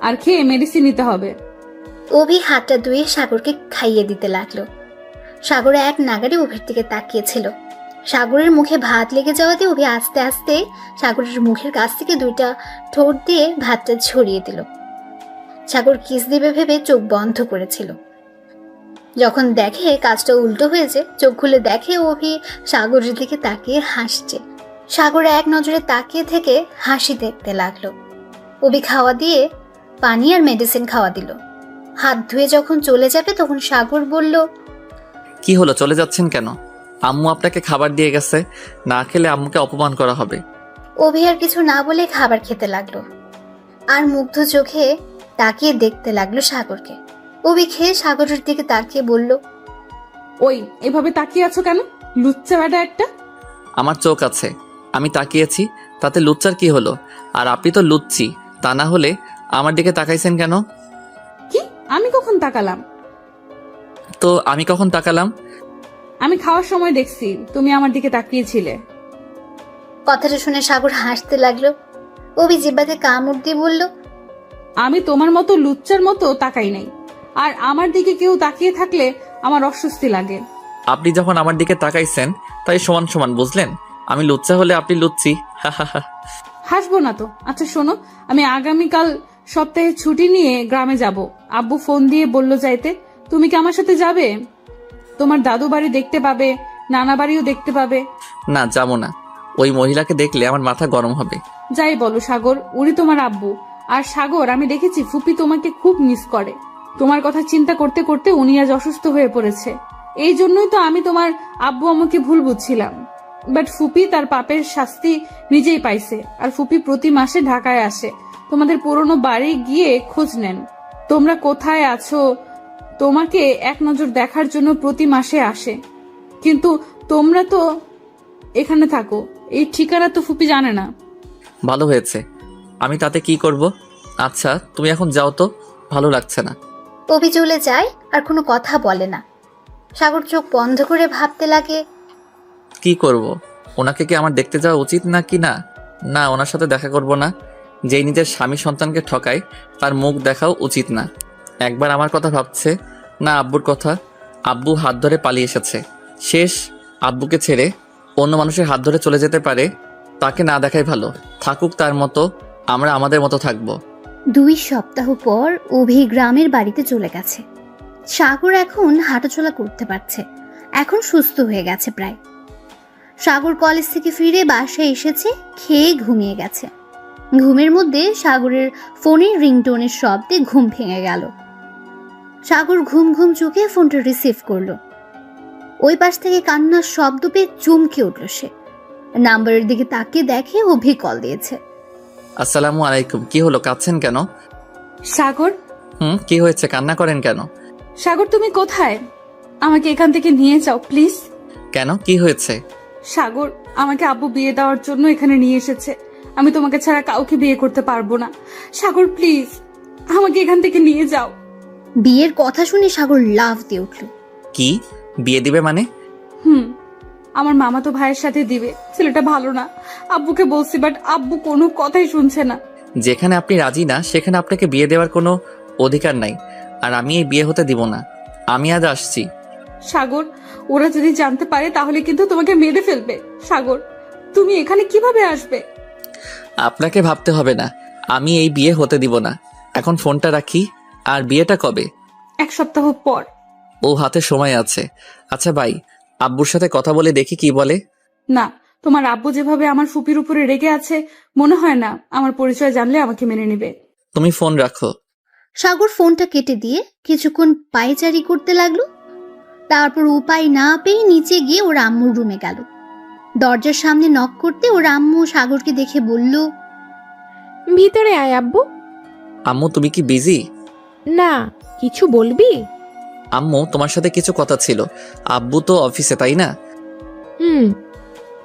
[SPEAKER 8] আর খেয়ে মেডিসিন নিতে হবে।
[SPEAKER 4] অভি হাতটা ধুয়ে সাগরকে খাইয়ে দিতে লাগলো। সাগর এক নাগারে অভির দিকে তাকিয়েছিল। সাগরের মুখে ভাত লেগে যাওয়াতে অভি আস্তে আস্তে সাগরের মুখের কাছ থেকে 2টা ঠোঁট দিয়ে ভাতটা ছড়িয়ে দিল। সাগর কিস দিবে ভেবে চোখ বন্ধ করেছিল। যখন দেখে কাজটা উল্টো হয়েছে, চোখ খুলে দেখে অভি সাগরের দিকে তাকিয়ে হাসছে। সাগর এক নজরে তাকিয়ে থেকে হাসি দেখতে লাগলো। অভি খাওয়া দিয়ে পানি আর মেডিসিন খাওয়া দিল। হাত ধুয়ে যখন চলে যাবে তখন সাগর বলল,
[SPEAKER 3] কি হলো, চলে যাচ্ছেন কেন? আম্মু আপনাকে খাবার দিয়ে গেছে, না খেলে আম্মুকে অপমান করা হবে।
[SPEAKER 4] অভি আর কিছু না বলে খাবার খেতে লাগলো আর মুগ্ধ চোখে তাকিয়ে দেখতে লাগলো সাগরকে। অভি খেয়ে সাগরের দিকে তাকিয়ে বলল,
[SPEAKER 8] ওই এভাবে তাকিয়ে আছো কেন? লুচ্চা বেটা একটা।
[SPEAKER 3] আমার চোখ আছে, আমি তাকিয়েছি, তাতে লুচ্চার কি হলো? আর আপনি তো লুচ্চি, তা না হলে আমার দিকে তাকাইছেন কেন?
[SPEAKER 8] কি? আমি কখন তাকালাম?
[SPEAKER 3] তো আমি কখন তাকালাম?
[SPEAKER 8] আমি খাওয়ার সময় দেখছি তুমি আমার দিকে তাকিয়েছিলে।
[SPEAKER 4] কথাটা শুনে সাগর হাসতে লাগলো। অভি জিব্বাতে কামড় দিয়ে বলল,
[SPEAKER 8] আমি তোমার মতো লুচ্চার মতো তাকাই নাই, আর আমার দিকে কেউ তাকিয়ে থাকলে আমার অস্বস্তি লাগে।
[SPEAKER 3] আপনি যখন আমার দিকে তাকাইছেন তাই সমান সমান, বুঝলেন? আমি লুচ্চা হলে আপনি লুচ্চি।
[SPEAKER 8] হাসবো না তো। আচ্ছা শোনো, আমি আগামীকাল সপ্তাহে ছুটি নিয়ে গ্রামে যাব। আব্বু ফোন দিয়ে বলল যাইতে। তুমি কি আমার সাথে যাবে? তোমার দাদু বাড়ি দেখতে পাবে, নানা বাড়িও দেখতে পাবে।
[SPEAKER 3] না, যাবো না। ওই মহিলাকে দেখলে আমার মাথা গরম হবে।
[SPEAKER 8] যাই বলো সাগর, উনি তোমার আব্বু। আর সাগর, আমি দেখেছি ফুপি তোমাকে খুব মিস করে। তোমার কথা চিন্তা করতে করতে উনি আজ অসুস্থ হয়ে পড়েছে। এই জন্যই তো আমি তোমার আব্বু আমাকে ভুল বুঝছিলাম। বাট ফুপি তার পাপের শাস্তি নিজেই পাইছে। আর ফুপি প্রতি মাসে ঢাকায় আসে, তোমাদের পুরনো বাড়ি গিয়ে খোঁজ নেন তোমরা কোথায় আছো। তোমাকে এক নজর দেখার জন্য প্রতি মাসে আসে। কিন্তু তোমরা তো এখানে থাকো, এই ঠিকানা তো ফুপি জানে না।
[SPEAKER 3] ভালো হয়েছে, আমি তাতে কি করব? আচ্ছা তুমি এখন যাও তো, ভালো লাগছে না।
[SPEAKER 4] অভি চলে যায় আর কোনো কথা বলে না। সাগর চোখ বন্ধ করে ভাবতে লাগে,
[SPEAKER 3] কি করব? ওনাকে কি আমার দেখতে যাওয়া উচিত না কি? না না, ওনার সাথে দেখা করব না। যেই নিজের স্বামী সন্তানকে ঠকায় তার মুখ দেখাও উচিত না। একবার আমার কথা ভাবছে না, আব্বুর কথা। আব্বু হাত ধরে পালিয়ে এসেছে, শেষ। আব্বুকে ছেড়ে অন্য মানুষের হাত ধরে চলে যেতে পারে, তাকে না দেখাই ভালো। থাকুক তার মতো, আমরা আমাদের মতো থাকবো।
[SPEAKER 4] 2 সপ্তাহ পর অভি গ্রামের বাড়িতে চলে গেছে। সাগর এখন হাঁটাচলা করতে পারছে, এখন সুস্থ হয়ে গেছে প্রায়। সাগর কলেজ থেকে ফিরে বাসায় এসেছে, খেয়ে ঘুমিয়ে গেছে। ঘুমের মধ্যে সাগরের ফোনের রিংটোনের শব্দে ঘুম ভেঙে গেল। সাগর ঘুম ঘুম চোখে ফোনটা রিসিভ করলো। ওই পাশ থেকে কান্নার শব্দ পেয়ে চমকে উঠল সে। নাম্বারের দিকে তাকিয়ে দেখে অভি কল দিয়েছে।
[SPEAKER 3] আসসালামু আলাইকুম। কি হলো, কাঁদছেন কেন?
[SPEAKER 8] সাগর।
[SPEAKER 3] কি হয়েছে, কান্না করেন কেন?
[SPEAKER 8] সাগর তুমি কোথায়? আমাকে এখান থেকে নিয়ে যাও প্লিজ।
[SPEAKER 3] কেন, কি হয়েছে?
[SPEAKER 8] সাগর, আমাকে আব্বু বিয়ে দেওয়ার জন্য এখানে নিয়ে এসেছে। আমি তোমাকে ছাড়া কাউকে বিয়ে করতে পারবো না। সাগর প্লিজ, আমাকে এখান থেকে নিয়ে যাও।
[SPEAKER 4] বিয়ের কথা শুনে সাগর লাফ দিয়ে উঠল।
[SPEAKER 3] কি বিয়ে দিবে মানে?
[SPEAKER 8] আমার মামা তো ভাইয়ের সাথে দিবে। ছেলেটা ভালো না, আব্বুকে বলছি, বাট আব্বু কোনো কথাই শুনছে না।
[SPEAKER 3] যেখানে আপনি রাজি না সেখানে আপনাকে বিয়ে দেওয়ার কোনো অধিকার নাই, আর আমি এই বিয়ে হতে দিব না। আমি আজ আসছি।
[SPEAKER 8] সাগর, ওরা যদি জানতে পারে তাহলে কিন্তু তোমাকে মেরে ফেলবে। সাগর, তুমি এখানে কিভাবে আসবে?
[SPEAKER 3] আপনাকে ভাবতে হবে না, আমি এই বিয়ে হতে দিব না। এখন ফোনটা রাখি। আর বিয়েটা কবে?
[SPEAKER 8] 1 সপ্তাহ পর।
[SPEAKER 3] ও, হাতে সময় আছে। আচ্ছা ভাই, আব্বুর সাথে কথা বলে দেখি কি বলে।
[SPEAKER 8] না,
[SPEAKER 13] তোমার আব্বু যেভাবে আমার ফুপির উপরে রেগে আছে, মনে হয় না আমার পরিচয় জানলে আমাকে মেনে নেবে।
[SPEAKER 3] তুমি ফোন রাখো।
[SPEAKER 4] সাগর ফোনটা কেটে দিয়ে কিছুক্ষণ পায়চারি করতে লাগলো। তারপর উপায় না পেয়ে নিচে গিয়ে ওর আম্মুর রুমে গেল। দরজার সামনে নক করতে ওর আম্মু সাগরকে দেখে বলল,
[SPEAKER 10] ভিতরে আয় আব্বু।
[SPEAKER 3] আম্মু তুমি কি বিজি?
[SPEAKER 10] না, কিছু বলবি?
[SPEAKER 3] আম্মু তোমার সাথে কিছু কথা ছিল। আব্বু তো অফিসে, তাই না?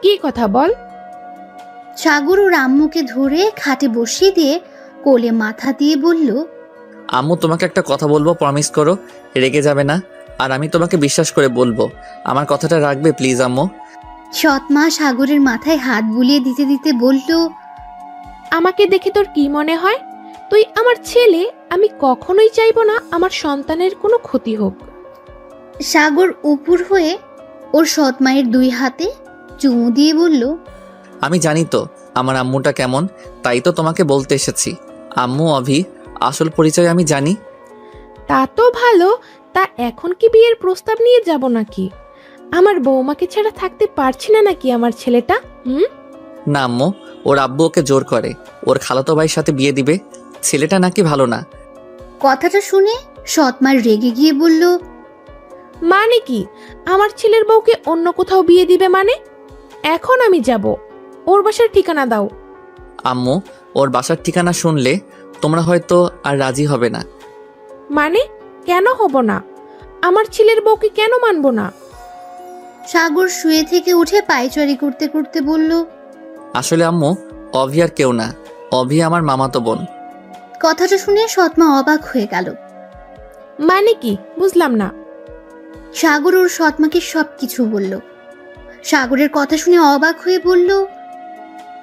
[SPEAKER 10] কি কথা বল।
[SPEAKER 4] সাগর ওর আম্মুকে ধরে খাটে বসিয়ে দিয়ে কোলে মাথা দিয়ে বলল,
[SPEAKER 3] আম্মু তোমাকে একটা কথা বলবো, প্রমিস করো রেগে যাবে না, আর আমি তোমাকে বিশ্বাস করে বলবো। আমার কথাটা রাখবে প্লিজ আম্মু?
[SPEAKER 4] সৎমা সাগরের মাথায় হাত বুলিয়ে দিতে দিতে বলল,
[SPEAKER 10] আমাকে দেখে তোর কি মনে হয়? তুই আমার ছেলে, আমি কখনোই চাইবো না আমার সন্তানের কোনো ক্ষতি হোক।
[SPEAKER 4] সাগর উপুর হয়ে ওর সৎমায়ের 2 হাতে চুমু দিয়ে বলল,
[SPEAKER 3] আমি জানি তো আমার আম্মুটা কেমন, তাই তো তোমাকে বলতে এসেছি। আম্মু অভি আসল পরিচয় আমি জানি।
[SPEAKER 10] তা তো ভালো, তা এখন কি বিয়ের প্রস্তাব নিয়ে যাব নাকি? আমার বৌমাকে ছাড়া থাকতে পারছি না নাকি আমার ছেলেটা?
[SPEAKER 3] না আম্মু, ওর আব্বু ওকে জোর করে ওর খালাতো ভাইয়ের সাথে বিয়ে দিবে। ছেলেটা নাকি ভালো না।
[SPEAKER 4] কথাটা শুনে সৎমার রেগে গিয়ে বলল,
[SPEAKER 10] মানে কি আমার ছেলের বউকে অন্য কোথাও বিয়ে দিবে মানে? এখন আমি যাব, ওর বাসার ঠিকানা দাও।
[SPEAKER 3] আম্মু, ওর বাসার ঠিকানা শুনলে তোমরা হয়তো আর রাজি হবে না।
[SPEAKER 10] মানে কেন হব না? আমার ছেলের বউকে কেন মানবো না?
[SPEAKER 4] সাগর শুয়ে থেকে উঠে পায়চারি করতে করতে বলল,
[SPEAKER 3] আসলে আম্মু, অভি আর কেউ না, অভি আমার মামাতো বোন।
[SPEAKER 4] কথাটা শুনে সৎমা অবাক হয়ে গেল।
[SPEAKER 10] মানে কি বুঝলাম না।
[SPEAKER 4] সাগর ওর সৎমাকে সবকিছু বলল। সাগরের কথা শুনে অবাক হয়ে বলল,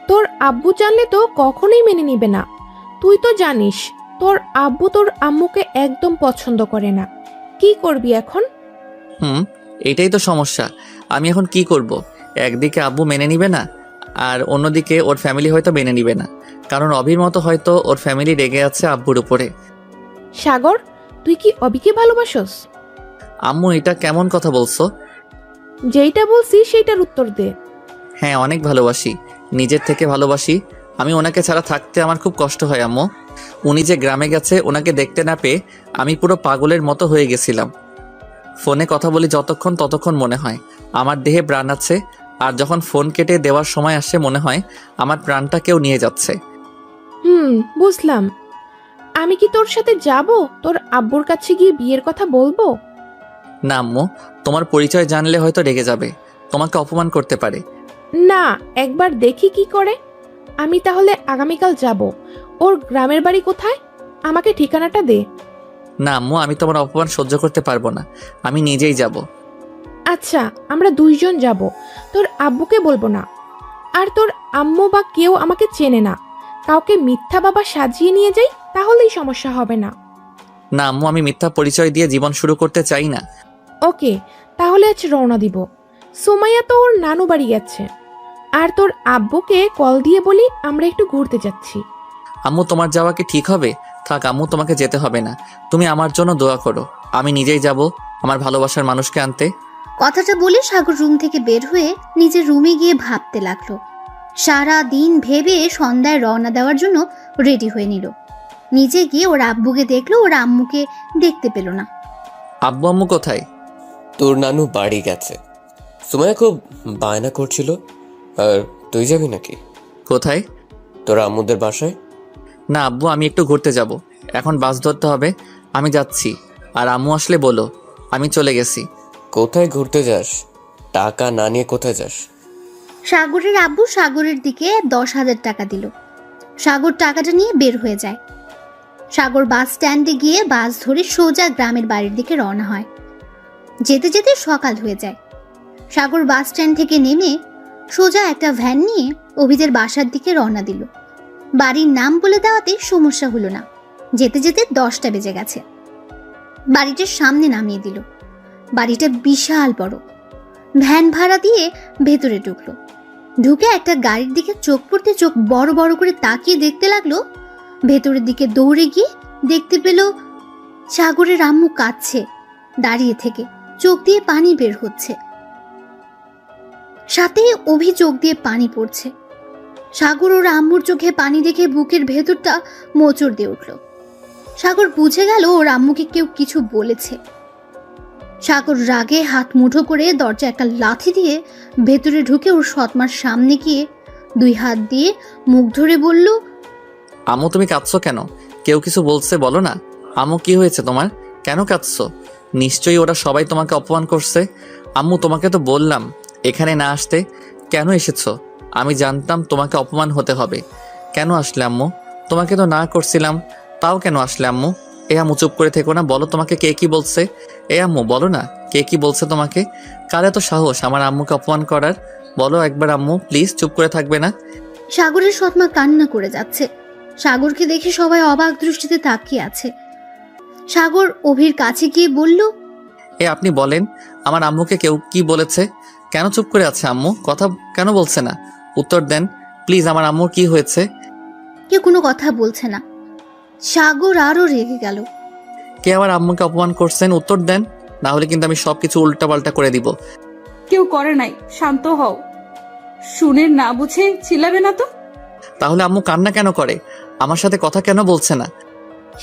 [SPEAKER 10] তোর আব্বু জানলে তো কখনোই মেনে নিবে না। তুই তো জানিস তোর আব্বু তোর আম্মুকে একদম পছন্দ করে না। কি করবি এখন?
[SPEAKER 3] এটাই তো সমস্যা। আমি এখন কি করব? একদিকে আব্বু মেনে নিবে না, আর অন্যদিকে ওর ফ্যামিলি হয়তো মেনে নিবে না, কারণ অভির মতো হয়তো ওর ফ্যামিলি রেগে আছে আব্বুর উপরে।
[SPEAKER 10] সাগর, তুই কি অবিকে ভালোবাসোস?
[SPEAKER 3] আম্মু, এটা কেমন কথা বলছো?
[SPEAKER 10] যেইটা বলছি সেইটার উত্তর দে।
[SPEAKER 3] হ্যাঁ, অনেক ভালোবাসি, নিজের থেকে ভালোবাসি। আমি ওনাকে ছাড়া থাকতে আমার খুব কষ্ট হয় আম্মু। উনি যে গ্রামে গেছে ওনাকে দেখতে না পেয়ে আমি পুরো পাগলের মতো হয়ে গেছিলাম। ফোনে কথা বলি যতক্ষণ ততক্ষণ মনে হয় আমার দেহে প্রাণ আছে, আর যখন ফোন কেটে দেওয়ার সময় আসে মনে হয় আমার প্রাণটা কেউ নিয়ে যাচ্ছে।
[SPEAKER 10] বুঝলাম। আমি কি তোর সাথে যাব তোর আব্বুর কাছে গিয়ে বিয়ের কথা বলবো?
[SPEAKER 3] না আম্মু, তোমার পরিচয় জানলে হয়তো রেগে যাবে, তোমাকে অপমান করতে পারে।
[SPEAKER 10] না, একবার দেখি কি করে। আমি তাহলে আগামীকাল যাব। ওর গ্রামের বাড়ি কোথায়? আমাকে ঠিকানাটা দে।
[SPEAKER 3] না আম্মু, আমি তোমার অপমান সহ্য করতে পারবো না, আমি নিজেই যাব।
[SPEAKER 10] আচ্ছা, আমরা 2 জন যাব, তোর আব্বুকে বলবো না। আর তোর আম্মু বা কেউ আমাকে চেনে না, কাউকে মিথ্যা বাবা সাজিয়ে নিয়ে যাই, তাহলেই সমস্যা হবে না।
[SPEAKER 3] না আম্মু, আমি মিথ্যা পরিচয় দিয়ে জীবন শুরু করতে চাই না।
[SPEAKER 10] ওকে, তাহলে আজ রওনা দিব। সুমাইয়া তো ওর নানু বাড়ি গেছে, আর তোর আব্বুকে কল দিয়ে বলি আমরা একটু ঘুরতে যাচ্ছি।
[SPEAKER 3] আম্মু, তোমার যাওয়া কি ঠিক হবে? থাক আম্মু, তোমাকে যেতে হবে না, তুমি আমার জন্য দোয়া করো। আমি নিজেই যাব আমার ভালোবাসার মানুষকে আনতে।
[SPEAKER 4] কথাটা বলে সাগর রুম থেকে বের হয়ে নিজের রুমে গিয়ে ভাবতে লাগলো। সারা দিন ভেবে সন্ধ্যায় রওনা দেওয়ার জন্য রেডি হয়ে নিল। নিজে গিয়ে ওর আব্বুকে দেখলো, ওর আম্মুকে দেখতে পেল না।
[SPEAKER 3] আব্বু আম্মু কোথায়?
[SPEAKER 2] তোর নানু বাড়ি গেছে। সুমাইয়া খুব বায়না করছিল। আর তুই যাবি নাকি?
[SPEAKER 3] কোথায়?
[SPEAKER 2] তোর আম্মুদের বাসায়।
[SPEAKER 3] না আব্বু, আমি একটু ঘুরতে যাব, এখন বাস ধরতে হবে। আমি যাচ্ছি, আর আম্মু আসলে বলো আমি চলে গেছি।
[SPEAKER 2] কোথায় ঘুরতে যাস? টাকা না নিয়ে কোথায় যাস?
[SPEAKER 4] সাগরের আব্বু সাগরের দিকে 10,000 টাকা দিল। সাগর টাকাটা নিয়ে বের হয়ে যায়। সাগর বাস স্ট্যান্ডে গিয়ে বাস ধরে সোজা গ্রামের বাড়ির দিকে রওনা হয়। যেতে যেতে সকাল হয়ে যায়। সাগর বাস স্ট্যান্ড থেকে নেমে সোজা একটা ভ্যান নিয়ে অভিদের বাসার দিকে রওনা দিল। বাড়ির নাম বলে দেওয়াতে সমস্যা হলো না। যেতে যেতে 10টা বেজে গেছে। বাড়িটার সামনে নামিয়ে দিল। বাড়িটা বিশাল বড়। ভ্যান ভাড়া দিয়ে ভেতরে ঢুকলো। ঢুকে একটা গাড়ির দিকে চোখ পড়তে চোখ বড় বড় করে তাকিয়ে দেখতে লাগলো। ভেতরের দিকে দৌড়ে গিয়ে দেখতে পেল সাগরের আম্মু কাঁদছে দাঁড়িয়ে থেকে, চোখ দিয়ে পানি বের হচ্ছে। সাথে অভি চোখ দিয়ে পানি পড়ছে। সাগর ওর আম্মুর চোখে পানি দেখে বুকের ভেতরটা মোচড় দিয়ে উঠল। সাগর বুঝে গেল ওর আম্মুকে কেউ কিছু বলেছে। সাগর রাগে হাত মুঠো করে দরজা একটা লাথি দিয়ে ভেতরে ঢুকে ওর সৎমার সামনে গিয়ে 2 হাত দিয়ে মুখ ধরে বলল,
[SPEAKER 3] আম্মু তুমি কাঁদছো কেন? কেউ কিছু বলছে বলো না। আম্মু কি হয়েছে তোমার? কেন কাঁদছো? নিশ্চয়ই ওরা সবাই তোমাকে অপমান করছে। আম্মু তোমাকে তো বললাম এখানে না আসতে, কেন এসেছো? আমি জানতাম তোমাকে অপমান হতে হবে। কেন আসলে আম্মু? তোমাকে তো না করছিলাম, তাও কেন আসলে আম্মু? এ আম্মু চুপ করে থেকো না, বলো তোমাকে কে কি বলছে। এ আম্মু বলো না কে কি বলছে তোমাকে। কার এত সাহস আমার আম্মুকে অপমান করার? বলো একবার আম্মু, প্লিজ, চুপ করে থাকবে না।
[SPEAKER 4] সাগরের সৎমা কান্না করে যাচ্ছে। সাগরকে দেখে সবাই অবাক দৃষ্টিতে তাকিয়ে আছে। সাগর অভির কাছে গিয়ে বলল,
[SPEAKER 3] এ আপনি বলেন আমার আম্মুকে কেউ কি বলেছে? কেন চুপ করে আছে আম্মু? কথা কেন বলছে না? উত্তর দেন প্লিজ, আমার আম্মুর কি হয়েছে?
[SPEAKER 4] কেউ কোনো কথা বলছে না। সাগর আরো রেগে গেল।
[SPEAKER 3] কে আমার আম্মুকে অপমান করছেন? উত্তর দেন, না হলে কিন্তু আমি সবকিছু উল্টাপাল্টা করে দিব।
[SPEAKER 13] কেউ করে নাই, শান্ত হও। শুনে না বুঝে চিল্লাবে না তো।
[SPEAKER 3] তাহলে আম্মু কান্না কেন করে? আমার সাথে কথা কেন বলছে না?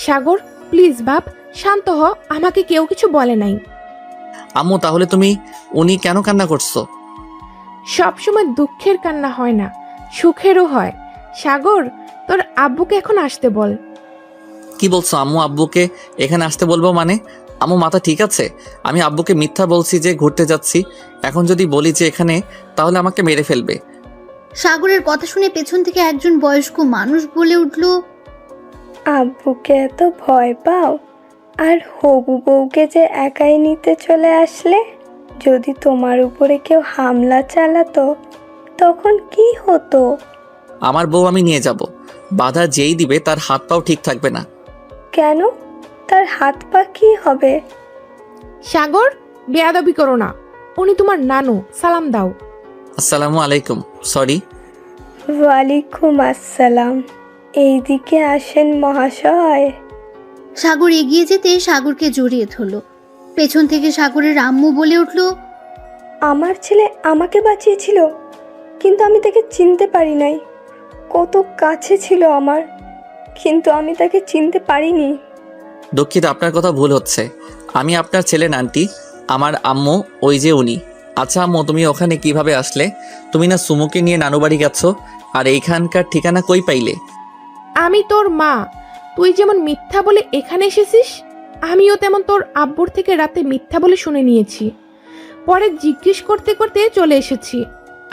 [SPEAKER 10] সাগর প্লিজ বাপ, শান্ত হ, আমাকে কেউ কিছু বলে নাই।
[SPEAKER 3] আম্মু তাহলে উনি কেন কান্না করছো?
[SPEAKER 10] সবসময় দুঃখের কান্না হয় না, সুখেরও হয়। সাগর, তোর আব্বুকে এখন আসতে বল।
[SPEAKER 3] কি বলছো আম্মু? আব্বুকে এখানে আসতে বলবো মানে? আম্মু মাথা ঠিক আছে? আমি আব্বুকে মিথ্যা বলছি যে ঘুরতে যাচ্ছি। এখন যদি বলি যে এখানে, তাহলে আমাকে মেরে ফেলবে।
[SPEAKER 4] সাগরের কথা শুনে পেছন থেকে একজন বয়স্ক মানুষ বলে উঠল,
[SPEAKER 14] আব্বুকে এত ভয় পাও? আর হবু বউকে যে একাই নিতে চলে আসলে, যদি তোমার উপরে কেউ হামলা চালাতো তখন কি হতো?
[SPEAKER 3] আমার বউ আমি নিয়ে যাব, বাধা যেই দিবে তার হাত পাও ঠিক থাকবে না।
[SPEAKER 14] কেন? তার হাত পা কি হবে?
[SPEAKER 10] সাগর, বেয়াদবি করো না, উনি তোমার নানু, সালাম দাও।
[SPEAKER 3] আসসালামু আলাইকুম। সরি।
[SPEAKER 14] ওয়ালাইকুম আসসালাম। এইদিকে আসেন মহাশয়।
[SPEAKER 4] সাগর এগিয়ে যেতে সাগরকে জড়িয়ে ধরল। পেছন থেকে সাগরের আম্মু বলে উঠল,
[SPEAKER 14] আমার ছেলে আমাকে বাঁচিয়েছিল, কিন্তু আমি তাকে চিনতে পারি নাই। কত কাছে ছিল আমার, কিন্তু আমি তাকে চিনতে পারিনি।
[SPEAKER 3] দুঃখিত, আপনার কথা ভুল হচ্ছে। আমি আপনার ছেলে আন্টি, আমার আম্মু ওই যে উনি। আচ্ছা আম্মু, তুমি ওখানে কিভাবে আসলে? তুমি না সুমুকে নিয়ে নানু বাড়ি গেছ, আর এইখানকার ঠিকানা কই পাইলে?
[SPEAKER 10] আমি তোর মা, তুই যেমন মিথ্যা বলে এখানে এসেছিস, আমিও তেমন তোর আব্বুর থেকে রাতে মিথ্যা বলে শুনে নিয়েছি। পরে জিজ্ঞেস করতে করতে চলে এসেছি।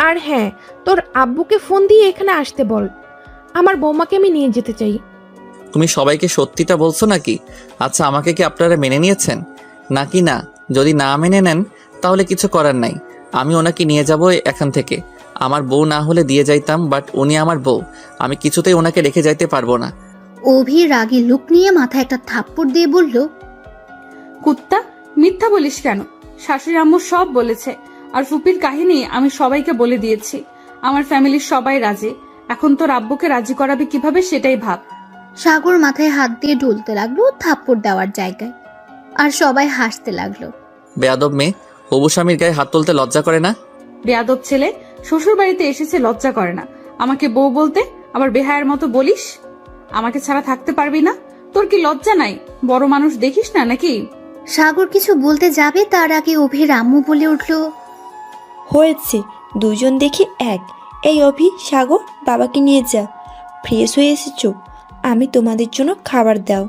[SPEAKER 10] আর হ্যাঁ, তোর আব্বুকে ফোন দিয়ে এখানে আসতে বল, আমার বৌমাকে আমি নিয়ে যেতে চাই।
[SPEAKER 3] তুমি সবাইকে সত্যিটা বলছো নাকি? আচ্ছা, আমাকে কি আপনারা মেনে নিয়েছেন নাকি না? যদি না মেনে নেন তাহলে কিছু করার নাই, আমি ওনাকে নিয়ে যাব এখান থেকে। আমার বউ না হলে দিয়ে যাইতাম, বাট উনি আমার বউ, আমি কিছুতেই ওনাকে রেখে যাইতে পারবো না।
[SPEAKER 4] অভি রাগী লুক নিয়ে মাথায় একটা থাপ্পড় দিয়ে বলল,
[SPEAKER 13] কুত্তা, মিথ্যা বলিস কেন? শাশুড়ি আম্মু সব বলেছে, আর ফুপির কাহিনী আমি সবাইকে বলে দিয়েছি। আমার ফ্যামিলির সবাই রাজি। এখন তোর আব্বুকে রাজি করাবি কিভাবে সেটাই ভাব।
[SPEAKER 4] সাগর মাথায় হাত দিয়ে ডুলতে লাগলো থাপ্পড় দেওয়ার জায়গায়, আর সবাই হাসতে লাগলো।
[SPEAKER 3] বেয়াদব মেয়ে, হবু স্বামীর গায়ে হাত তুলতে লজ্জা করে না?
[SPEAKER 13] বেয়াদব ছেলে, শ্বশুর বাড়িতে এসেছে লজ্জা করে না? আমাকে বউ বলতে আবার বেহায়ের মতো বলিস? আমাকে ছাড়া থাকতে পারবি না? তোর কি লজ্জা নাই? বড় মানুষ দেখিস না নাকি?
[SPEAKER 4] সাগর কিছু বলতে যাবে তার আগে অভির আম্মু বলে উঠল,
[SPEAKER 15] হয়েছে, দুজন দেখি এক। এই অভি, সাগর, বাবাকে নিয়ে যা। ফ্রেশ হয়ে এসেছো, আমি তোমাদের জন্য খাবার দাও।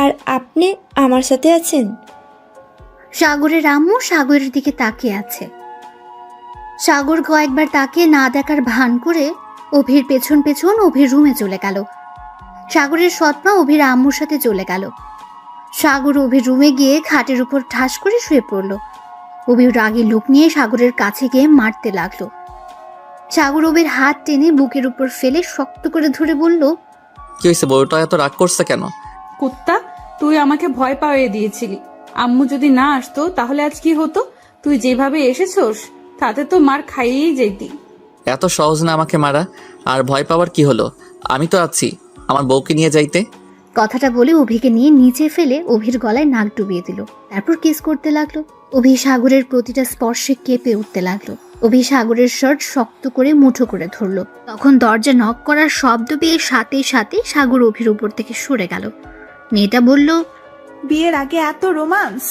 [SPEAKER 15] আর আপনি আমার সাথে আছেন?
[SPEAKER 4] সাগরের আম্মু সাগরের দিকে তাকিয়ে আছে। সাগর কয়েকবার তাকিয়ে না দেখার ভান করে অভির পেছন পেছন অভির রুমে চলে গেল। সাগরের সৎমা অভির আম্মুর সাথে চলে গেল। সাগর অভির রুমে গিয়ে খাটের উপর ঠাস করে শুয়ে পড়ল। অভির রাগী লুক নিয়ে সাগরের কাছে গিয়ে মারতে লাগলো। সাগর অভির হাত টেনে বুকের উপর ফেলে শক্ত করে ধরে বলল,
[SPEAKER 3] কি হয়েছে? বউটা এত রাগ করছে কেন?
[SPEAKER 13] কুত্তা, তুই আমাকে ভয় পাইয়ে দিয়েছিলি। আম্মু যদি না আসতো তাহলে আজ কি হতো? তুই যেভাবে এসেছোস তাতে তো মার খাইয়েই যেতি।
[SPEAKER 3] এত সহজ না আমাকে মারা, আর ভয় পাওয়ার কি হলো? আমি তো আছি, আমার বউকে নিয়ে যাইতে।
[SPEAKER 4] কথাটা বলে অভিকে নিয়ে নিচে ফেলে অভির গলায় নাক ডুবিয়ে দিল। তারপর কিস করতে লাগলো। অভি সাগরের প্রতিটা স্পর্শে কেঁপে উঠতে লাগলো। অভি সাগরের শার্ট শক্ত করে মুঠো করে ধরল। তখন দরজা নক করার শব্দ পেয়ে সাথে সাথে সাগর অভির উপর থেকে সরে গেল। মেয়েটা বলল,
[SPEAKER 6] বিয়ের আগে এত রোমান্স।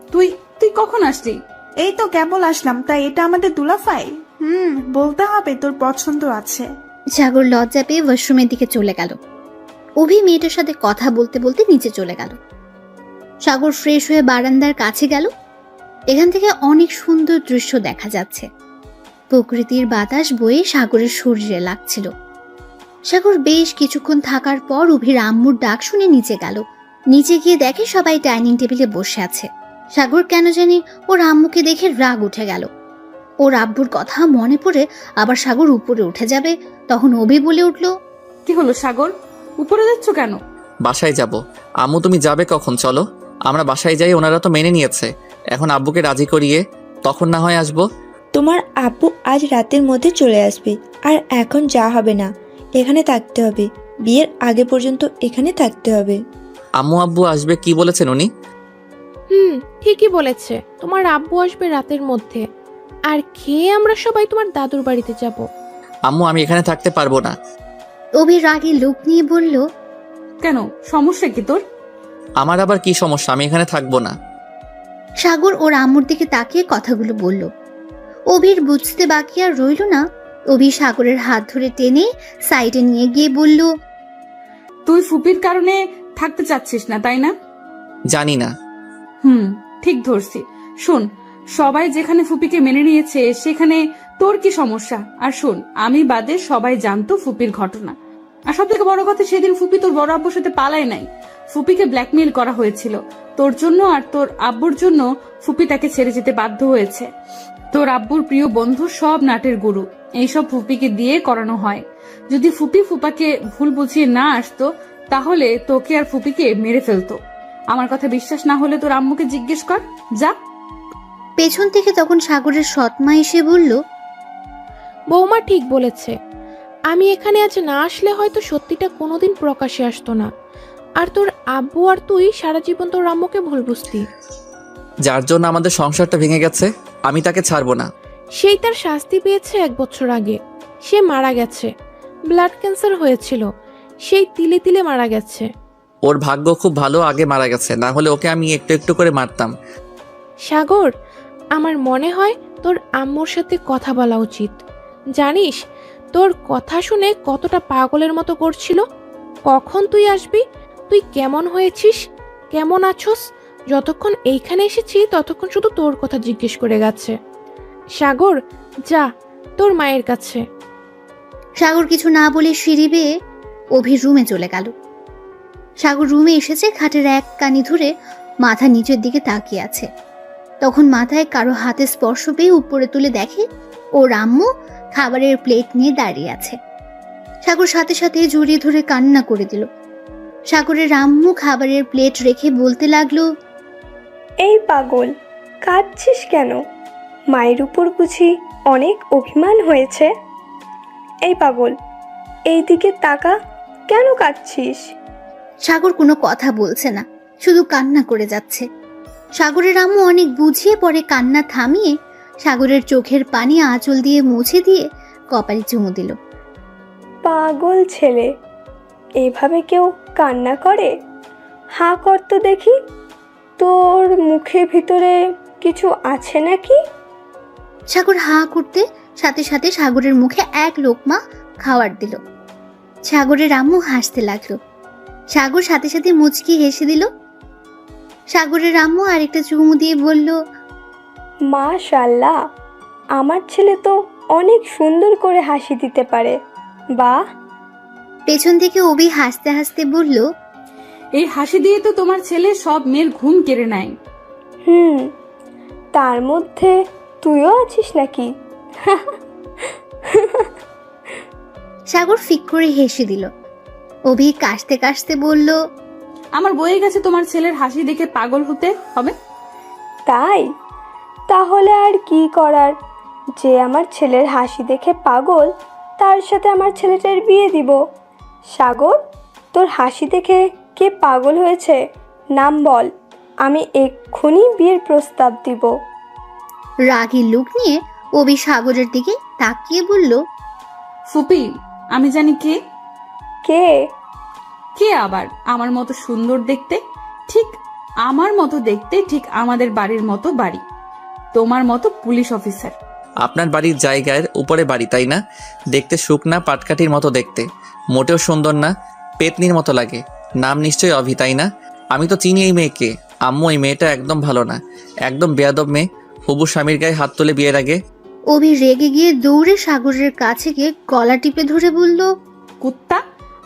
[SPEAKER 13] তুই তুই কখন আসলি?
[SPEAKER 6] এই তো কেবল আসলাম। তাই এটা আমাদের দুলাফাই? বলতে হবে তোর পছন্দ আছে।
[SPEAKER 4] সাগর লজ্জা পেয়ে ওয়াশরুমের দিকে চলে গেল। অভি মেয়েটার সাথে কথা বলতে বলতে নিচে চলে গেল। সাগর ফ্রেশ হয়ে বারান্দার কাছে গেল। এখান থেকে অনেক সুন্দর দৃশ্য দেখা যাচ্ছে। প্রকৃতির বাতাস বয়ে সাগরের শরীরে লাগছিল। সাগর বেশ কিছুক্ষণ থাকার পর অভির আম্মুর ডাক শুনে নিচে গেল। নিচে গিয়ে দেখে সবাই ডাইনিং টেবিলে বসে আছে। সাগর কেন জানি ওর আম্মুকে দেখে রাগ উঠে গেল। ওর আব্বুর কথা মনে পড়ে আবার সাগর উপরে উঠে যাবে, তখন অভি বলে উঠল,
[SPEAKER 13] কি হলো সাগর, উপরে যাচ্ছ কেন?
[SPEAKER 3] বাসায় যাব। আম্মু তুমি যাবে কখন? চলো আমরা বাসায় যাই, ওনারা তো মেনে নিয়েছে। এখন আব্বুকে রাজি করিয়ে তখন না হয় আসবো।
[SPEAKER 15] তোমার আব্বু আজ রাতের মধ্যে চলে আসবে, আর এখন যা হবে না, এখানে থাকতে হবে। বিয়ের আগে পর্যন্ত এখানে থাকতে হবে।
[SPEAKER 3] আম্মু আব্বু আসবে কি বলেছেন উনি?
[SPEAKER 10] ঠিকই বলেছে, তোমার আব্বু আসবে রাতের মধ্যে, আর খেয়ে আমরা সবাই তোমার দাদুর বাড়িতে যাব।
[SPEAKER 3] আম্মু আমি এখানে থাকতে পারবো না।
[SPEAKER 4] অভি রাগে লোক নিয়ে বলল,
[SPEAKER 13] কেন, সমস্যা কি তোর?
[SPEAKER 3] আমার আবার কি সমস্যা? আমি এখানে থাকবো না।
[SPEAKER 4] সাগর ওর আম্মুর দিকে তাকিয়ে কথাগুলো বলল। অভির বুঝতে বাকি আর রইল না। অভি সাগরের হাত ধরে টেনে সাইডে নিয়ে গিয়ে বলল,
[SPEAKER 13] তুই ফুপির কারণে থাকতে চাচ্ছিস না, তাই না?
[SPEAKER 3] জানি না।
[SPEAKER 13] ঠিক ধরছি। শোন, সবাই যেখানে ফুপিকে মেনে নিয়েছে সেখানে তোর কি সমস্যা? আর শোন, আমি বাদে সবাই জানতো ফুপির ঘটনা। আর সব থেকে বড় কথা, সেদিন ফুপি তোর বড় আব্বুর সাথে পালায় নাই। ফুপিকে ব্ল্যাকমেইল করা হয়েছিল তোর জন্য, আর তোর আব্বুর জন্য ফুপি তাকে ছেড়ে যেতে বাধ্য হয়েছে। তোর আব্বুর প্রিয় বন্ধু সব নাটের গুরু, এইসব ফুপিকে দিয়ে করানো হয়। যদি ফুপি ফুপাকে ভুল বুঝিয়ে না আসতো তাহলে তোকে আর ফুপিকে মেরে ফেলতো। আমার কথা বিশ্বাস না হলে তোর আম্মুকে জিজ্ঞেস কর, যা।
[SPEAKER 4] পেছন থেকে তখন সাগরের সৎমা এসে বলল,
[SPEAKER 10] বৌমা ঠিক বলেছে, আমি এখানে আজ না আসলে হয়তো সত্যিটা কোনোদিন প্রকাশে আসতো না, আর তোর আব্বু আর তুই সারা জীবন তোর আম্মুকে ভুল বুঝতি।
[SPEAKER 3] যার জন্য আমাদের সংসারটা ভেঙে গেছে, আমি তাকে ছাড়বো না।
[SPEAKER 10] সেই তার শাস্তি পেয়েছে 1 বছর আগে। সে মারা গেছে, ব্লাড ক্যান্সার হয়েছিল, সেই তিলে তিলে মারা গেছে।
[SPEAKER 3] ওর ভাগ্য খুব ভালো, আগে মারা গেছে, না হলে ওকে আমি একটু একটু করে মারতাম।
[SPEAKER 10] সাগর, আমার মনে হয় তোর আম্মুর সাথে কথা বলা উচিত। জানিস তোর কথা শুনে কতটা পাগলের মতো করছিল। কখন তুই আসবি, তুই কেমন হয়েছিস, কেমন আছোস, যতক্ষণ এইখানে এসেছি ততক্ষণ শুধু তোর কথা জিজ্ঞেস করে গেছে। সাগর, যা তোর মায়ের কাছে।
[SPEAKER 4] সাগর কিছু না বলে সিঁড়ি বেয়ে অভির রুমে চলে গেল। সাগর রুমে এসেছে, খাটের এক কানি ধরে মাথা নিচের দিকে তাকিয়ে আছে। তখন মাথায় কারো হাতে স্পর্শ পেয়ে উপরে তুলে দেখে ওর আম্মু খাবারের প্লেট নিয়ে দাঁড়িয়ে আছে। সাগর সাথে সাথে জড়িয়ে ধরে কান্না করে দিল। সাগরের আম্মু খাবারের প্লেট রেখে বলতে লাগলো,
[SPEAKER 14] এই পাগল, কাঁদছিস কেন? মায়ের উপর বুঝি অনেক অভিমান হয়েছে? এই পাগল, এই দিকে তাকা, কেন কাঁদছিস?
[SPEAKER 4] সাগর কোনো কথা বলছে না, শুধু কান্না করে যাচ্ছে। সাগরের আম্মু অনেক বুঝিয়ে পরে কান্না থামিয়ে সাগরের চোখের পানি আঁচল দিয়ে মুছে দিয়ে কপালে চুমু দিল।
[SPEAKER 14] পাগল ছেলে, এভাবে কেউ কান্না করে? হাঁ কর তো দেখি, তোর মুখের ভিতরে কিছু আছে নাকি?
[SPEAKER 4] সাগর হাঁ করতে সাথে সাথে সাগরের মুখে এক লোকমা খাবার দিল। সাগরের আম্মু হাসতে লাগলো। সাগর সাথে সাথে মুচকি হেসে দিল। সাগরের আম্মু আরেকটা চুমু দিয়ে বলল,
[SPEAKER 14] মাশাআল্লাহ, আমার ছেলে তো অনেক সুন্দর করে হাসি দিতে পারে, বাহ।
[SPEAKER 4] পেছন থেকে অভি হাসতে হাসতে বলল,
[SPEAKER 13] এই হাসি দিয়ে তো তোমার ছেলে সব মেয়ের ঘুম কেড়ে নেয়।
[SPEAKER 14] তার মধ্যে তুইও আছিস নাকি?
[SPEAKER 4] সাগর ফিক করে হেসে দিল। অভি কাশতে কাশতে বলল,
[SPEAKER 13] আমার বইয়ে গেছে তোমার ছেলের হাসি দেখে পাগল হতে হবে।
[SPEAKER 14] তাই? তাহলে আর কি করার, যে আমার ছেলের হাসি দেখে পাগল তার সাথে আমার ছেলেটার বিয়ে দিব। সাগর, তোর হাসি দেখে কে পাগল হয়েছে নাম বল, আমি এক্ষুনি বিয়ের প্রস্তাব দিব।
[SPEAKER 4] রাগী লুক নিয়ে অভি সাগরের দিকে তাকিয়ে বলল,
[SPEAKER 13] ফুপি, আমি জানি কে
[SPEAKER 14] কে?
[SPEAKER 13] কে আবার? আমার মতো সুন্দর দেখতে, ঠিক আমার মতো দেখতে, ঠিক আমাদের বাড়ির মতো বাড়ি, তোমার মতো পুলিশ অফিসার।
[SPEAKER 3] আপনার বাড়ির জায়গার উপরে বাড়ি, তাই না? দেখতে শুকনা পাটকাঠির মতো দেখতে, মোটেও সুন্দর না, পেতনির মতো লাগে। নাম নিশ্চয়ই অভি, তাই না? আমি তো চিনি এই মেয়েকে। আম্মু, এই মেয়েটা একদম ভালো না, একদম বেয়াদব মেয়ে। হবু স্বামীর গায়ে হাত তুলে বিয়ের আগে।
[SPEAKER 4] অভি রেগে গিয়ে দৌড়ে সাগরের কাছে গিয়ে গলা টিপে ধরে বলল,
[SPEAKER 13] কুত্তা,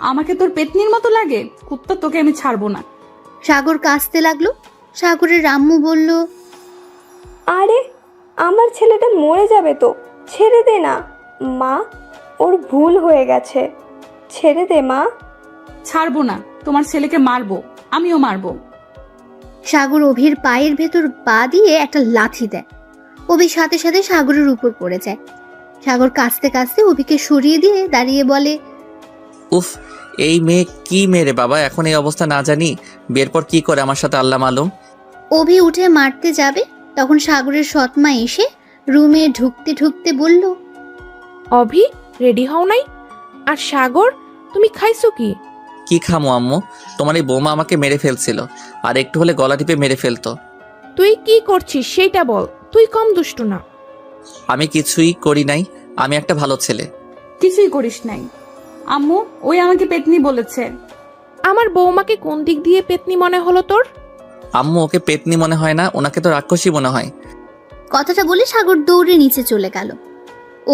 [SPEAKER 13] আমাকে তোর পেতনির মতো লাগে? কুত্তা, তোকে আমি ছাড়বো না।
[SPEAKER 4] সাগর কাঁদতে লাগলো। সাগরের আম্মু বলল,
[SPEAKER 14] আরে আমার ছেলেটা মরে যাবে তো, ছেড়ে দে না মা, ওর ভুল হয়ে গেছে, ছেড়ে দে মা।
[SPEAKER 13] ছাড়বো না, তোমার ছেলেকে মারবো, আমিও মারবো।
[SPEAKER 4] সাগর অভির পায়ের ভেতর পা দিয়ে একটা লাথি দেয়। অভি সাথে সাথে সাগরের উপর পড়ে যায়। সাগর কাঁদতে কাঁদতে অভিকে সরিয়ে দিয়ে দাঁড়িয়ে বলে,
[SPEAKER 3] উফ, এই মেয়ে কি মেরে বাবা, এখন এই অবস্থা না জানি বিয়ের পর কি করে আমার সাথে আল্লাহ মালুম।
[SPEAKER 4] অভি উঠে মারতে যাবে, তখন সাগরের সৎমা এসে রুমে ঢুকতে ঢুকতে বলল,
[SPEAKER 10] অভি, রেডি হও নাই? আর সাগর, তুমি খাইছো কি?
[SPEAKER 3] কি খামো আম্মু, তোমার এই বৌমা আমাকে মেরে ফেলছিল, আর একটু হলে গলা টিপে মেরে ফেলতো।
[SPEAKER 10] তুই কি করছিস সেইটা বল, তুই কম দুষ্টু না।
[SPEAKER 3] আমি কিছুই করি নাই, আমি একটা ভালো ছেলে।
[SPEAKER 13] কিছুই করিস নাই আম্মু, ওই আমাকে পেতনি বলেছে।
[SPEAKER 10] আমার বৌমাকে কোন দিক দিয়ে পেতনি মনে হলো তোর?
[SPEAKER 3] আম্মু, ওকে পেতনি মনে হয় না, ওনাকে তো রাক্ষসী মনে হয়।
[SPEAKER 4] কথাটা বলে সাগর দৌড়ে নিচে চলে গেল।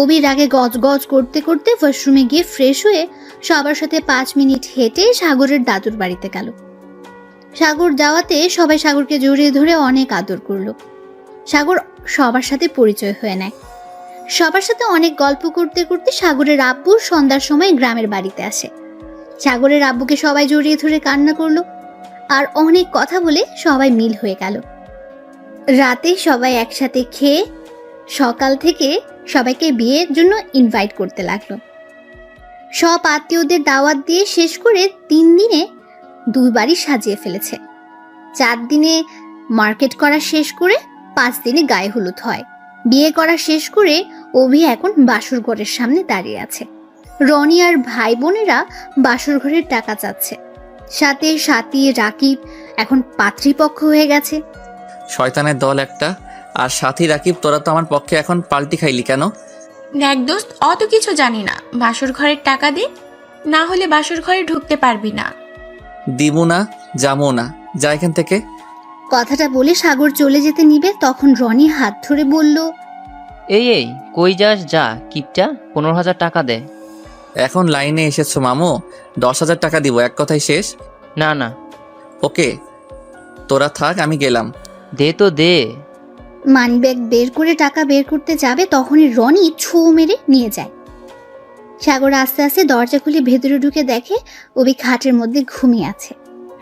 [SPEAKER 4] অবির আগে গজ গজ করতে করতে ওয়াশরুমে গিয়ে ফ্রেশ হয়ে সবার সাথে 5 মিনিট হেঁটে সাগরের দাদুর বাড়িতে গেল। সাগর যাওয়াতে সবাই সাগরকে জড়িয়ে ধরে অনেক আদর করলো। সাগর সবার সাথে পরিচয় হয়ে নেয়। সবার সাথে অনেক গল্প করতে করতে সাগরের আব্বু সন্ধ্যার সময় গ্রামের বাড়িতে আসে। সাগরের আব্বুকে সবাই জড়িয়ে ধরে কান্না করলো, আর অনেক কথা বলে সবাই মিল হয়ে গেল। রাতে সবাই একসাথে খেয়ে সকাল থেকে সবাইকে বিয়ের জন্য ইনভাইট করতে লাগলো। সব আত্মীয়দের দাওয়াত দিয়ে শেষ করে 3 দিনে 2 বাড়ি সাজিয়ে ফেলেছে। 4 দিনে মার্কেট করা শেষ করে 5 দিনে গায়ে হলুদ হয়। বিয়ে করা শেষ করে অভি এখন বাসর ঘরের সামনে দাঁড়িয়ে আছে। রনি আর ভাই বোনেরা বাসর ঘরের টাকা চাচ্ছে। সাথে সাথী রাকিব এখন পাত্রীপক্ষ হয়ে গেছে।
[SPEAKER 3] শয়তানের দল একটা। আর সাথী রাকিব, তোরা তো আমার পক্ষে এখন পাল্টি খাইলি কেন?
[SPEAKER 5] দেখ দোস্ত, অত কিছু জানি না, বাসর ঘরের টাকা দে, না হলে বাসর ঘরে ঢুকতে পারবি না।
[SPEAKER 3] দিবো না, যাবো না, যা এখান থেকে।
[SPEAKER 4] কথাটা বলে সাগর চলে যেতে নিবে, তখন রনি হাত ধরে বলল,
[SPEAKER 9] এই কই যাস, যা কিপটা, 15,000 টাকা দে।
[SPEAKER 3] এখন লাইনে এসেছো মামু, 10,000 টাকা দিব, এক কথাই শেষ।
[SPEAKER 9] না না,
[SPEAKER 3] ওকে, তোরা থাক, আমি গেলাম।
[SPEAKER 9] দে তো দে।
[SPEAKER 4] মানিব্যাগ বের করে টাকা বের করতে যাবে, তখনই রনি ছো মেরে নিয়ে যায়। সাগর আস্তে আস্তে দরজা খুলে ভেতরে ঢুকে দেখে অভি খাটের মধ্যে ঘুমিয়ে আছে।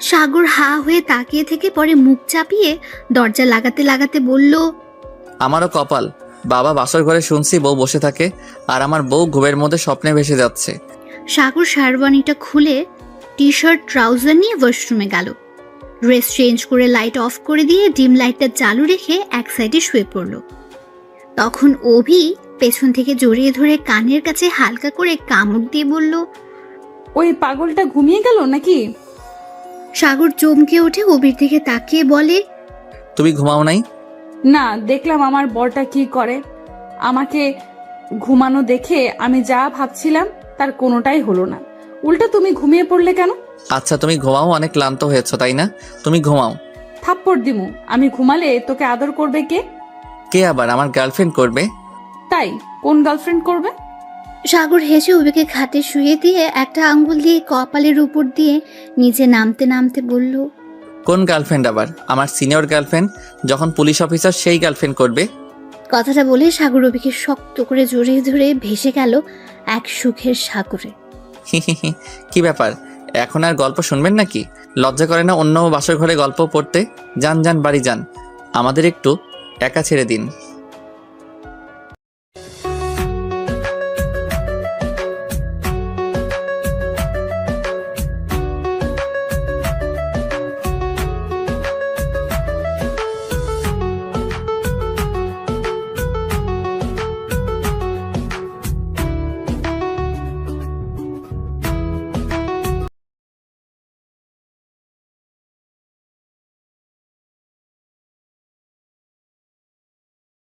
[SPEAKER 4] সাগর হা হয়ে তাকিয়ে থেকে পরে মুখ চাপিয়ে দরজা লাগাতে লাগাতে বলল,
[SPEAKER 3] আমারও কপাল, বাবা বাসর ঘরে শুনছি বউ বসে থাকে, আর আমার বউ ঘুমের মধ্যে স্বপ্নে ভেসে যাচ্ছে।
[SPEAKER 4] সাগর শারবানিটা খুলে টি শার্ট ট্রাউজার নিয়ে ওয়াশরুমে গেল। ড্রেস চেঞ্জ করে লাইট অফ করে দিয়ে ডিম লাইটটা চালু রেখে এক সাইডে শুয়ে পড়ল। তখন অভি পেছন থেকে জড়িয়ে ধরে কানের কাছে হালকা করে কামড় দিয়ে বলল,
[SPEAKER 13] ওই পাগলটা ঘুমিয়ে গেল নাকি?
[SPEAKER 4] সাগর চমকে ওঠে অভির দিকে তাকিয়ে বলে,
[SPEAKER 3] তুমি ঘুমাও নাই?
[SPEAKER 13] না, দেখলাম আমার বরটা কি করে। আমাকে ঘুমানো দেখে আমি যা ভাবছিলাম তার কোনোটাই হলো না, উল্টা তুমি ঘুমিয়ে পড়লে কেন?
[SPEAKER 3] আচ্ছা তুমি ঘুমাও, অনেক ক্লান্ত হয়েছ তাই না? তুমি ঘুমাও।
[SPEAKER 13] থাপ্পড় দিমু, আমি ঘুমালে তোকে আদর করবে কে?
[SPEAKER 3] কে আবার? আমার গার্লফ্রেন্ড করবে।
[SPEAKER 13] তাই? কোন গার্লফ্রেন্ড করবে?
[SPEAKER 4] সাগর হেসে অভিকে খাটে শুয়ে দিয়ে একটা আঙ্গুল দিয়ে কপালের উপর দিয়ে নিচে নামতে নামতে বলল,
[SPEAKER 3] কোন গার্লফ্রেন্ড আবার? আমার সিনিয়র গার্লফ্রেন্ড, যখন পুলিশ অফিসার সেই গার্লফ্রেন্ড করবে।
[SPEAKER 4] কথাটা বলে সাগর অভিকে শক্ত করে জড়িয়ে ধরে ভেসে গেল এক সুখের সাগরে।
[SPEAKER 3] কি ব্যাপার, এখন আর গল্প শুনবেন নাকি? লজ্জা করে না অন্য বাসর ঘরে গল্প পড়তে? যান যান, বাড়ি যান, আমাদের একটু একা ছেড়ে দিন।